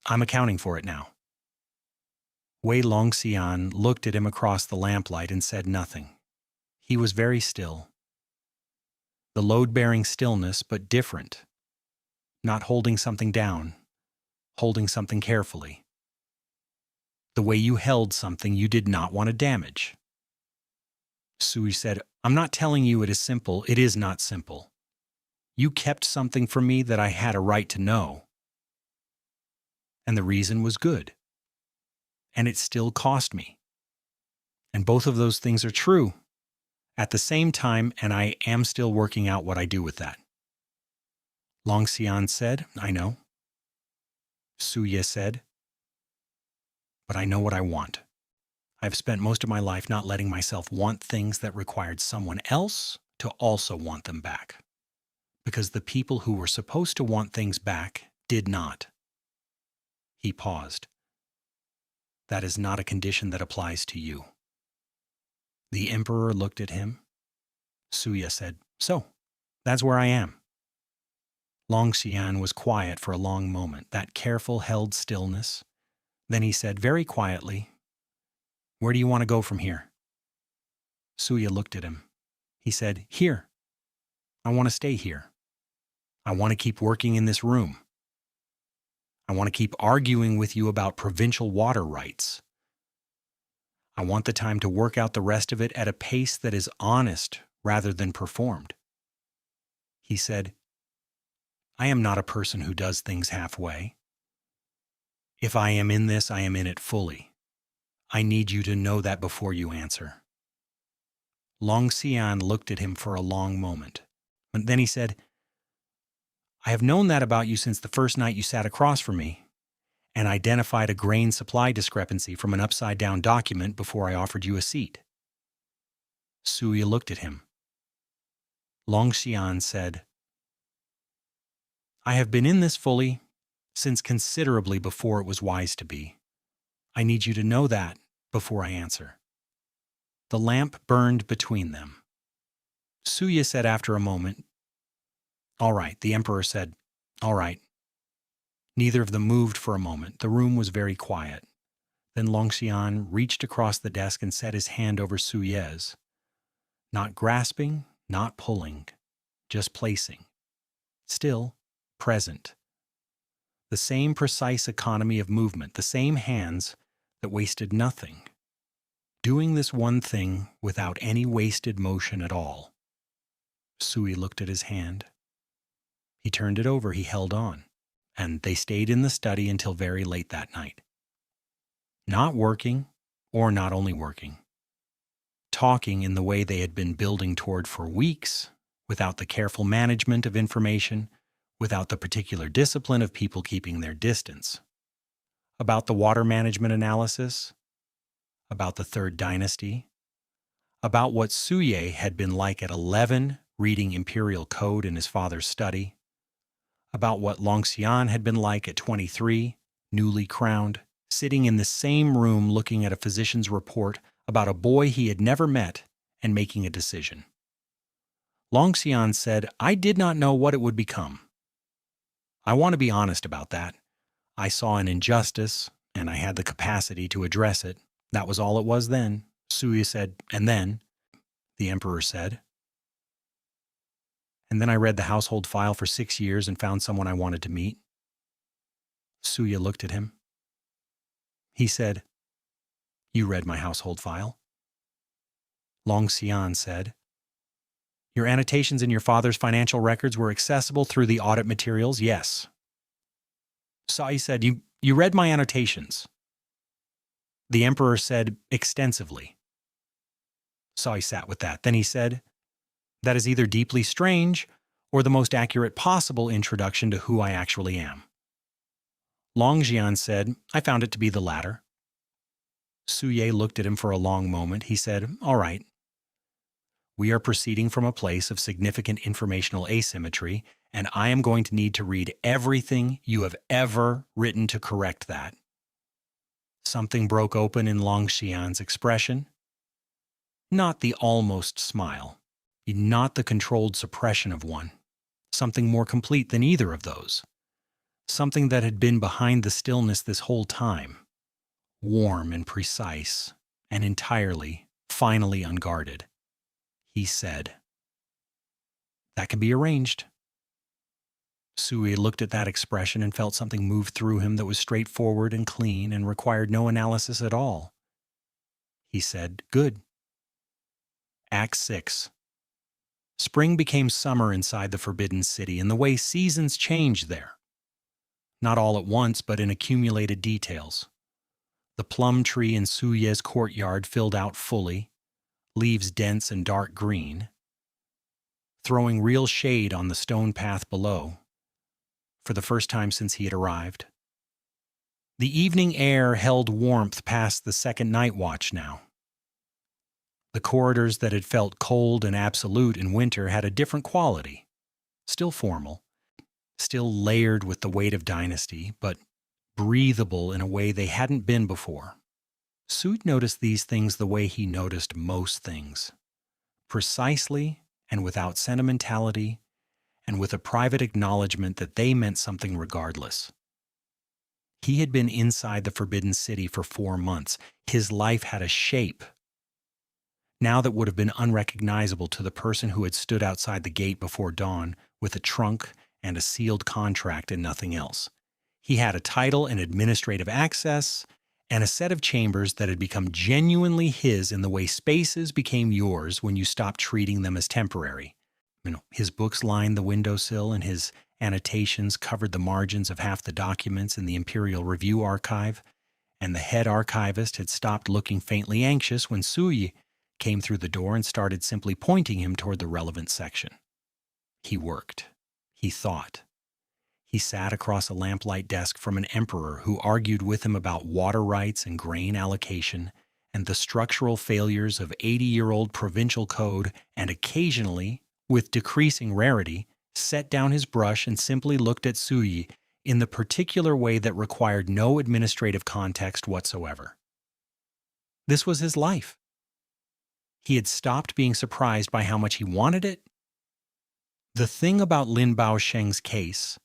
"I'm accounting for it now." Wei Longxian looked at him across the lamplight and said nothing. He was very still. The load-bearing stillness, but different. Not holding something down, holding something carefully. The way you held something you did not want to damage. Sui said, "I'm not telling you it is simple. It is not simple. You kept something from me that I had a right to know. And the reason was good. And it still cost me. And both of those things are true at the same time, and I am still working out what I do with that." Long Xian said, "I know." Suye said, "But I know what I want. I've spent most of my life not letting myself want things that required someone else to also want them back. Because the people who were supposed to want things back did not." He paused. "That is not a condition that applies to you." The emperor looked at him. Suya said, "So, that's where I am." Long Xian was quiet for a long moment, that careful held stillness. Then he said very quietly, "Where do you want to go from here?" Suya looked at him. He said, "Here. I want to stay here. I want to keep working in this room. I want to keep arguing with you about provincial water rights. I want the time to work out the rest of it at a pace that is honest rather than performed." He said, "I am not a person who does things halfway. If I am in this, I am in it fully. I need you to know that before you answer." Long Xian looked at him for a long moment. And then he said, "I have known that about you since the first night you sat across from me and identified a grain supply discrepancy from an upside-down document before I offered you a seat." Suya looked at him. Long Xian said, "I have been in this fully since considerably before it was wise to be. I need you to know that before I answer." The lamp burned between them. Suya said after a moment, "All right." The emperor said, "All right." Neither of them moved for a moment. The room was very quiet. Then Longxian reached across the desk and set his hand over Suye's. Not grasping, not pulling, just placing. Still present. The same precise economy of movement, the same hands that wasted nothing. doing this one thing without any wasted motion at all. Sui looked at his hand. He turned it over, he held on, and they stayed in the study until very late that night. Not working, or not only working. Talking in the way they had been building toward for weeks, without the careful management of information, without the particular discipline of people keeping their distance. About the water management analysis, about the Third Dynasty, about what Suye had been like at 11 reading imperial code in his father's study, about what Longxian had been like at 23, newly crowned, sitting in the same room looking at a physician's report about a boy he had never met and making a decision. Longxian said, "I did not know what it would become. I want to be honest about that. I saw an injustice, and I had the capacity to address it. That was all it was then." Suya said, "And then?" The emperor said. "And then I read the household file for 6 years and found someone I wanted to meet." Suya looked at him. He said, "You read my household file?" Longxian said, "Your annotations in your father's financial records were accessible through the audit materials, yes." Sai said, You read my annotations?" The emperor said, "Extensively." Sai sat with that. Then he said, "That is either deeply strange or the most accurate possible introduction to who I actually am." Longxian said, "I found it to be the latter." Suye looked at him for a long moment. He said, "All right. We are proceeding from a place of significant informational asymmetry, and I am going to need to read everything you have ever written to correct that." Something broke open in Longxian's expression. Not the almost smile, not the controlled suppression of one. Something more complete than either of those. Something that had been behind the stillness this whole time. Warm and precise, and entirely, finally unguarded. He said, "That can be arranged." Sui looked at that expression and felt something move through him that was straightforward and clean and required no analysis at all. He said, "Good." Act 6. Spring became summer inside the Forbidden City in the way seasons change there. Not all at once, but in accumulated details. The plum tree in Suye's courtyard filled out fully, leaves dense and dark green, throwing real shade on the stone path below, for the first time since he had arrived. The evening air held warmth past the second night watch now. The corridors that had felt cold and absolute in winter had a different quality, still formal, still layered with the weight of dynasty, but breathable in a way they hadn't been before. Sood noticed these things the way he noticed most things, precisely and without sentimentality, and with a private acknowledgement that they meant something regardless. He had been inside the Forbidden City for 4 months. His life had a shape, now that would have been unrecognizable to the person who had stood outside the gate before dawn with a trunk and a sealed contract and nothing else. He had a title and administrative access, and a set of chambers that had become genuinely his in the way spaces became yours when you stopped treating them as temporary. His books lined the windowsill, and his annotations covered the margins of half the documents in the Imperial Review archive, and the head archivist had stopped looking faintly anxious when Suyi came through the door and started simply pointing him toward the relevant section. He worked. He thought. He sat across a lamplight desk from an emperor who argued with him about water rights and grain allocation and the structural failures of 80-year-old provincial code, and occasionally, with decreasing rarity, set down his brush and simply looked at Suyi in the particular way that required no administrative context whatsoever. This was his life. He had stopped being surprised by how much he wanted it. The thing about Lin Baosheng's case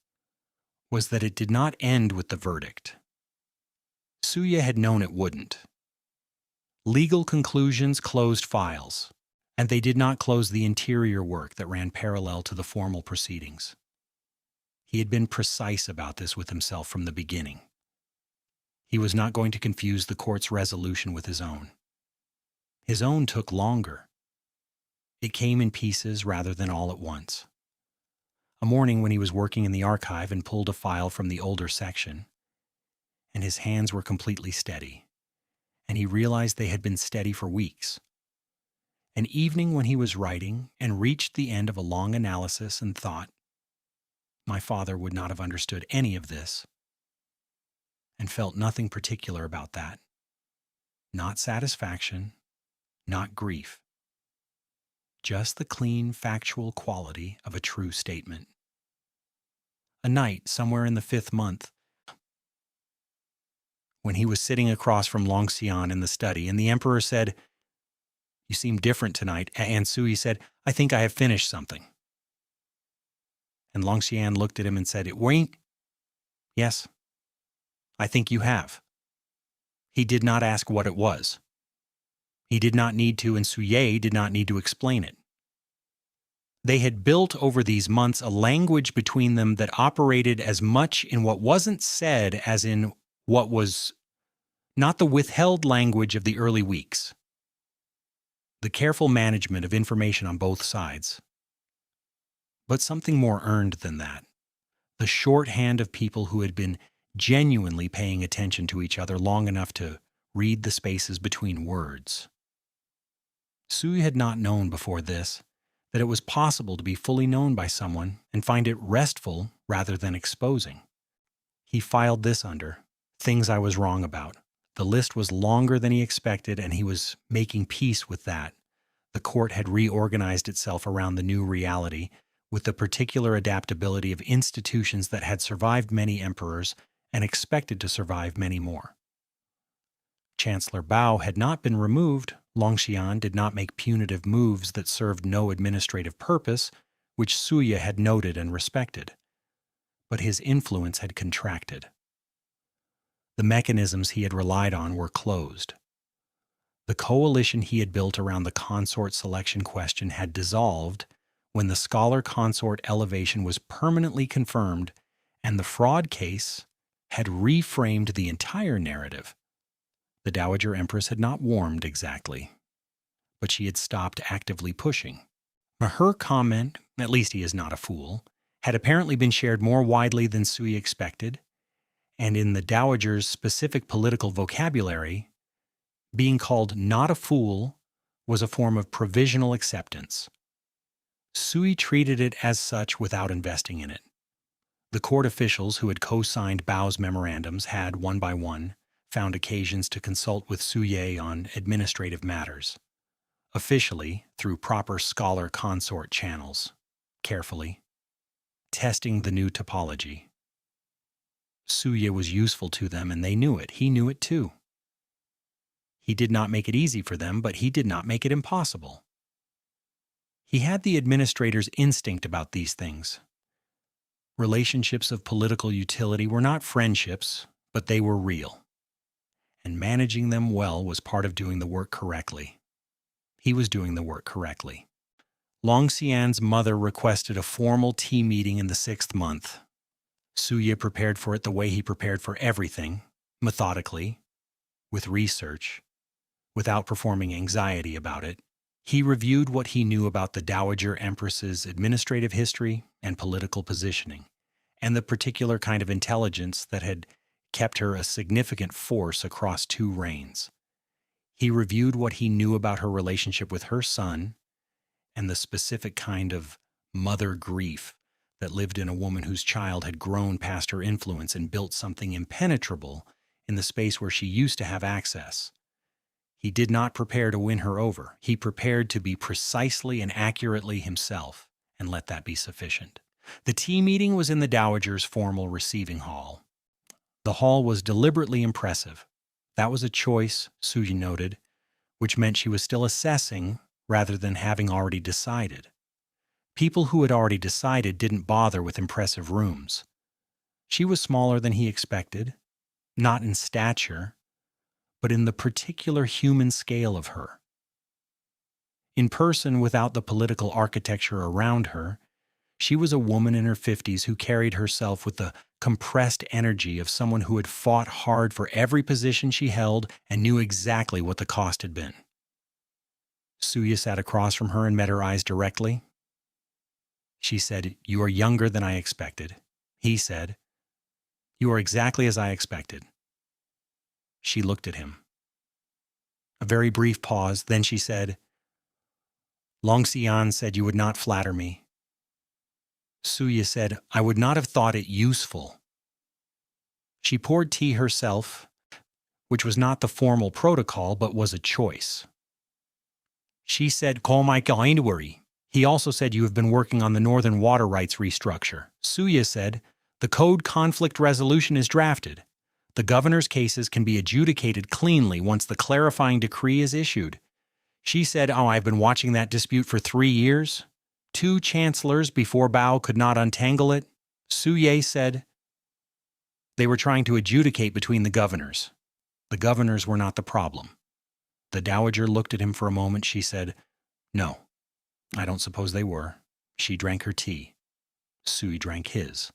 was that it did not end with the verdict. Suya had known it wouldn't. Legal conclusions closed files, and they did not close the interior work that ran parallel to the formal proceedings. He had been precise about this with himself from the beginning. He was not going to confuse the court's resolution with his own. His own took longer. It came in pieces rather than all at once. A morning when he was working in the archive and pulled a file from the older section, and his hands were completely steady, and he realized they had been steady for weeks. An evening when he was writing and reached the end of a long analysis and thought, my father would not have understood any of this, and felt nothing particular about that. Not satisfaction, not grief. Just the clean, factual quality of a true statement. A night, somewhere in the 5th month, when he was sitting across from Longxian in the study, and the emperor said, "You seem different tonight," and Sui said, "I think I have finished something." And Longxian looked at him and said, "Wait. Yes, I think you have." He did not ask what it was. He did not need to, and Suye did not need to explain it. They had built over these months a language between them that operated as much in what wasn't said as in what was not the withheld language of the early weeks. The careful management of information on both sides. But something more earned than that. The shorthand of people who had been genuinely paying attention to each other long enough to read the spaces between words. Sui had not known before this that it was possible to be fully known by someone and find it restful rather than exposing. He filed this under things I was wrong about. The list was longer than he expected, and he was making peace with that. The court had reorganized itself around the new reality with the particular adaptability of institutions that had survived many emperors and expected to survive many more. Chancellor Bao had not been removed. Longxian did not make punitive moves that served no administrative purpose, which Suya had noted and respected. But his influence had contracted. The mechanisms he had relied on were closed. The coalition he had built around the consort selection question had dissolved when the scholar consort elevation was permanently confirmed, and the fraud case had reframed the entire narrative. The Dowager Empress had not warmed exactly, but she had stopped actively pushing. Her comment, "At least he is not a fool," had apparently been shared more widely than Sui expected, and in the Dowager's specific political vocabulary, being called not a fool was a form of provisional acceptance. Sui treated it as such without investing in it. The court officials who had co-signed Bao's memorandums had, one by one, found occasions to consult with Suye on administrative matters, officially through proper scholar consort channels, carefully, testing the new topology. Suye was useful to them, and they knew it. He knew it too. He did not make it easy for them, but he did not make it impossible. He had the administrator's instinct about these things. Relationships of political utility were not friendships, but they were real. And managing them well was part of doing the work correctly. He was doing the work correctly. Longxian's mother requested a formal tea meeting in the 6th month. Suye prepared for it the way he prepared for everything, methodically, with research, without performing anxiety about it. He reviewed what he knew about the Dowager Empress's administrative history and political positioning, and the particular kind of intelligence that had kept her a significant force across 2 reigns. He reviewed what he knew about her relationship with her son and the specific kind of mother grief that lived in a woman whose child had grown past her influence and built something impenetrable in the space where she used to have access. He did not prepare to win her over. He prepared to be precisely and accurately himself, and let that be sufficient. The tea meeting was in the Dowager's formal receiving hall. The hall was deliberately impressive. That was a choice, Suyi noted, which meant she was still assessing rather than having already decided. People who had already decided didn't bother with impressive rooms. She was smaller than he expected, not in stature, but in the particular human scale of her. In person, without the political architecture around her, she was a woman in her 50s who carried herself with the compressed energy of someone who had fought hard for every position she held and knew exactly what the cost had been. Suya sat across from her and met her eyes directly. She said, "You are younger than I expected." He said, "You are exactly as I expected." She looked at him. A very brief pause, then she said, "Long Xian said you would not flatter me." Suya said, "I would not have thought it useful." She poured tea herself, which was not the formal protocol, but was a choice. She said, "Call my worry." He also said, "You have been working on the Northern Water Rights restructure." Suya said, "The code conflict resolution is drafted. The governor's cases can be adjudicated cleanly once the clarifying decree is issued." She said, "Oh, I've been watching that dispute for 3 years. 2 chancellors before Bao could not untangle it." Suye said, "They were trying to adjudicate between the governors. The governors were not the problem." The dowager looked at him for a moment. She said, "No, I don't suppose they were." She drank her tea. Sui drank his.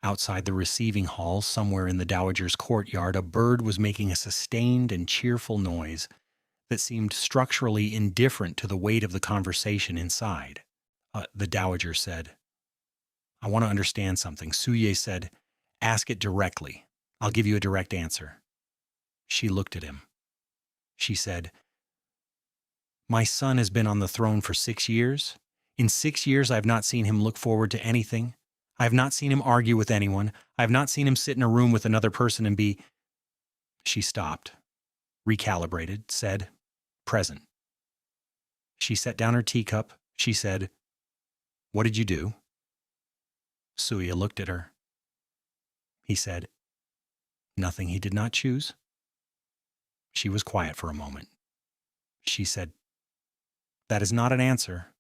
Outside the receiving hall, somewhere in the dowager's courtyard, a bird was making a sustained and cheerful noise that seemed structurally indifferent to the weight of the conversation inside. The dowager said, "I want to understand something." Suye said, "Ask it directly. I'll give you a direct answer." She looked at him. She said, "My son has been on the throne for 6 years. In 6 years, I have not seen him look forward to anything. I have not seen him argue with anyone. I have not seen him sit in a room with another person and be—" She stopped, recalibrated, said, "Present." She set down her teacup. She said, "What did you do?" Suya looked at her. He said, "Nothing he did not choose." She was quiet for a moment. She said, "That is not an answer."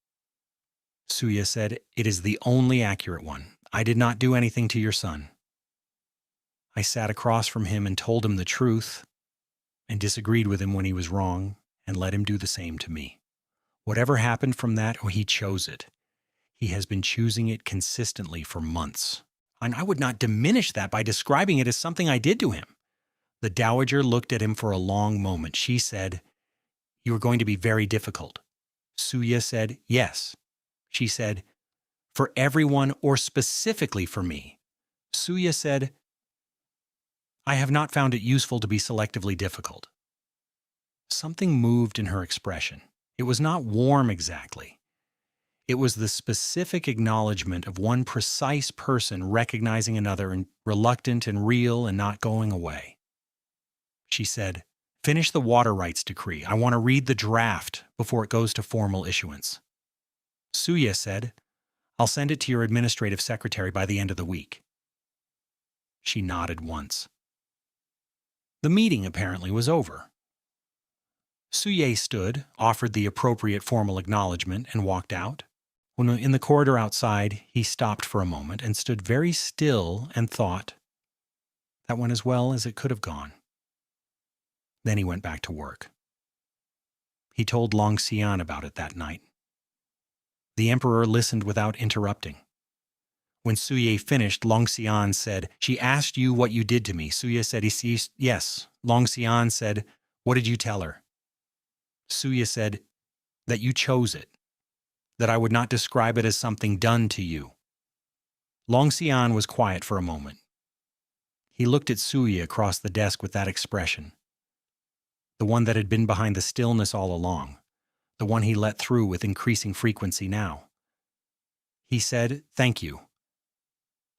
Suya said, "It is the only accurate one. I did not do anything to your son. I sat across from him and told him the truth and disagreed with him when he was wrong and let him do the same to me. Whatever happened from that, he chose it. He has been choosing it consistently for months. And I would not diminish that by describing it as something I did to him." The dowager looked at him for a long moment. She said, "You are going to be very difficult." Suya said, "Yes." She said, "For everyone or specifically for me?" Suya said, "I have not found it useful to be selectively difficult." Something moved in her expression. It was not warm exactly. It was the specific acknowledgement of one precise person recognizing another and reluctant and real and not going away. She said, "Finish the water rights decree. I want to read the draft before it goes to formal issuance." Suya said, "I'll send it to your administrative secretary by the end of the week." She nodded once. The meeting apparently was over. Suye stood, offered the appropriate formal acknowledgement, and walked out. When in the corridor outside, he stopped for a moment and stood very still and thought, "That went as well as it could have gone." Then he went back to work. He told Long Xian about it that night. The emperor listened without interrupting. When Suye finished, Long Xian said, "She asked you what you did to me." Suye said, "Yes." Long Xian said, "What did you tell her?" Suye said, "That you chose it. That I would not describe it as something done to you." Long Xian was quiet for a moment. He looked at Suye across the desk with that expression, the one that had been behind the stillness all along, the one he let through with increasing frequency now. He said, "Thank you."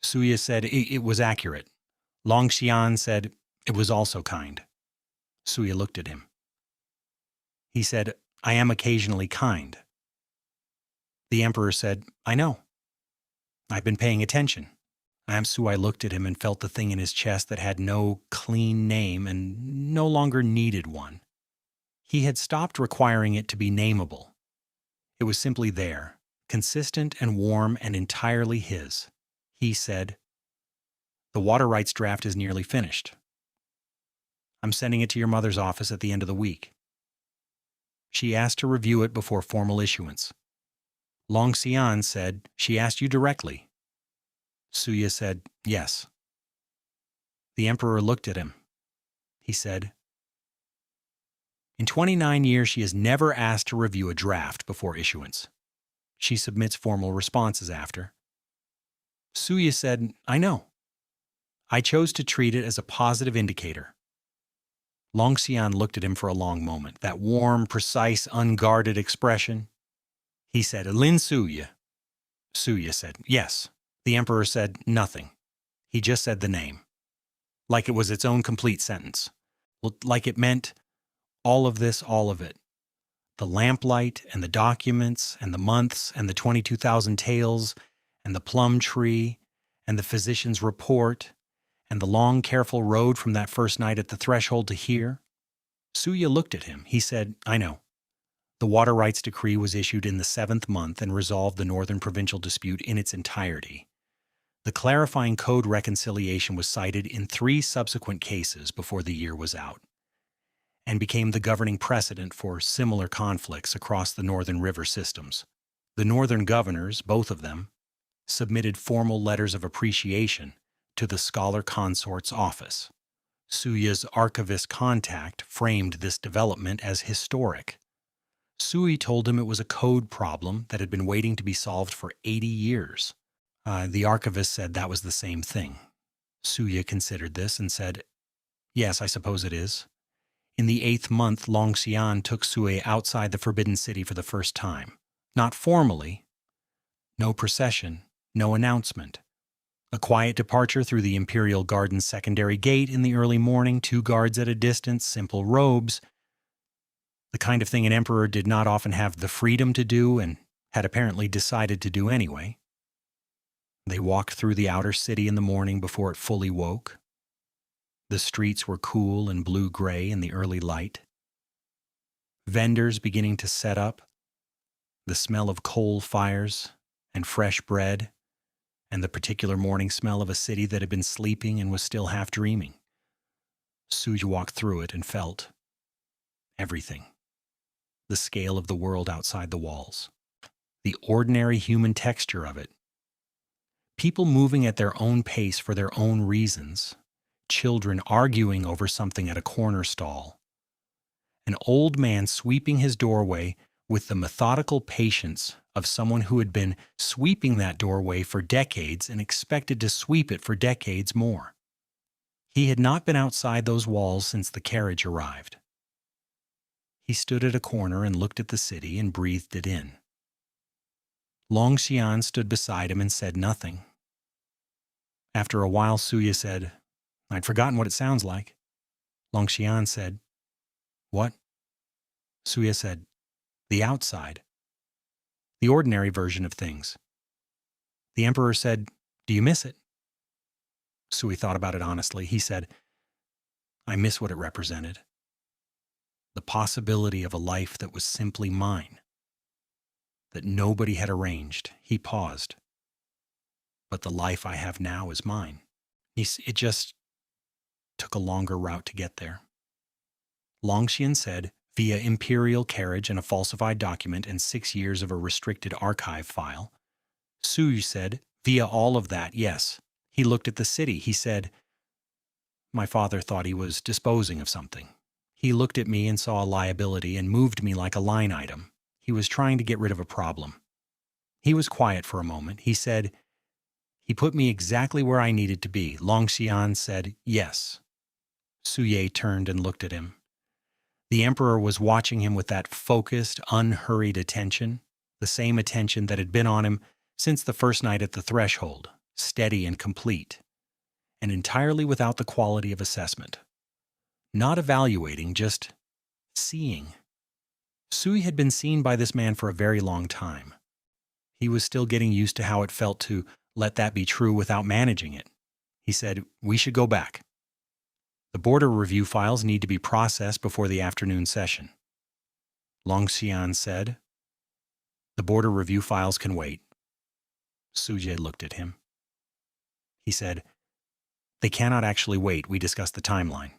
Suye said, it was accurate." Long Xian said, "It was also kind." Suye looked at him. He said, "I am occasionally kind." The emperor said, "I know. I've been paying attention." Suye looked at him and felt the thing in his chest that had no clean name and no longer needed one. He had stopped requiring it to be nameable. It was simply there, consistent and warm and entirely his. He said, "The water rights draft is nearly finished. I'm sending it to your mother's office at the end of the week. She asked to review it before formal issuance." Long Xian said, "She asked you directly." Suya said, "Yes." The emperor looked at him. He said, In 29 years, she is never asked to review a draft before issuance. She submits formal responses after. Suya said, I know. I chose to treat it as a positive indicator. Longxian looked at him for a long moment, that warm, precise, unguarded expression. He said, Lin Suya. Suya said, yes. The emperor said nothing. He just said the name. Like it was its own complete sentence. Like it meant all of this, all of it. The lamplight and the documents and the months and the 22,000 tales and the plum tree and the physician's report and the long, careful road from that first night at the threshold to here. Suya looked at him. He said, I know. The water rights decree was issued in the 7th month and resolved the northern provincial dispute in its entirety. The clarifying code reconciliation was cited in 3 subsequent cases before the year was out, and became the governing precedent for similar conflicts across the northern river systems. The northern governors, both of them, submitted formal letters of appreciation to the scholar consort's office. Suya's archivist contact framed this development as historic. Sui told him it was a code problem that had been waiting to be solved for 80 years. The archivist said that was the same thing. Suya considered this and said, yes, I suppose it is. In the 8th month, Longxian took Sui outside the Forbidden City for the first time. Not formally. No procession, no announcement. A quiet departure through the Imperial Garden's secondary gate in the early morning, 2 guards at a distance, simple robes. The kind of thing an emperor did not often have the freedom to do and had apparently decided to do anyway. They walked through the outer city in the morning before it fully woke. The streets were cool and blue-gray in the early light. Vendors beginning to set up, the smell of coal fires and fresh bread, and the particular morning smell of a city that had been sleeping and was still half dreaming. Suya walked through it and felt everything. The scale of the world outside the walls. The ordinary human texture of it. People moving at their own pace for their own reasons. Children arguing over something at a corner stall. An old man sweeping his doorway with the methodical patience of someone who had been sweeping that doorway for decades and expected to sweep it for decades more. He had not been outside those walls since the carriage arrived. He stood at a corner and looked at the city and breathed it in. Longxian stood beside him and said nothing. After a while, Suya said, I'd forgotten what it sounds like. Longxian said, what? Suya said, the outside. The ordinary version of things. The emperor said, do you miss it? Sui thought about it honestly. He said, I miss what it represented. The possibility of a life that was simply mine. That nobody had arranged. He paused. But the life I have now is mine. It just took a longer route to get there. Longxian said, via imperial carriage and a falsified document and 6 years of a restricted archive file. Sui said, via all of that, yes. He looked at the city. He said, my father thought he was disposing of something. He looked at me and saw a liability and moved me like a line item. He was trying to get rid of a problem. He was quiet for a moment. He said, he put me exactly where I needed to be. Longxian said, yes. Suye turned and looked at him. The emperor was watching him with that focused, unhurried attention, the same attention that had been on him since the first night at the threshold, steady and complete, and entirely without the quality of assessment. Not evaluating, just seeing. Sui had been seen by this man for a very long time. He was still getting used to how it felt to let that be true without managing it. He said, we should go back. The border review files need to be processed before the afternoon session. Longxian said, the border review files can wait. Suje looked at him. He said, they cannot actually wait. We discussed the timeline.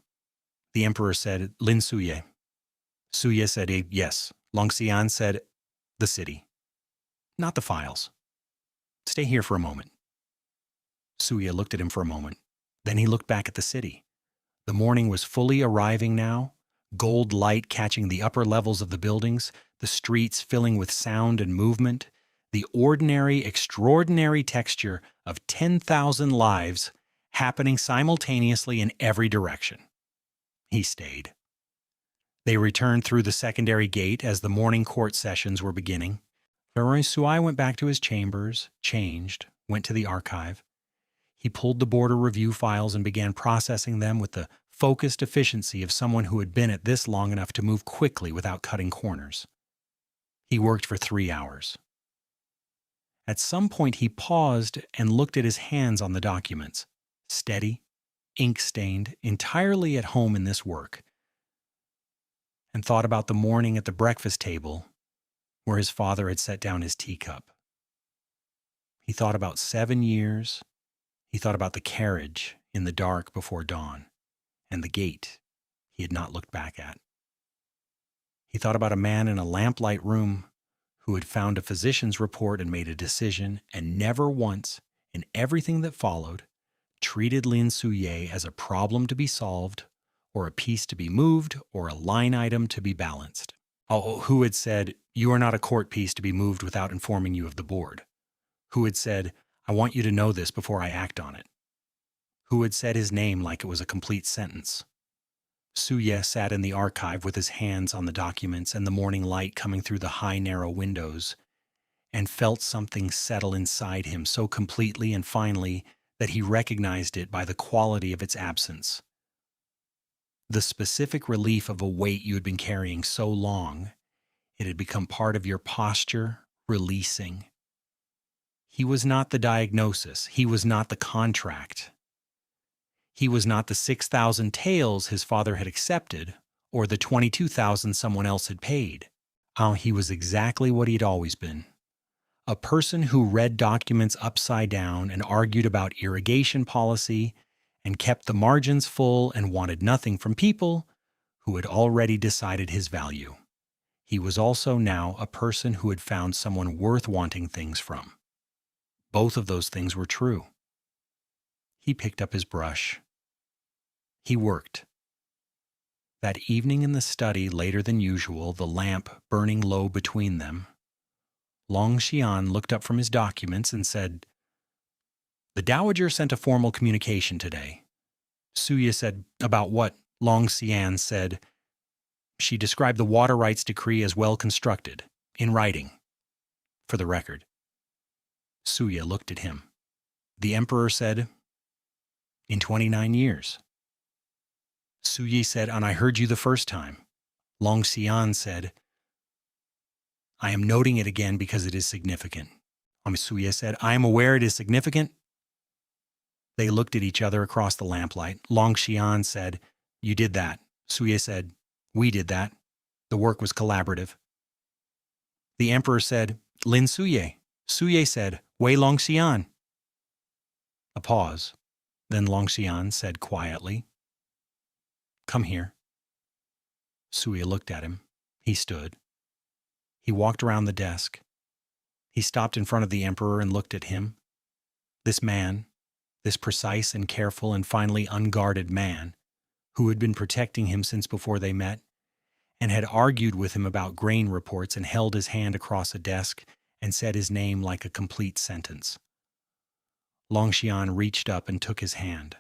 The emperor said, Lin Suye. Suye said, yes. Longxian said, the city. Not the files. Stay here for a moment. Suye looked at him for a moment. Then he looked back at the city. The morning was fully arriving now, gold light catching the upper levels of the buildings, the streets filling with sound and movement, the ordinary, extraordinary texture of 10,000 lives happening simultaneously in every direction. He stayed. They returned through the secondary gate as the morning court sessions were beginning. Sui went back to his chambers, changed, went to the archive. He pulled the border review files and began processing them with the focused efficiency of someone who had been at this long enough to move quickly without cutting corners. He worked for 3 hours. At some point he paused and looked at his hands on the documents, steady, ink-stained, entirely at home in this work, and thought about the morning at the breakfast table where his father had set down his teacup. He thought about 7 years. He thought about the carriage in the dark before dawn and the gate he had not looked back at. He thought about a man in a lamplight room who had found a physician's report and made a decision, and never once, in everything that followed, treated Lin Suye as a problem to be solved, or a piece to be moved, or a line item to be balanced. Who had said, "You are not a court piece to be moved without informing you of the board." Who had said, "I want you to know this before I act on it." Who had said his name like it was a complete sentence. Suye sat in the archive with his hands on the documents and the morning light coming through the high, narrow windows, and felt something settle inside him so completely and finely that he recognized it by the quality of its absence. The specific relief of a weight you had been carrying so long, it had become part of your posture, releasing. He was not the diagnosis. He was not the contract. He was not the 6,000 taels his father had accepted or the 22,000 someone else had paid. He was exactly what he'd always been. A person who read documents upside down and argued about irrigation policy and kept the margins full and wanted nothing from people who had already decided his value. He was also now a person who had found someone worth wanting things from. Both of those things were true. He picked up his brush. He worked. That evening in the study, later than usual, the lamp burning low between them, Long Xian looked up from his documents and said, "The Dowager sent a formal communication today." Suye said, "About what?" Long Xian said, "She described the water rights decree as well constructed, in writing, for the record." Suye looked at him. The emperor said, "In 29 years. Suye said, "And I heard you the first time." Long Xian said, "I am noting it again because it is significant." Suye said, "I am aware it is significant." They looked at each other across the lamplight. Long Xian said, "You did that." Suye said, "We did that. The work was collaborative." The emperor said, "Lin Suye." Suye said, "Wei Long Xian." A pause. Then Long Xian said quietly, "Come here." Suye looked at him. He stood. He walked around the desk. He stopped in front of the emperor and looked at him. This man, this precise and careful and finally unguarded man, who had been protecting him since before they met, and had argued with him about grain reports and held his hand across a desk and said his name like a complete sentence. Long Xian reached up and took his hand.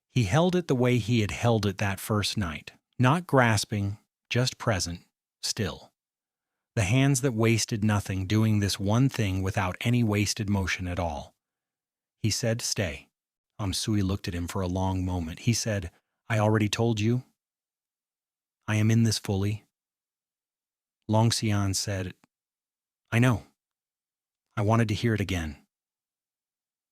He held it the way he had held it that first night, not grasping, just present, still. The hands that wasted nothing doing this one thing without any wasted motion at all. He said, "Stay." Suye looked at him for a long moment. He said, "I already told you. I am in this fully." Long Xian said, "I know. I wanted to hear it again."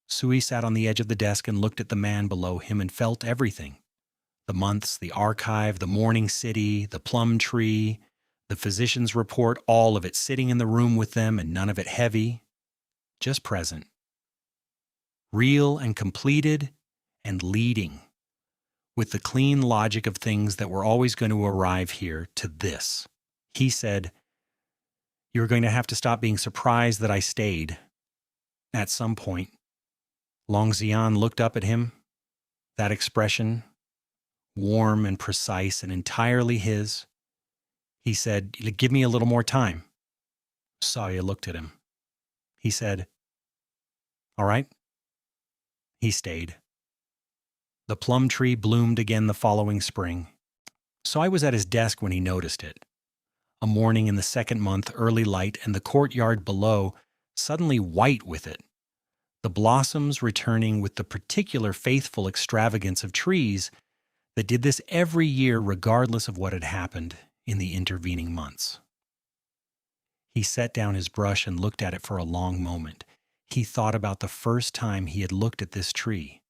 Suye sat on the edge of the desk and looked at the man below him and felt everything. The months, the archive, the morning city, the plum tree, the physician's report, all of it sitting in the room with them and none of it heavy, just present. Real and completed and leading, with the clean logic of things that were always going to arrive here to this. He said, "You're going to have to stop being surprised that I stayed." At some point, Long Xian looked up at him. That expression, warm and precise and entirely his. He said, "Give me a little more time." Saya looked at him. He said, "All right." He stayed. The plum tree bloomed again the following spring. Saya was at his desk when he noticed it. A morning in the second month, early light, and the courtyard below suddenly white with it. The blossoms returning with the particular faithful extravagance of trees that did this every year regardless of what had happened in the intervening months. He set down his brush and looked at it for a long moment. He thought about the first time he had looked at this tree.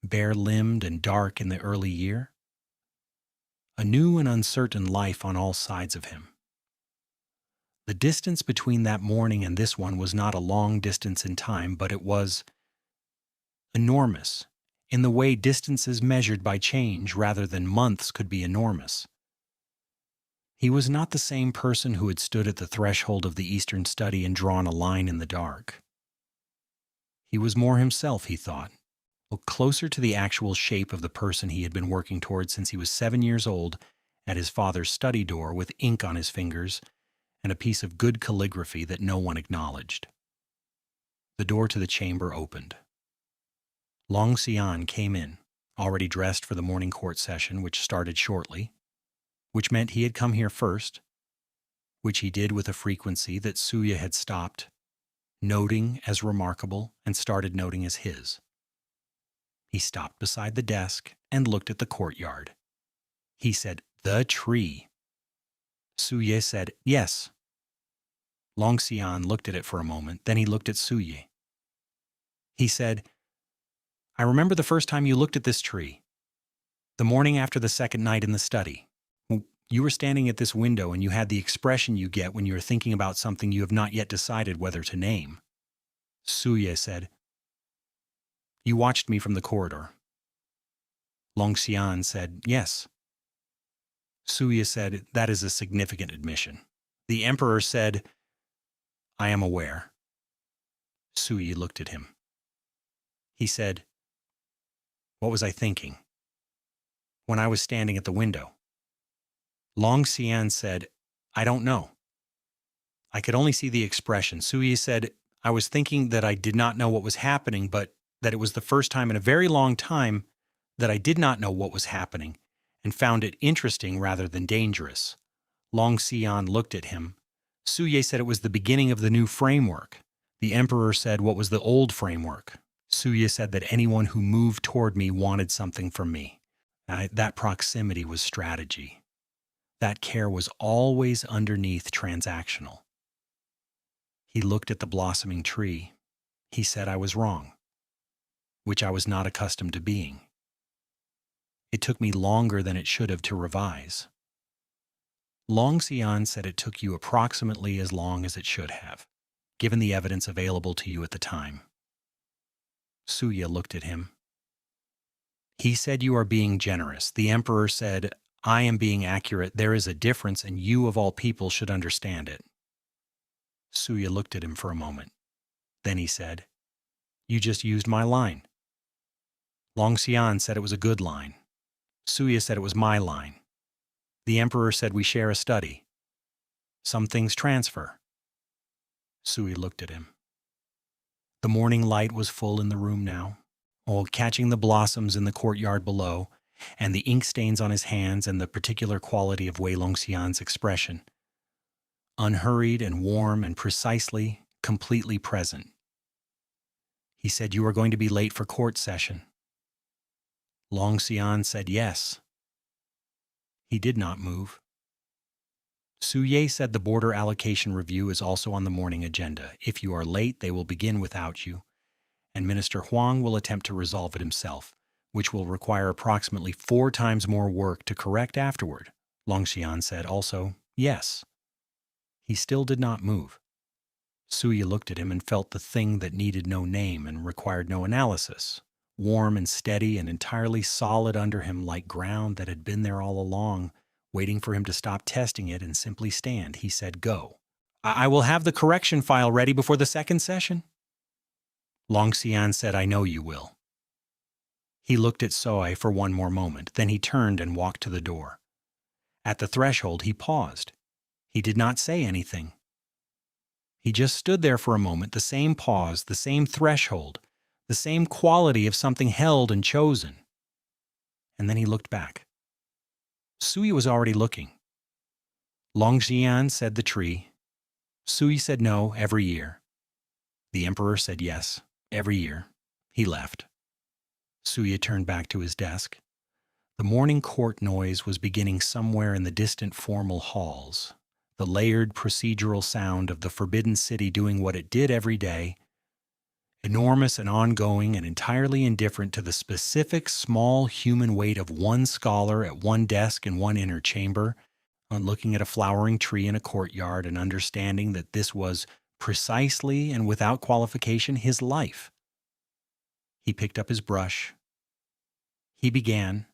Bare-limbed and dark in the early year. A new and uncertain life on all sides of him. The distance between that morning and this one was not a long distance in time, but it was enormous, in the way distances measured by change rather than months could be enormous. He was not the same person who had stood at the threshold of the Eastern study and drawn a line in the dark. He was more himself, he thought, closer to the actual shape of the person he had been working toward since he was 7 years old at his father's study door with ink on his fingers and a piece of good calligraphy that no one acknowledged. The door to the chamber opened. Long Xian came in, already dressed for the morning court session, which started shortly, which meant he had come here first, which he did with a frequency that Suya had stopped, noting as remarkable and started noting as his. He stopped beside the desk and looked at the courtyard. He said, "The tree." Suye said, "Yes." Long Xian looked at it for a moment, then he looked at Suye. He said, "I remember the first time you looked at this tree, the morning after the second night in the study. You were standing at this window and you had the expression you get when you are thinking about something you have not yet decided whether to name." Suye said, "You watched me from the corridor." Long Xian said, "Yes." Suye said, "That is a significant admission." The emperor said, "I am aware." Suye looked at him. He said, "What was I thinking?" "When I was standing at the window." Long Xian said, "I don't know." I could only see the expression. Suye said, "I was thinking that I did not know what was happening, but that it was the first time in a very long time that I did not know what was happening and found it interesting rather than dangerous." Long Xian looked at him. Suye said it was the beginning of the new framework. The emperor said, "What was the old framework?" Suye said that anyone who moved toward me wanted something from me. That proximity was strategy. That care was always underneath transactional. He looked at the blossoming tree. He said I was wrong, which I was not accustomed to being. It took me longer than it should have to revise. Long Xian said it took you approximately as long as it should have, given the evidence available to you at the time. Suya looked at him. He said you are being generous. The emperor said, "I am being accurate. There is a difference, and you of all people should understand it." Suya looked at him for a moment. Then he said, "You just used my line." Long Xian said it was a good line. Suya said it was my line. The emperor said we share a study. Some things transfer. Suya looked at him. The morning light was full in the room now, catching the blossoms in the courtyard below, and the ink stains on his hands and the particular quality of Wei Longxian's expression. Unhurried and warm and precisely, completely present. He said, "You are going to be late for court session." Long Xian said yes. He did not move. Suye said the border allocation review is also on the morning agenda. If you are late, they will begin without you, and Minister Huang will attempt to resolve it himself, which will require approximately 4 times more work to correct afterward. Long Xian said also, yes. He still did not move. Suye looked at him and felt the thing that needed no name and required no analysis, warm and steady and entirely solid under him like ground that had been there all along, waiting for him to stop testing it and simply stand. He said, "Go. I will have the correction file ready before the second session." Long Xian said, "I know you will." He looked at Soy for one more moment, then he turned and walked to the door. At the threshold, he paused. He did not say anything. He just stood there for a moment, the same pause, the same threshold, the same quality of something held and chosen. And then he looked back. Sui was already looking. Longxian said the tree. Sui said no every year. The emperor said yes every year. He left. Sui turned back to his desk. The morning court noise was beginning somewhere in the distant formal halls, the layered procedural sound of the Forbidden City doing what it did every day, enormous and ongoing and entirely indifferent to the specific small human weight of one scholar at one desk in one inner chamber, on looking at a flowering tree in a courtyard and understanding that this was precisely and without qualification his life. He picked up his brush. He began,